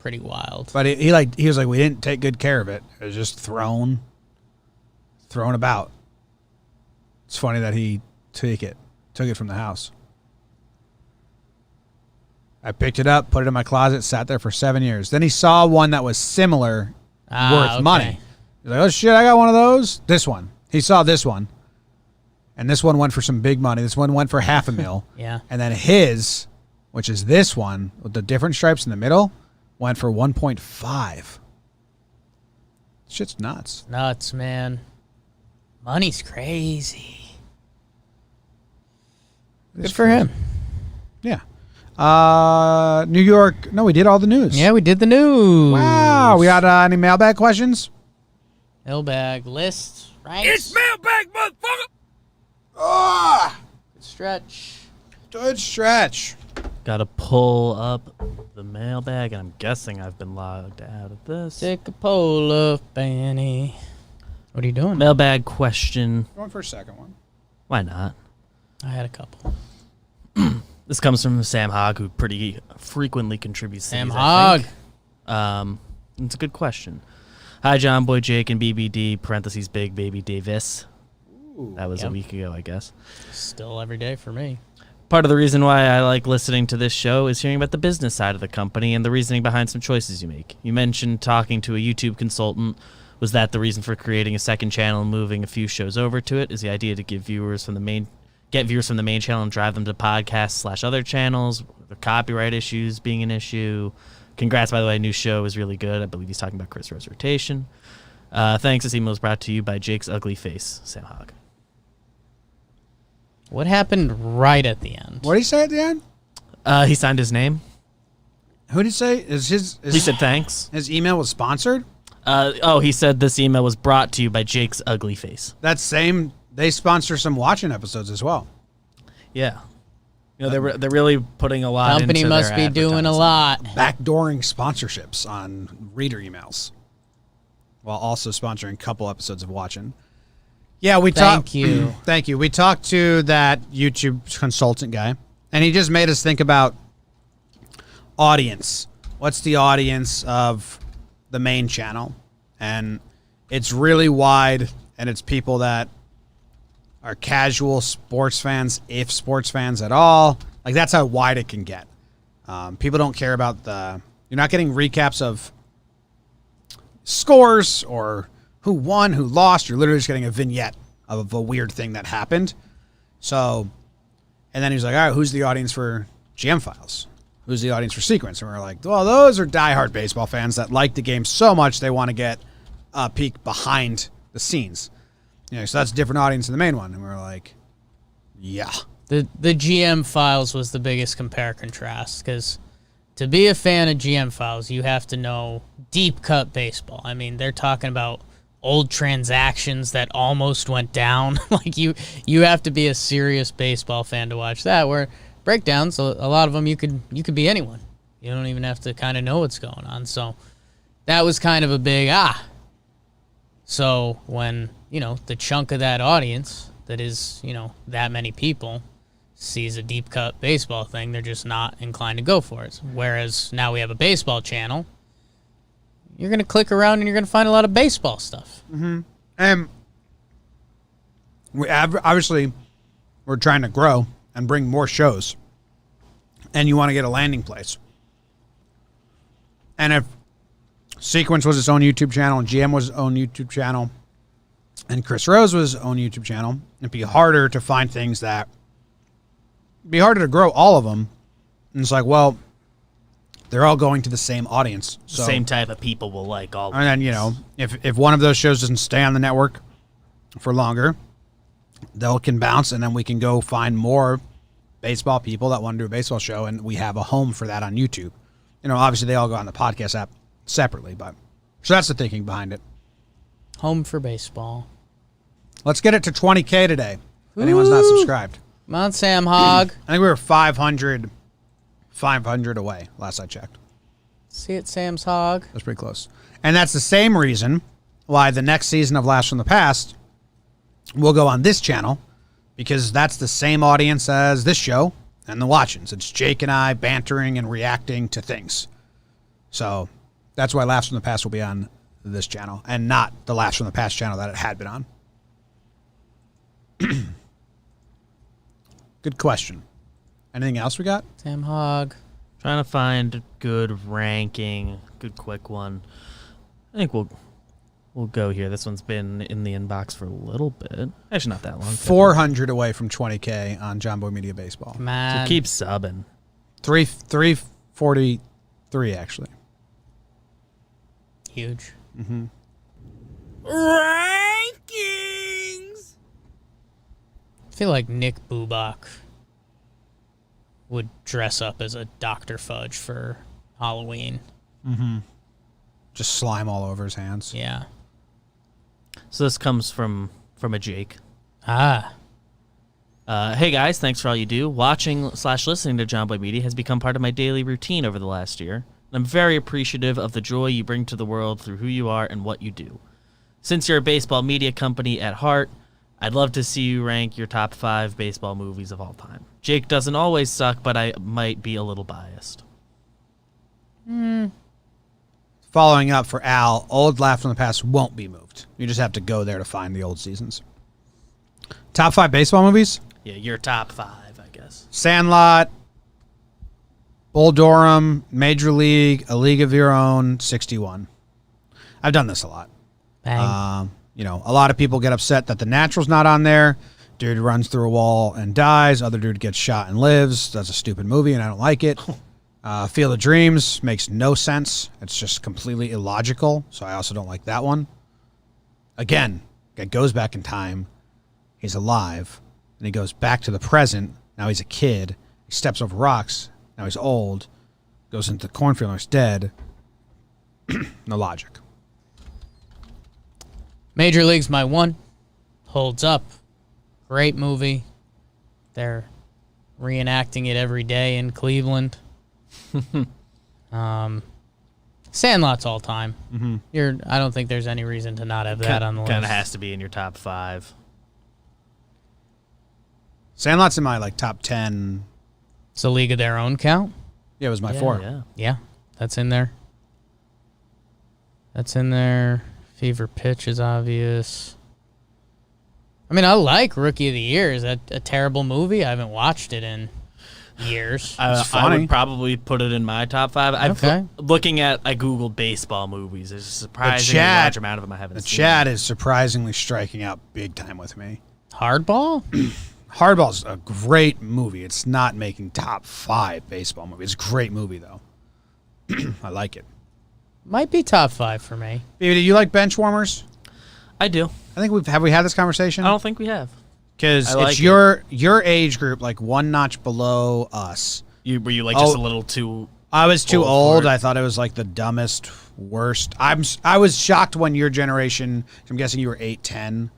wild. But he was like, we didn't take good care of it. It was just thrown about. It's funny that he took it from the house. I picked it up, put it in my closet, sat there for 7 years. Then he saw one that was similar, worth money. He's like, oh, shit, I got one of those. This one. He saw this one. And this one went for some big money. This one went for $500,000. Yeah. And then his, which is this one, with the different stripes in the middle, went for 1.5. Shit's nuts. Nuts, man. Money's crazy. Good for him. Yeah. New York. No, we did all the news. Yeah, we did the news. Wow. We got any mailbag questions? Mailbag list, right? It's mailbag, motherfucker! Ah, Good stretch. good stretch. Gotta pull up the mailbag, and I'm guessing I've been logged out of this. Take a poll of Benny. What are you doing? Mailbag question. Going for a second one. Why not? I had a couple. This comes from Sam Hogg, who pretty frequently contributes to Sam these, Hogg. I think. It's a good question. Hi, Jomboy, Jake, and BBD, parentheses, Big Baby Davis. That was a week ago, I guess. Still every day for me. Part of the reason why I like listening to this show is hearing about the business side of the company and the reasoning behind some choices you make. You mentioned talking to a YouTube consultant. Was that the reason for creating a second channel and moving a few shows over to it? Is the idea to get viewers from the main channel and drive them to podcasts / other channels? The copyright issues being an issue. Congrats, by the way. New show is really good. I believe he's talking about Chris Rowe's rotation. Thanks. This email is brought to you by Jake's Ugly Face, Sam Hogg. What happened right at the end? What did he say at the end? He signed his name. Who did he say? Is He said thanks. his email was sponsored? He said this email was brought to you by Jake's Ugly Face. That same, they sponsor some watching episodes as well. Yeah. You know, they're really putting a lot Company into must their be doing a advertising. lot. Backdooring sponsorships on reader emails while also sponsoring a couple episodes of watching. Yeah, we talked. Thank you. Thank you. We talked to that YouTube consultant guy, and he just made us think about audience. What's the audience of the main channel? And it's really wide, and it's people that are casual sports fans, if sports fans at all. Like, that's how wide it can get. People don't care about you're not getting recaps of scores or who won, who lost. You're literally just getting a vignette of a weird thing that happened. So, and then he's like, all right, who's the audience for GM Files? Who's the audience for Sequence? And we're like, well, those are diehard baseball fans that like the game so much they want to get a peek behind the scenes. You know, so that's a different audience than the main one. And we're like, yeah. The GM Files was the biggest compare contrast, because to be a fan of GM Files, you have to know deep cut baseball. I mean, they're talking about old transactions that almost went down. Like, you have to be a serious baseball fan to watch that. Where breakdowns, a lot of them you could be anyone. You don't even have to kind of know what's going on. So that was kind of a big So when, the chunk of that audience that is, that many people sees a deep cut baseball thing, they're just not inclined to go for it. Whereas now we have a baseball channel, you're going to click around and you're going to find a lot of baseball stuff. Mm-hmm. And obviously we're trying to grow and bring more shows, and you want to get a landing place. And if Sequence was its own YouTube channel and GM was its own YouTube channel and Chris Rose was his own YouTube channel, it'd be harder to find things that be harder to grow all of them. And it's like, well, they're all going to the same audience. So, Same type of people will like all of and then, if one of those shows doesn't stay on the network for longer, they can bounce, and then we can go find more baseball people that want to do a baseball show, and we have a home for that on YouTube. Obviously they all go on the podcast app separately, but so that's the thinking behind it. Home for baseball. Let's get it to 20K today. If anyone's not subscribed. Come on, Sam Hogg. I think we were 500 away last I checked. See it, Sam's Hogg. That's pretty close. And that's the same reason why the next season of Last from the Past will go on this channel, because that's the same audience as this show and the watch-ins. It's Jake and I bantering and reacting to things. So that's why Laughs from the Past will be on this channel and not the Laughs from the Past channel that it had been on. Good question. Anything else we got? Sam Hogg. Trying to find a good ranking, good quick one. I think we'll go here. This one's been in the inbox for a little bit. Actually, not that long. 400 away from 20K on Jomboy Media Baseball. Man. So keep subbing. 343 actually. Huge. Rankings. I feel like Nick Bubak would dress up as a Dr. Fudge for Halloween. Just slime all over his hands. Yeah. So this comes from a Jake. Ah. Hey guys, thanks for all you do. Watching/listening to Jomboy Media has become part of my daily routine over the last year. I'm very appreciative of the joy you bring to the world through who you are and what you do. Since you're a baseball media company at heart, I'd love to see you rank your top 5 baseball movies of all time. Jake doesn't always suck, but I might be a little biased. Following up for Al, old Laugh from the Past won't be moved. You just have to go there to find the old seasons. Top 5 baseball movies? Yeah, your top 5, I guess. Sandlot, Bull Durham, Major League, A League of Your Own, 61. I've done this a lot. Bang. A lot of people get upset that The Natural's not on there. Dude runs through a wall and dies. Other dude gets shot and lives. That's a stupid movie, and I don't like it. Field of Dreams makes no sense. It's just completely illogical, so I also don't like that one. Again, it goes back in time. He's alive, and he goes back to the present. Now he's a kid. He steps over rocks. Now he's old. Goes into the cornfield. Now he's dead. No logic. Major League's my one. Holds up. Great movie. They're reenacting it every day in Cleveland. Sandlot's all time. I don't think there's any reason to not have that on the list. Kind of has to be in your top 5. Sandlot's in my top 10. It's a League of Their Own count? Yeah, it was my 4. Yeah. Yeah, that's in there. That's in there. Fever Pitch is obvious. I mean, I like Rookie of the Year. Is that a terrible movie? I haven't watched it in years. I would probably put it in my top 5. Okay. Looking at, I Googled baseball movies. There's a surprisingly large amount of them I haven't seen. The chat is surprisingly striking out big time with me. Hardball? Hardball's a great movie. It's not making top 5 baseball movies. It's a great movie, though. I like it. Might be top 5 for me. Baby, do you like bench warmers? I do. I think have we had this conversation? I don't think we have. Because like it's your age group, one notch below us. Were you just a little too? I was too old old. for it? I thought it was the dumbest, worst. I was shocked when your generation. I'm guessing you were 8, 10,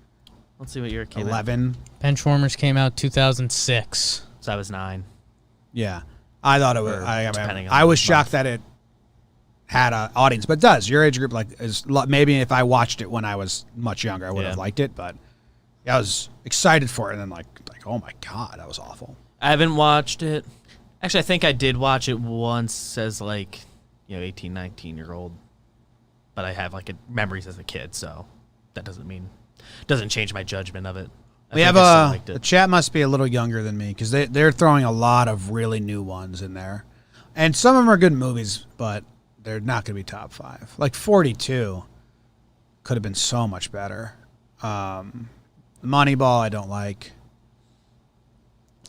Let's see what year it came out. 11. Benchwarmers came out 2006. So I was 9. Yeah, I thought it was. Depending on I was the shocked that it had an audience, but it does. Your age group is maybe if I watched it when I was much younger, I would have liked it. But I was excited for it, and then like oh my god, that was awful. I haven't watched it. Actually, I think I did watch it once as 18, 19-year-old. But I have memories as a kid, so that doesn't change my judgment of it. The chat must be a little younger than me because they're throwing a lot of really new ones in there, and some of them are good movies, but they're not going to be top 5. 42 could have been so much better. Moneyball, I don't like.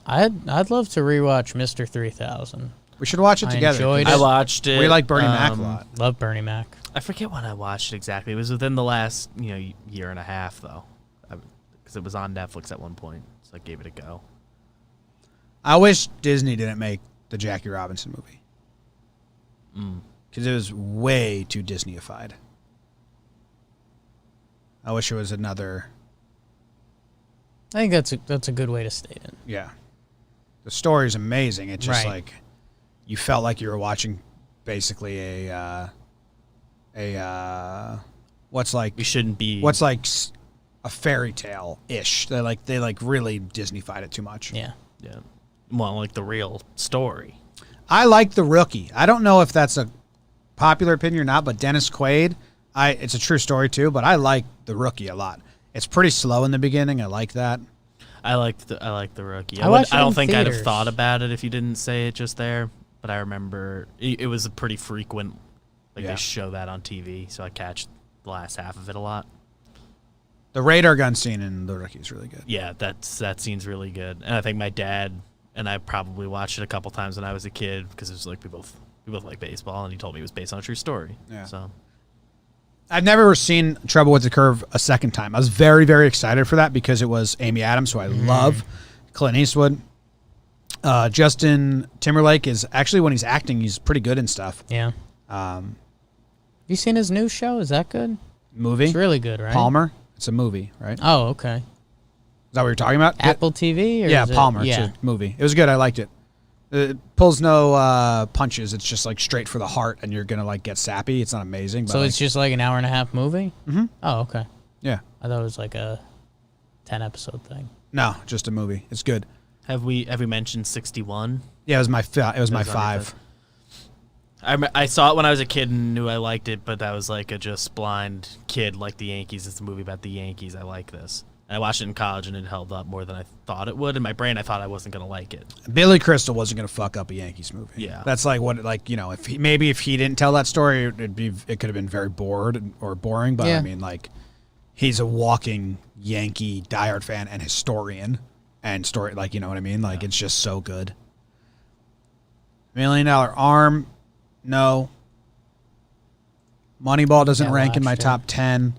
I'd love to rewatch Mr. 3000. We should watch it together. Enjoyed I it. watched it. We like Bernie Mac a lot. Love Bernie Mac. I forget when I watched it exactly. It was within the last year and a half, though, because it was on Netflix at one point, so I gave it a go. I wish Disney didn't make the Jackie Robinson movie because it was way too Disneyified. I wish it was another. I think that's a good way to state it. Yeah, the story is amazing. It's just Right. You felt like you were watching basically We shouldn't be. a fairy tale ish. They really Disneyfied it too much. Yeah. Yeah. Well, the real story. I like The Rookie. I don't know if that's a popular opinion or not, but Dennis Quaid, it's a true story too, but I like The Rookie a lot. It's pretty slow in the beginning. I like that. I like the Rookie. I watched it I don't in think I'd have theaters. thought about it if you didn't say it just there. but I remember it was a pretty frequent. Like Yeah. they show that on TV, so I catch the last half of it a lot. The radar gun scene in The Rookie is really good. Yeah, that scene's really good, and I think my dad and I probably watched it a couple times when I was a kid because it was like we both like baseball, and he told me it was based on a true story. Yeah. So I've never seen Trouble with the Curve a second time. I was very, very excited for that because it was Amy Adams, who I love, Clint Eastwood. Justin Timberlake is actually, when he's acting, he's pretty good and stuff. Yeah. Have you seen his new show? Is that good? Movie? It's really good, right? Palmer? It's a movie, right? Is Oh, okay. that what you're talking about? Apple TV? Or Yeah, is it- Palmer. Yeah. It's a movie. It was good. I liked it. It pulls no punches. It's just like straight for the heart, and you're gonna like get sappy. It's not amazing, but So like, it's just like an hour and a half movie? Mm-hmm. Oh, okay. yeah, I thought it was like a 10-episode thing. no, just a movie. It's good. have we mentioned 61? Yeah, it was my it was my was on your five. list. I saw it when I was a kid and knew I liked it, but that was like a just blind kid like the Yankees. It's a movie about the Yankees. I like this. And I watched it in college and it held up more than I thought it would. In my brain, I thought I wasn't going to like it. Billy Crystal wasn't gonna fuck up a Yankees movie. Yeah. That's like what if he didn't tell that story, it could have been very boring. But Yeah. I mean, like, he's a walking Yankee diehard fan and historian and story. Like, you know what I mean? Like, it's just so good. $1 Million Arm. No. Moneyball doesn't Yeah, rank in my watched it. top 10.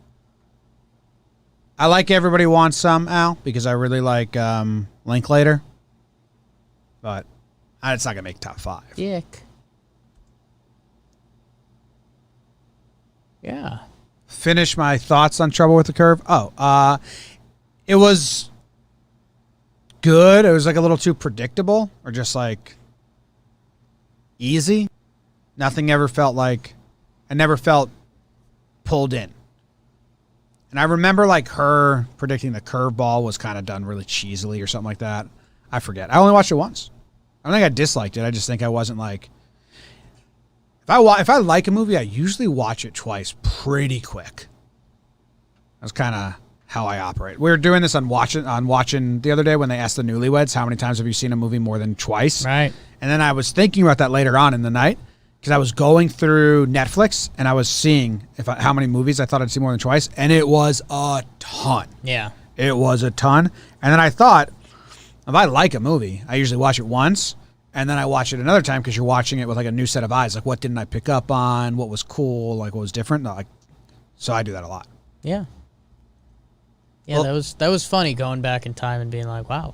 I like Everybody Wants Some, Al, because I really like Linklater. But it's not going to make top 5. Dick. Yeah. Finish my thoughts on Trouble with the Curve. It was good. It was like a little too predictable or just like easy. Nothing ever felt like, I never felt pulled in. And I remember like her predicting the curveball was kind of done really cheesily or something like that. I forget. I only watched it once. I don't think I disliked it. I just think I wasn't like, if I like a movie, I usually watch it twice pretty quick. That's kind of how I operate. We were doing this on watching the other day when they asked the newlyweds, how many times have you seen a movie more than twice? Right. And then I was thinking about that later on in the night because I was going through Netflix and I was seeing how many movies I thought I'd see more than twice, and it was a ton. Yeah. It was a ton. And then I thought, if I like a movie, I usually watch it once, and then I watch it another time because you're watching it with like a new set of eyes. Like, what didn't I pick up on? What was cool? Like, what was different? So I do that a lot. Yeah. Yeah, Well- that was funny going back in time and being like, wow,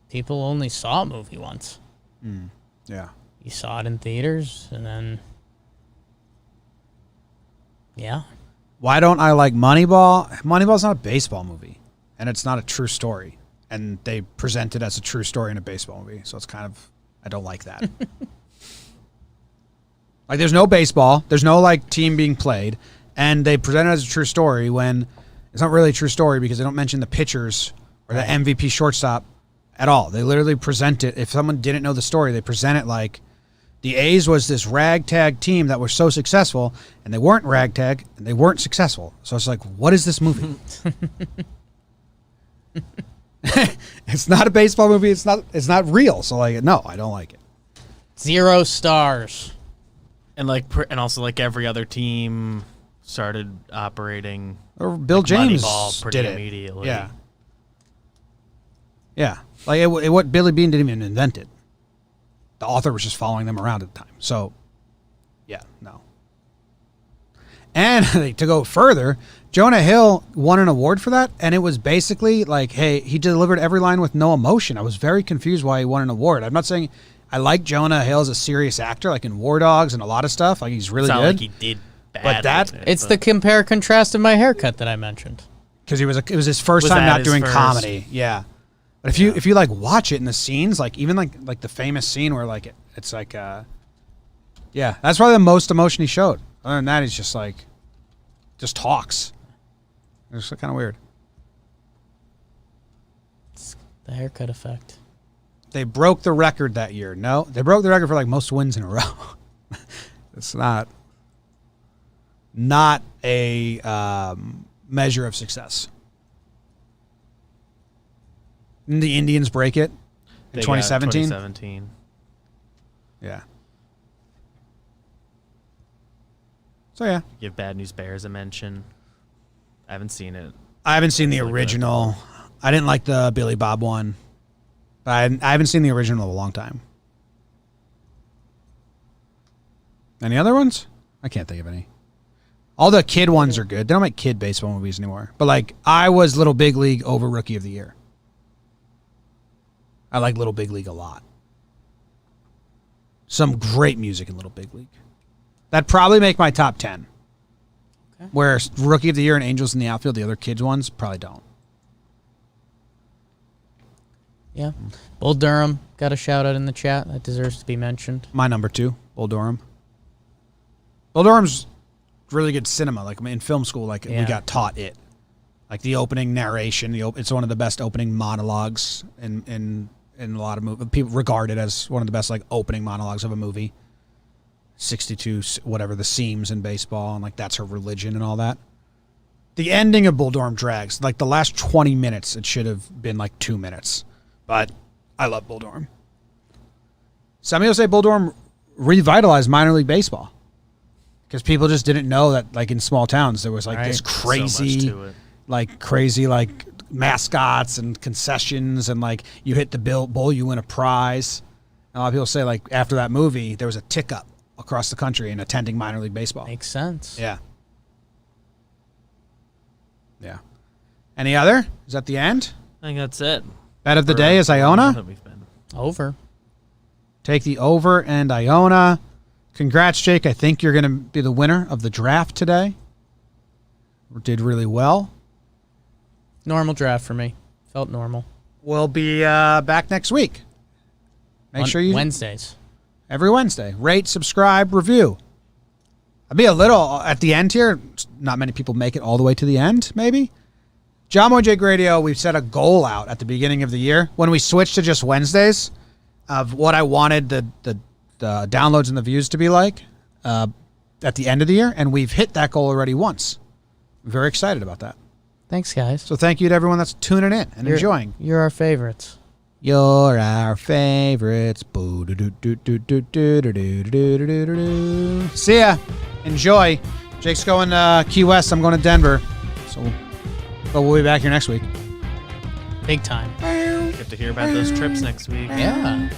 people only saw a movie once. Yeah. You saw it in theaters, and then, yeah. Why don't I like Moneyball? Moneyball's not a baseball movie, and it's not a true story. And they present it as a true story in a baseball movie, so it's kind of, I don't like that. Like, there's no baseball, there's no like team being played, and they present it as a true story when it's not really a true story because they don't mention the pitchers or the MVP shortstop at all. They literally present it. If someone didn't know the story, they present it like the A's was this ragtag team that was so successful, and they weren't ragtag, and they weren't successful. So it's like, what is this movie? It's not a baseball movie. It's not real. So like, no, I don't like it. 0 stars. And and also like every other team started operating. Or Bill like James Moneyball pretty did it immediately. Yeah. Yeah. Like what Billy Bean didn't even invent it. The author was just following them around at the time. So, yeah, no. And to go further, Jonah Hill won an award for that, and it was basically like, hey, he delivered every line with no emotion. I was very confused why he won an award. I'm not saying I like Jonah Hill as a serious actor, like in War Dogs and a lot of stuff. Like, he's really It's not good. like he did bad. But that- with it, It's but- the compare contrast of my haircut that I mentioned. Because it was his first Was time that not his doing first? comedy. Yeah. But if you like watch it in the scenes, like even like the famous scene where like it's like yeah, that's probably the most emotion he showed. Other than that, he's just like just talks. It's kind of weird. It's the haircut effect. They broke the record that year. No, they broke the record for like most wins in a row. It's not a measure of success. Didn't the Indians break it in They got 2017? 2017. Yeah. So yeah, Give Bad News Bears a mention. I haven't seen it. I haven't seen the It's like original. I didn't like the Billy Bob one, but I haven't seen the original in a long time. Any other ones? I can't think of any. All the kid ones are good. They don't make kid baseball movies anymore. But like, I was Little Big League over Rookie of the Year. I like Little Big League a lot. Some great music in Little Big League. That'd probably make my top 10. Okay. Where Rookie of the Year and Angels in the Outfield, the other kids ones, probably don't. Yeah. Bull Durham got a shout out in the chat. That deserves to be mentioned. My number 2, Bull Durham. Bull Durham's really good cinema. Like in film school, like we got taught it. Like the opening narration, it's one of the best opening monologues in a lot of movies. People regard it as one of the best like opening monologues of a movie. 62, whatever the seams in baseball, and like that's her religion and all that. The ending of Bull Durham drags. Like the last 20 minutes, it should have been like 2 minutes. But I love Bull Durham. Some people say Bull Durham revitalized minor league baseball. Because people just didn't know that, like in small towns, there was like this crazy, So much to it. Mascots and concessions, and like you hit the bull, you win a prize. And a lot of people say like after that movie, there was a tick up across the country in attending minor league baseball. Makes sense. Yeah. Yeah. Any other? Is that the end? I think that's it. Bet of the day is Iona. That we've been. Over. Take the over and Iona. Congrats, Jake. I think you're going to be the winner of the draft today. Did really well. Normal draft for me. Felt normal. We'll be back next week. Make sure you... Wednesdays. Every Wednesday. Rate, subscribe, review. I'll be a little at the end here. Not many people make it all the way to the end, maybe. Jomboy Jake Radio, we've set a goal out at the beginning of the year. When we switched to just Wednesdays, of what I wanted the downloads and the views to be like at the end of the year, and we've hit that goal already once. I'm very excited about that. Thanks, guys. So thank you to everyone that's tuning in and enjoying. You're our favorites. You're our favorites. See ya. Enjoy. Jake's going to Key West. I'm going to Denver. But we'll be back here next week. Big time. Get to hear about those trips next week. Yeah.